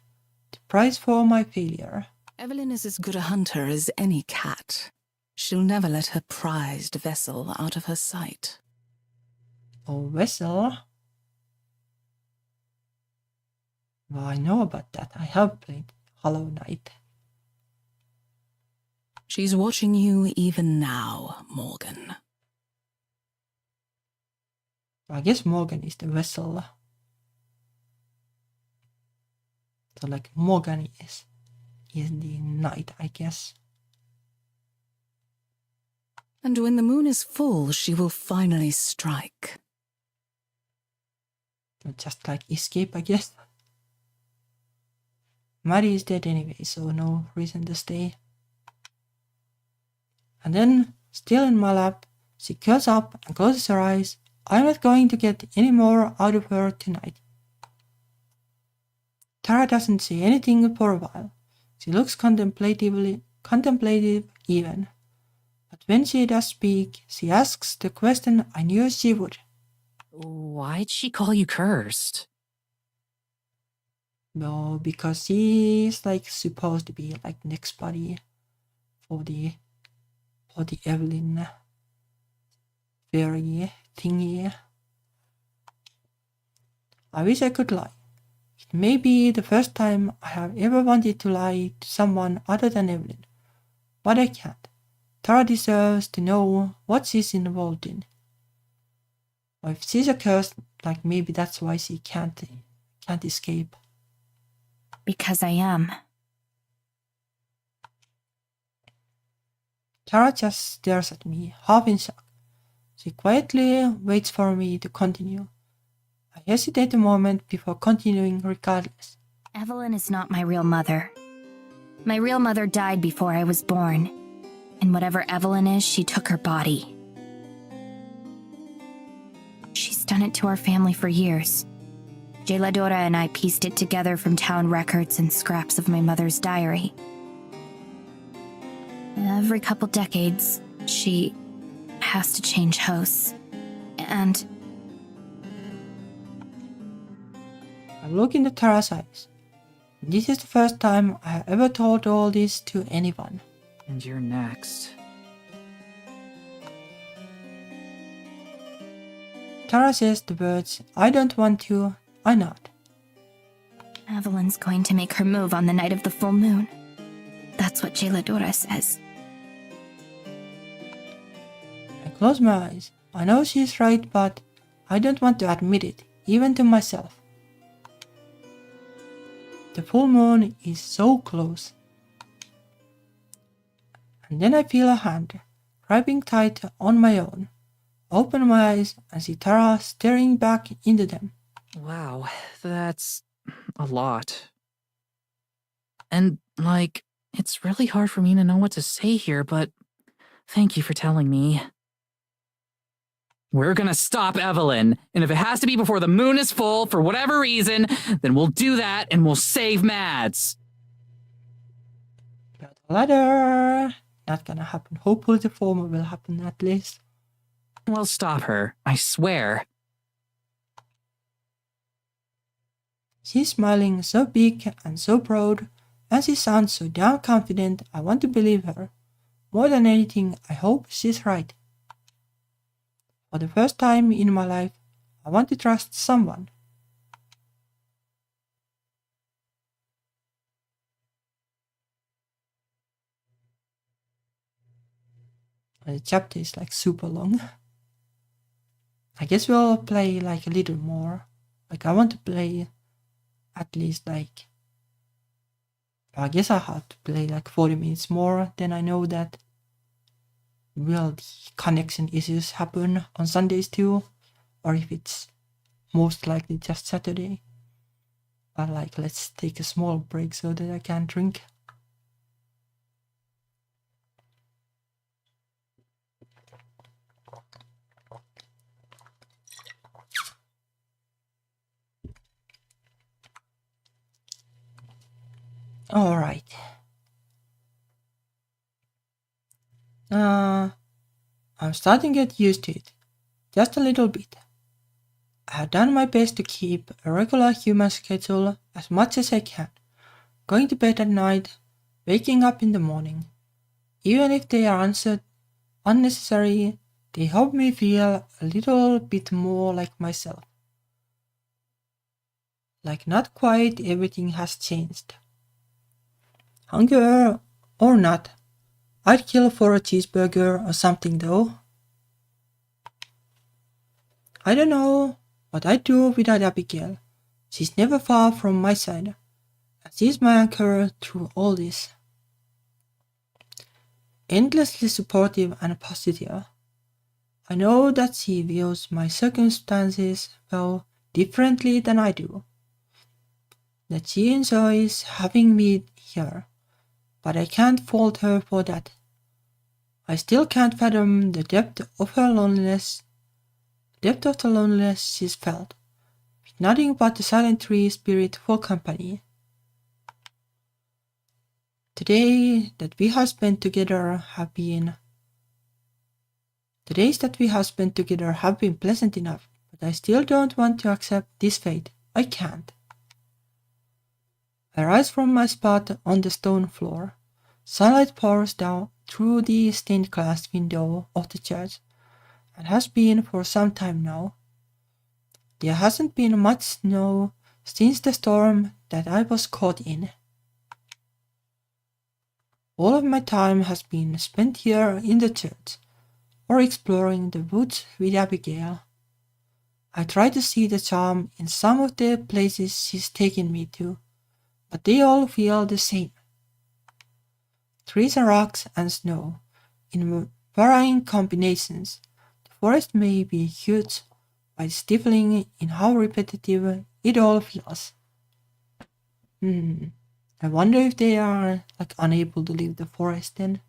the price for my failure. Evelyn is as good a hunter as any cat. She'll never let her prized vessel out of her sight. Oh, vessel? Well, I know about that. I have played Hollow Knight. She's watching you even now, Morgan. I guess Morgan is the vessel. So like Morgan is the knight, I guess. And when the moon is full, she will finally strike. Just like escape, I guess. Maddie is dead anyway, so no reason to stay. And then, still in my lap, she curls up and closes her eyes. I'm not going to get any more out of her tonight. Tara doesn't say anything for a while. She looks contemplative even. But when she does speak, she asks the question I knew she would. Why'd she call you cursed? No, because she's like supposed to be like next body for the Evelyn fairy thingy. I wish I could lie. It may be the first time I have ever wanted to lie to someone other than Evelyn, but I can't. Tara deserves to know what she's involved in. Or if she's a curse, like maybe that's why she can't escape. Because I am. Tara just stares at me, half in shock. She quietly waits for me to continue. I hesitate a moment before continuing regardless. Evelyn is not my real mother. My real mother died before I was born. And whatever Evelyn is, she took her body. She's done it to our family for years. Geladora and I pieced it together from town records and scraps of my mother's diary. Every couple decades, she has to change hosts. And I look into Tara's eyes. This is the first time I have ever told all this to anyone. And you're next. Tara says the words, I don't want to, I nod. Evelyn's going to make her move on the night of the full moon. That's what Jeladora says. I close my eyes. I know she's right, but I don't want to admit it, even to myself. The full moon is so close. And then I feel a hand, grabbing tight on my own. Open my eyes and see Tara staring back into them. Wow, that's a lot. And, like, it's really hard for me to know what to say here, but thank you for telling me. We're gonna stop Evelyn, and if it has to be before the moon is full for whatever reason, then we'll do that and we'll save Mads. Build a ladder. Not gonna happen. Hopefully the former will happen at least. We'll stop her, I swear. She's smiling so big and so proud, and she sounds so damn confident I want to believe her. More than anything, I hope she's right. For the first time in my life, I want to trust someone. The chapter is like super long. I guess we'll play like a little more. Like I want to play at least like... I guess I have to play like 40 minutes more, then I know that will the connection issues happen on Sundays too, or if it's most likely just Saturday. But like let's take a small break so that I can drink. Alright. I'm starting to get used to it. Just a little bit. I have done my best to keep a regular human schedule as much as I can. Going to bed at night, waking up in the morning. Even if they are unnecessary, they help me feel a little bit more like myself. Like not quite everything has changed. Hunger or not, I'd kill for a cheeseburger or something though. I don't know what I'd do without Abigail. She's never far from my side, and she's my anchor through all this. Endlessly supportive and positive. I know that she views my circumstances, well, differently than I do. That she enjoys having me here, but I can't fault her for that. I still can't fathom the depth of her loneliness, depth of the loneliness she's felt, with nothing but the silent tree spirit for company. The days that we have spent together have been pleasant enough, but I still don't want to accept this fate. I can't. I rise from my spot on the stone floor. Sunlight pours down through the stained glass window of the church, and has been for some time now. There hasn't been much snow since the storm that I was caught in. All of my time has been spent here in the church, or exploring the woods with Abigail. I try to see the charm in some of the places she's taken me to, but they all feel the same. Trees and rocks and snow, in varying combinations. The forest may be huge, but stifling in how repetitive it all feels. I wonder if they are like unable to leave the forest then.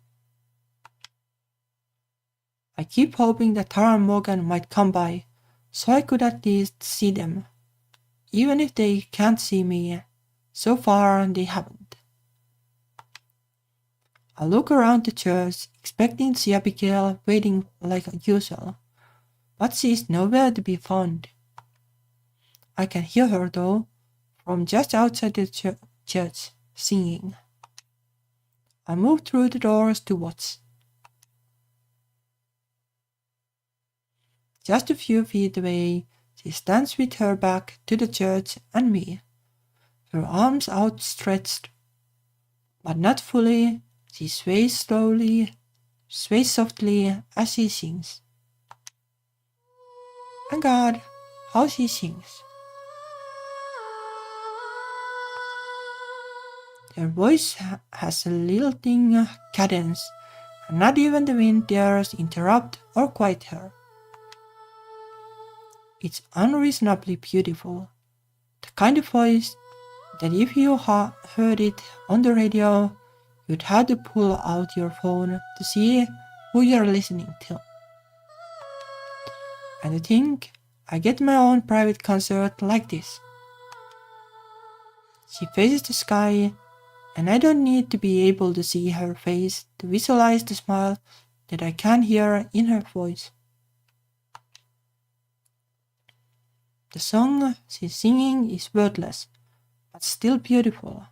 I keep hoping that Tara and Morgan might come by, so I could at least see them. Even if they can't see me, so far they haven't. I look around the church, expecting to see Abigail waiting like usual, but she is nowhere to be found. I can hear her though, from just outside the church, singing. I move through the doors to watch. Just a few feet away, she stands with her back to the church and me, her arms outstretched, but not fully. She sways softly as she sings. And God, how she sings. Her voice has a lilting cadence, and not even the wind dares interrupt or quiet her. It's unreasonably beautiful, the kind of voice that if you heard it on the radio, you'd have to pull out your phone to see who you're listening to. And I think I get my own private concert like this. She faces the sky, and I don't need to be able to see her face to visualize the smile that I can hear in her voice. The song she's singing is wordless, but still beautiful.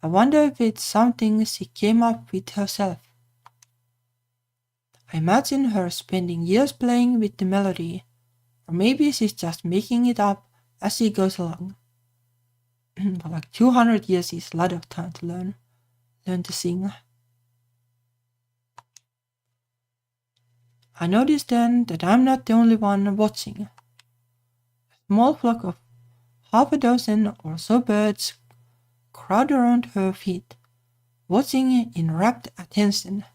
I wonder if it's something she came up with herself. I imagine her spending years playing with the melody, or maybe she's just making it up as she goes along. But like 200 years is a lot of time to learn to sing. I noticed then that I'm not the only one watching. A small flock of half a dozen or so birds crowd around her feet, watching in rapt attention.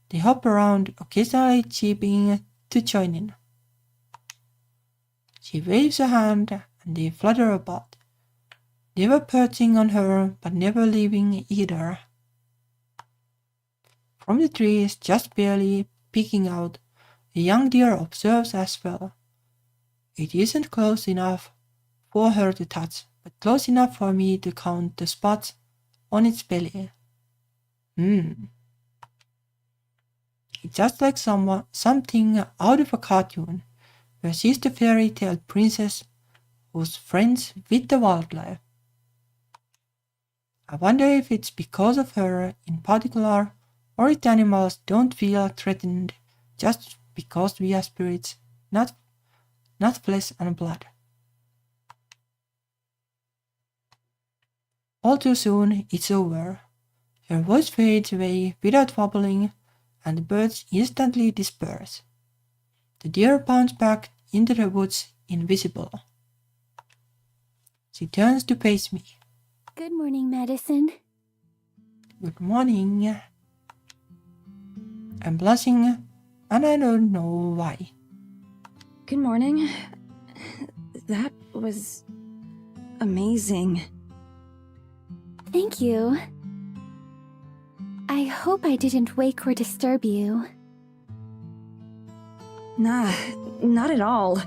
They hop around, occasionally chirping to join in. She waves a hand and they flutter about. They were perching on her, but never leaving either. From the trees, just barely peeking out, a young deer observes as well. It isn't close enough for her to touch, but close enough for me to count the spots on its belly. It's just like something out of a cartoon, where she's the fairy tale princess who's friends with the wildlife. I wonder if it's because of her in particular, or if the animals don't feel threatened just because we are spirits, not flesh and blood. All too soon, it's over. Her voice fades away without wobbling, and the birds instantly disperse. The deer bounds back into the woods invisible. She turns to face me. Good morning, Madison. Good morning. I'm blushing, and I don't know why. Good morning. That was amazing. Thank you. I hope I didn't wake or disturb you. Nah, not at all.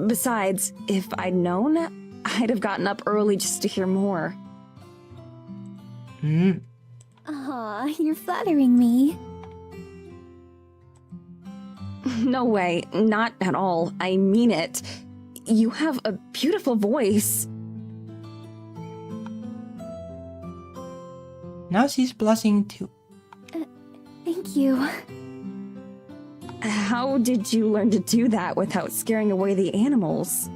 Besides, if I'd known, I'd have gotten up early just to hear more. Aw, you're flattering me. No way, not at all. I mean it. You have a beautiful voice. Now she's blushing too. Thank you. How did you learn to do that without scaring away the animals?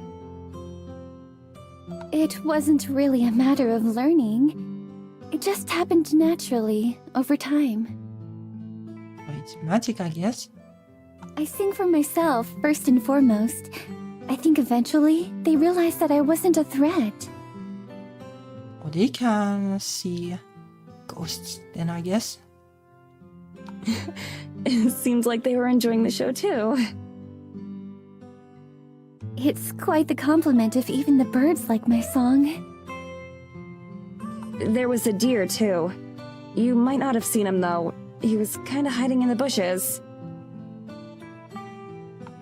It wasn't really a matter of learning. It just happened naturally, over time. Well, it's magic, I guess. I sing for myself, first and foremost. I think eventually, they realized that I wasn't a threat. Or they can see ghosts then, I guess. It seems like they were enjoying the show too. It's quite the compliment if even the birds like my song. There was a deer too. You might not have seen him though. He was kinda hiding in the bushes.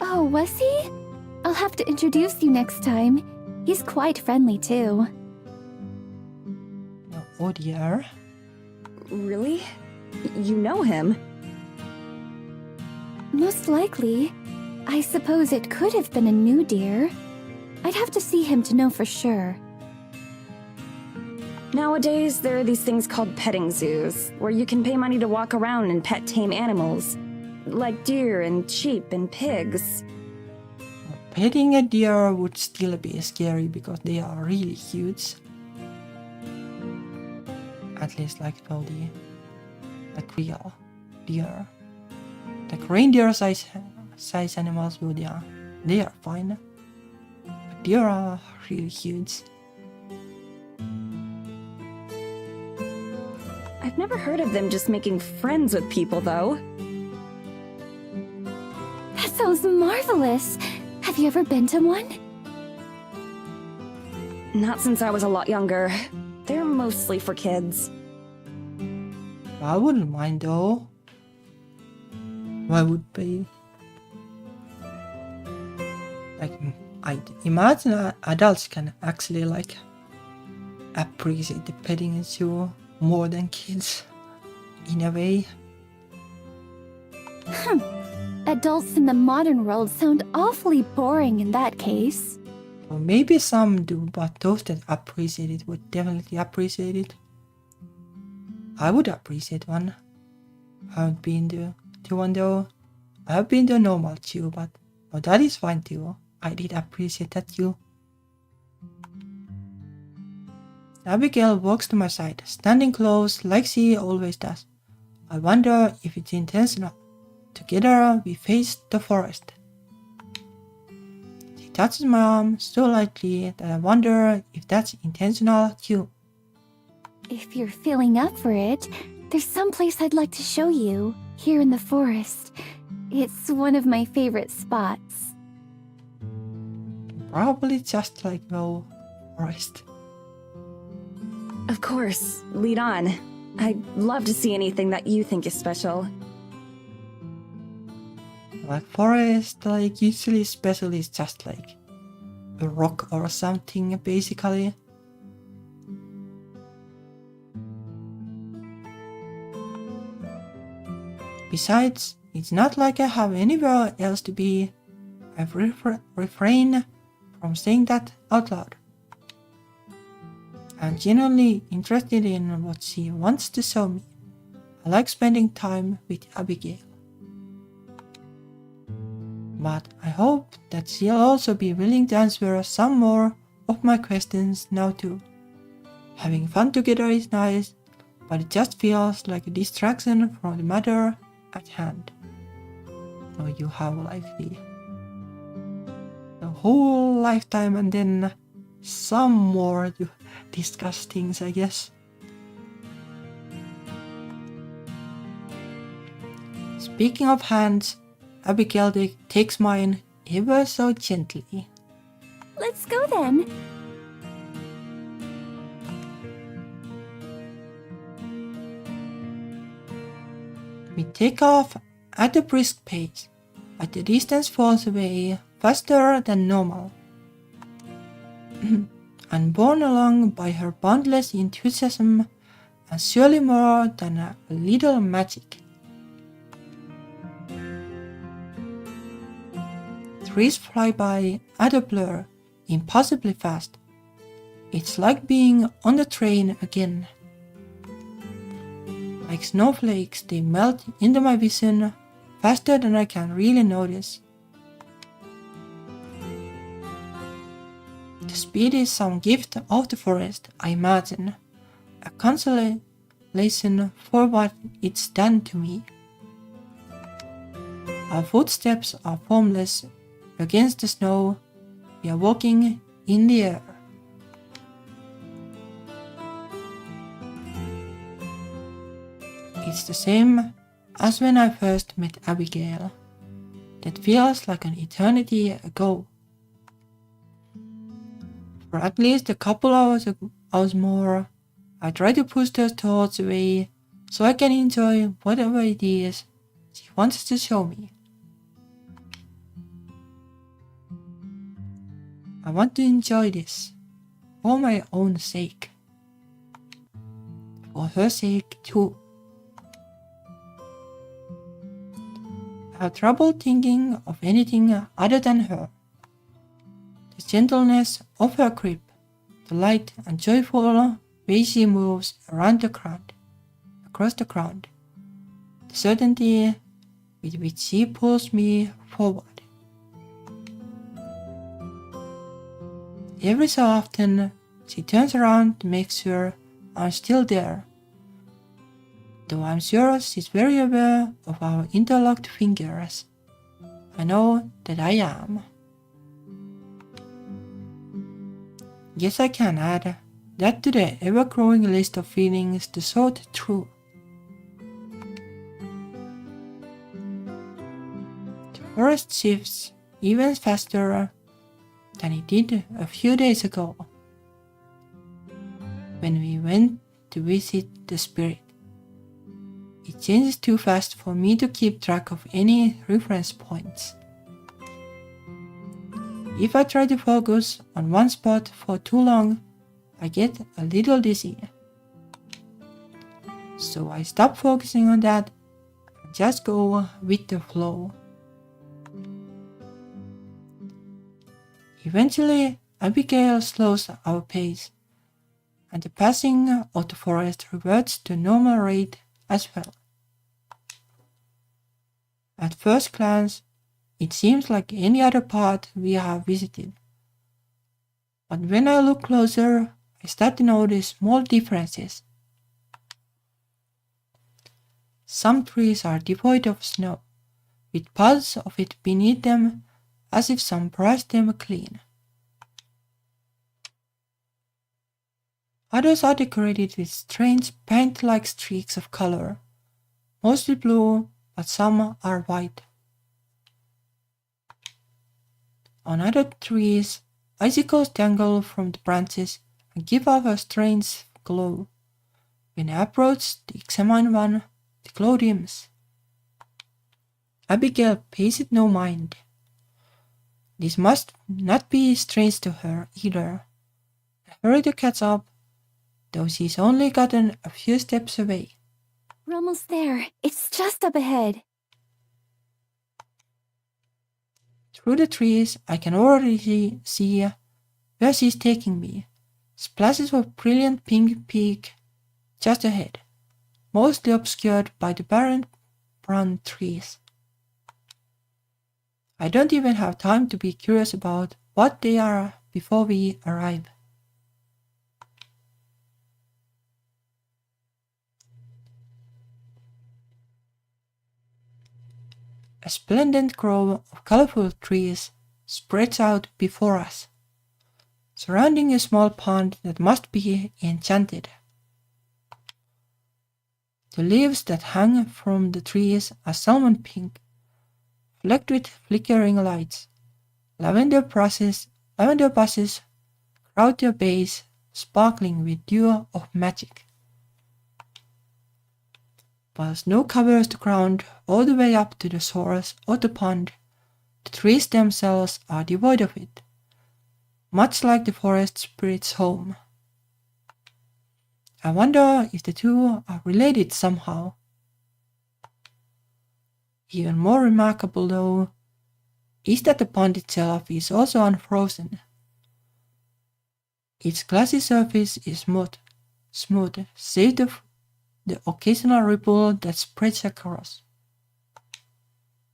Oh, was he? I'll have to introduce you next time. He's quite friendly too. Oh dear. Really? You know him? Most likely. I suppose it could have been a new deer. I'd have to see him to know for sure. Nowadays, there are these things called petting zoos, where you can pay money to walk around and pet tame animals, like deer and sheep and pigs. Petting a deer would still be scary because they are really huge. At least like real deer. Like reindeer size animals would, yeah, they are fine. But deer are really huge. I've never heard of them just making friends with people, though. That sounds marvelous. Have you ever been to one? Not since I was a lot younger. They're mostly for kids. I wouldn't mind though. Why would be? Like, I imagine adults can actually like appreciate the petting zoo more than kids, in a way. Adults in the modern world sound awfully boring in that case. Or maybe some do, but those that appreciate it would definitely appreciate it. I would appreciate one. I haven't been to one though. I have been to a normal zoo, but that is fine too. I did appreciate that too. Abigail walks to my side, standing close like she always does. I wonder if it's intentional. Together we face the forest. She touches my arm so lightly that I wonder if that's intentional too. If you're feeling up for it, there's some place I'd like to show you, here in the forest. It's one of my favorite spots. Probably just like the forest. Of course, lead on. I'd love to see anything that you think is special. Like forest, like usually special is just like a rock or something basically. Besides, it's not like I have anywhere else to be. I've refrained from saying that out loud. I'm genuinely interested in what she wants to show me. I like spending time with Abigail. But I hope that she'll also be willing to answer some more of my questions now too. Having fun together is nice, but it just feels like a distraction from the matter at hand. So you have like the whole lifetime and then some more to discuss things, I guess. Speaking of hands, Abigail takes mine ever so gently. Let's go then. We take off at a brisk pace, but the distance falls away faster than normal. And borne along by her boundless enthusiasm and surely more than a little magic. Trees fly by at a blur, impossibly fast. It's like being on the train again. Like snowflakes, they melt into my vision faster than I can really notice. The speed is some gift of the forest, I imagine, a consolation for what it's done to me. Our footsteps are formless against the snow, we are walking in the air. It's the same as when I first met Abigail. That feels like an eternity ago. For at least a couple hours more, I try to push those thoughts away so I can enjoy whatever it is she wants to show me. I want to enjoy this for my own sake. For her sake too. I have trouble thinking of anything other than her. The gentleness of her grip, the light and joyful way she moves around the ground, across the ground, the certainty with which she pulls me forward. Every so often, she turns around to make sure I'm still there. Though I'm sure she's very aware of our interlocked fingers. I know that I am. Yes, I can add that to the ever-growing list of feelings to sort through. The forest shifts even faster than it did a few days ago, when we went to visit the spirit. It changes too fast for me to keep track of any reference points. If I try to focus on one spot for too long, I get a little dizzy. So I stop focusing on that and just go with the flow. Eventually, Abigail slows our pace, and the passing of the forest reverts to normal rate as well. At first glance, it seems like any other path we have visited. But when I look closer, I start to notice small differences. Some trees are devoid of snow, with piles of it beneath them, as if some brushed them clean. Others are decorated with strange paint-like streaks of color, mostly blue, but some are white. On other trees, icicles dangle from the branches and give off a strange glow. When I approach to examine one, the glow dims. Abigail pays it no mind. This must not be strange to her either. I hurry to catch up, though she's only gotten a few steps away. We're almost there. It's just up ahead. Through the trees, I can already see where she's taking me. Splashes of brilliant pink peak just ahead, mostly obscured by the barren brown trees. I don't even have time to be curious about what they are before we arrive. A splendid grove of colorful trees spreads out before us, surrounding a small pond that must be enchanted. The leaves that hang from the trees are salmon pink, flecked with flickering lights. Lavender bushes crowd their base, sparkling with dew of magic. While snow covers the ground all the way up to the source of the pond, the trees themselves are devoid of it, much like the forest spirit's home. I wonder if the two are related somehow. Even more remarkable, though, is that the pond itself is also unfrozen. Its glassy surface is smooth, save the occasional ripple that spreads across.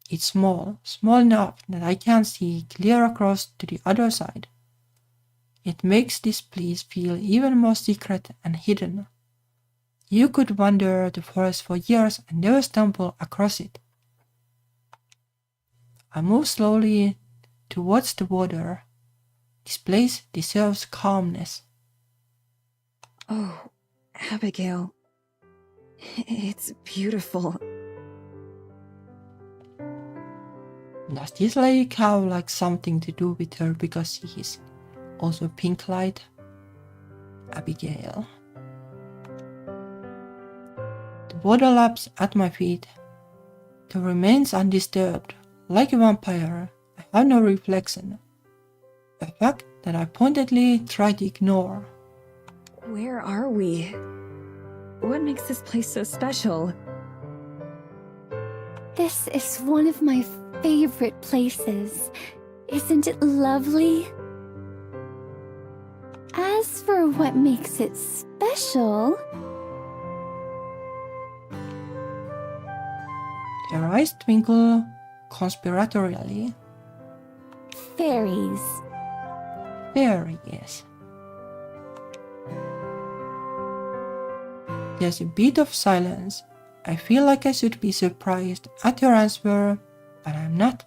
It's small enough that I can see clear across to the other side. It makes this place feel even more secret and hidden. You could wander the forest for years and never stumble across it. I move slowly towards the water. This place deserves calmness. Oh, Abigail. It's beautiful. Does this lake have something to do with her because she is also pink light? Abigail. The water laps at my feet. It remains undisturbed. Like a vampire, I have no reflection. A fact that I pointedly try to ignore. Where are we? What makes this place so special? This is one of my favorite places. Isn't it lovely? As for what makes it special... Her eyes twinkle conspiratorially. Fairies. fairy, yes. There's a bit of silence. I feel like I should be surprised at her answer, but I'm not.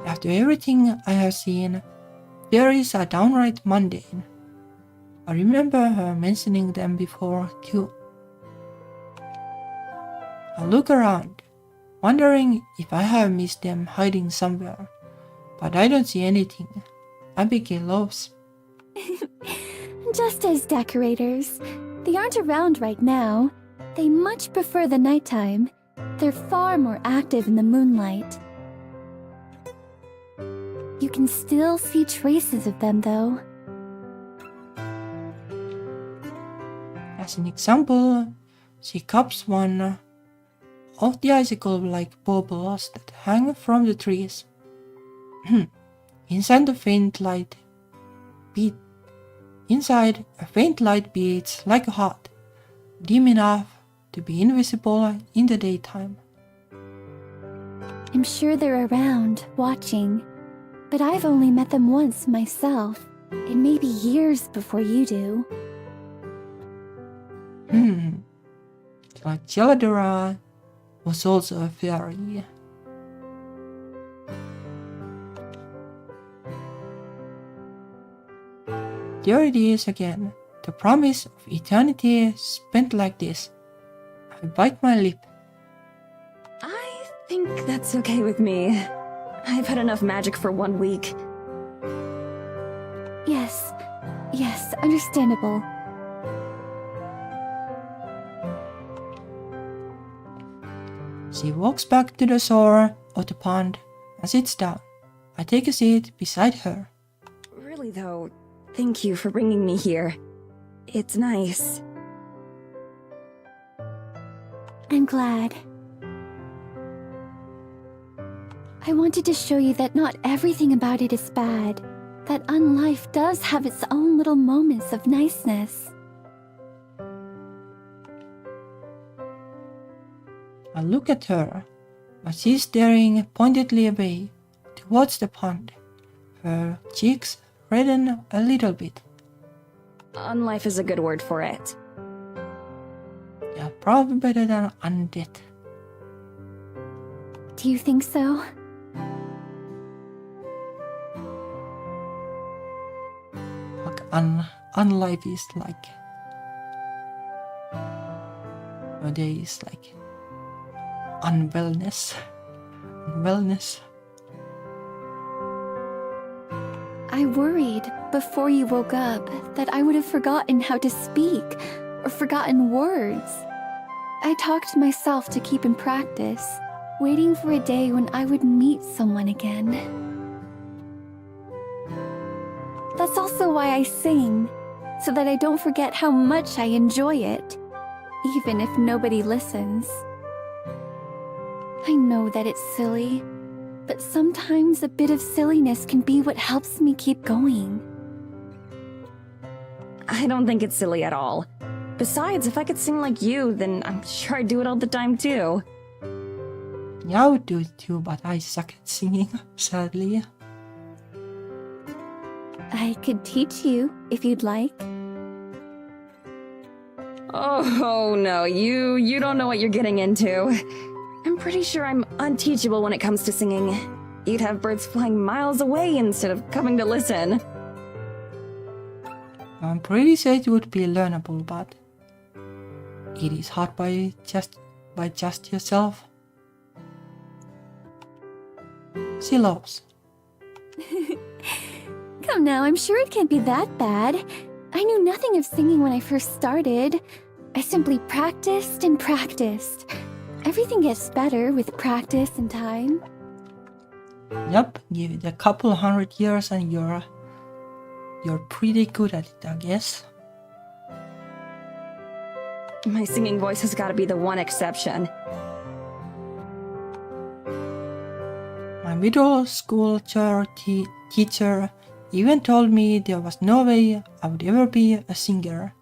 After everything I have seen, fairies are downright mundane. I remember her mentioning them before too. I look around, wondering if I have missed them hiding somewhere, but I don't see anything. Abigail loves. Just as decorators. They aren't around right now. They much prefer the nighttime. They're far more active in the moonlight. You can still see traces of them, though. As an example, she cups one of the icicle-like baubles that hang from the trees. Inside a faint light beats like a heart, dim enough to be invisible in the daytime. I'm sure they're around, watching. But I've only met them once myself. It may be years before you do. Like Geladora was also a fairy. There it is again, the promise of eternity spent like this. I bite my lip. I think that's okay with me. I've had enough magic for 1 week. Yes, understandable. She walks back to the shore of the pond and sits down. I take a seat beside her. Really though, thank you for bringing me here. It's nice. I'm glad. I wanted to show you that not everything about it is bad. That unlife does have its own little moments of niceness. I look at her, but she's staring pointedly away towards the pond. Her cheeks redden a little bit. Unlife is a good word for it. Yeah, probably better than undead. Do you think so? Like unlife is like there is like unwellness. I worried before you woke up that I would have forgotten how to speak or forgotten words. I talked myself to keep in practice, waiting for a day when I would meet someone again. That's also why I sing, so that I don't forget how much I enjoy it, even if nobody listens. I know that it's silly, but sometimes a bit of silliness can be what helps me keep going. I don't think it's silly at all. Besides, if I could sing like you, then I'm sure I'd do it all the time too. Yeah, I would do it too, but I suck at singing, sadly. I could teach you if you'd like. Oh no, you don't know what you're getting into. I'm pretty sure I'm unteachable when it comes to singing. You'd have birds flying miles away instead of coming to listen. I'm pretty sure it would be learnable, but it is hard by just yourself. She loves. Come now, I'm sure it can't be that bad. I knew nothing of singing when I first started. I simply practiced and practiced. Everything gets better with practice and time. Yep, give it a couple 100 years and you're pretty good at it, I guess. My singing voice has got to be the one exception. My middle school teacher even told me there was no way I would ever be a singer.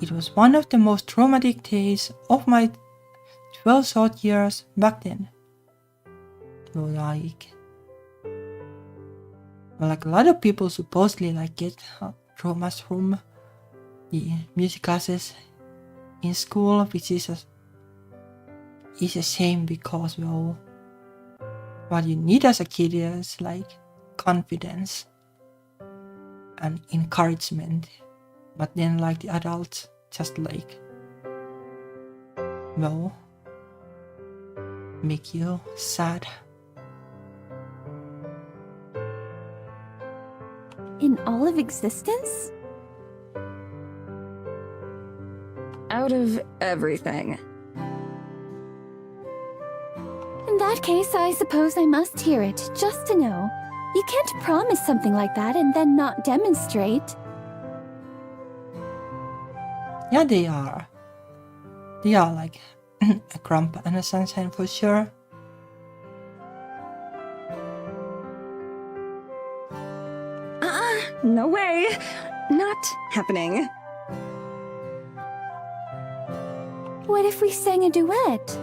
It was one of the most traumatic days of my 12 short years back then. So like, Like a lot of people supposedly like get traumas from the music classes in school, which is a shame because, well, what you need as a kid is like confidence and encouragement, but then like the adults just like, well, make you sad. In all of existence? Out of everything. In that case, I suppose I must hear it, just to know. You can't promise something like that and then not demonstrate. Yeah, they are. They are like a grump and a sunshine for sure. No way. Not happening. What if we sang a duet?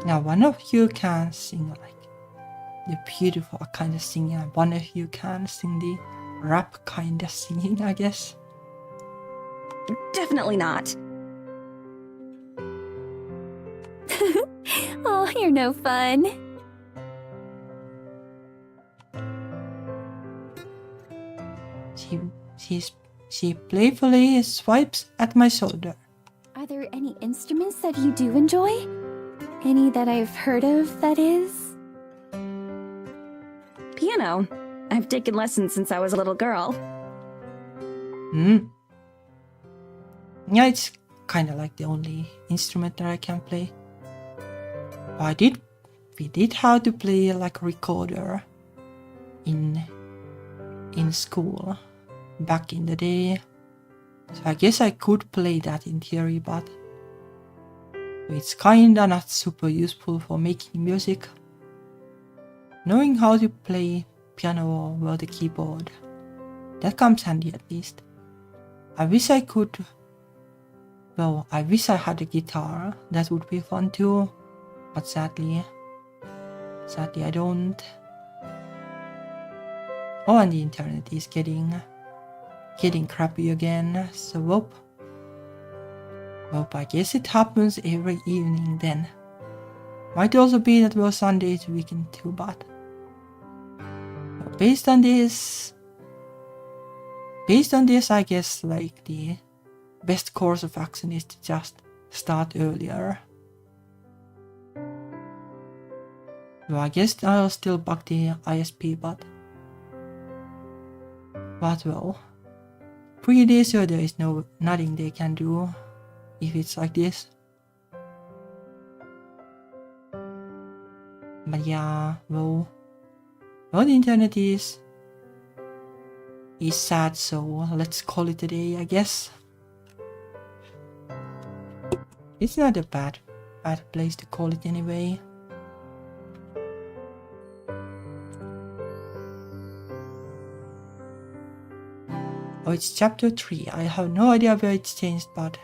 Now one of you can sing like the beautiful kind of singing, and one of you can sing the rap kind of singing, I guess. Definitely not. Oh, you're no fun. She playfully swipes at my shoulder. Are there any instruments that you do enjoy? Any that I've heard of, that is? Piano. I've taken lessons since I was a little girl. Yeah, it's kind of like the only instrument that I can play. We did have to play like a recorder in school back in the day. So I guess I could play that in theory, but it's kinda not super useful for making music. Knowing how to play piano or well, the keyboard, that comes handy at least. I wish I had a guitar, that would be fun too, but sadly I don't. Oh, and the internet is getting crappy again, so whoop, I guess it happens every evening then. Might also be that well, Sunday is weekend too, but based on this, I guess like the best course of action is to just start earlier. Well, I guess I'll still bug the ISP, but well, pretty sure there is nothing they can do if it's like this. But yeah, well, the internet is sad, so let's call it a day, I guess. It's not a bad place to call it anyway. Oh, it's chapter 3. I have no idea where it's changed, but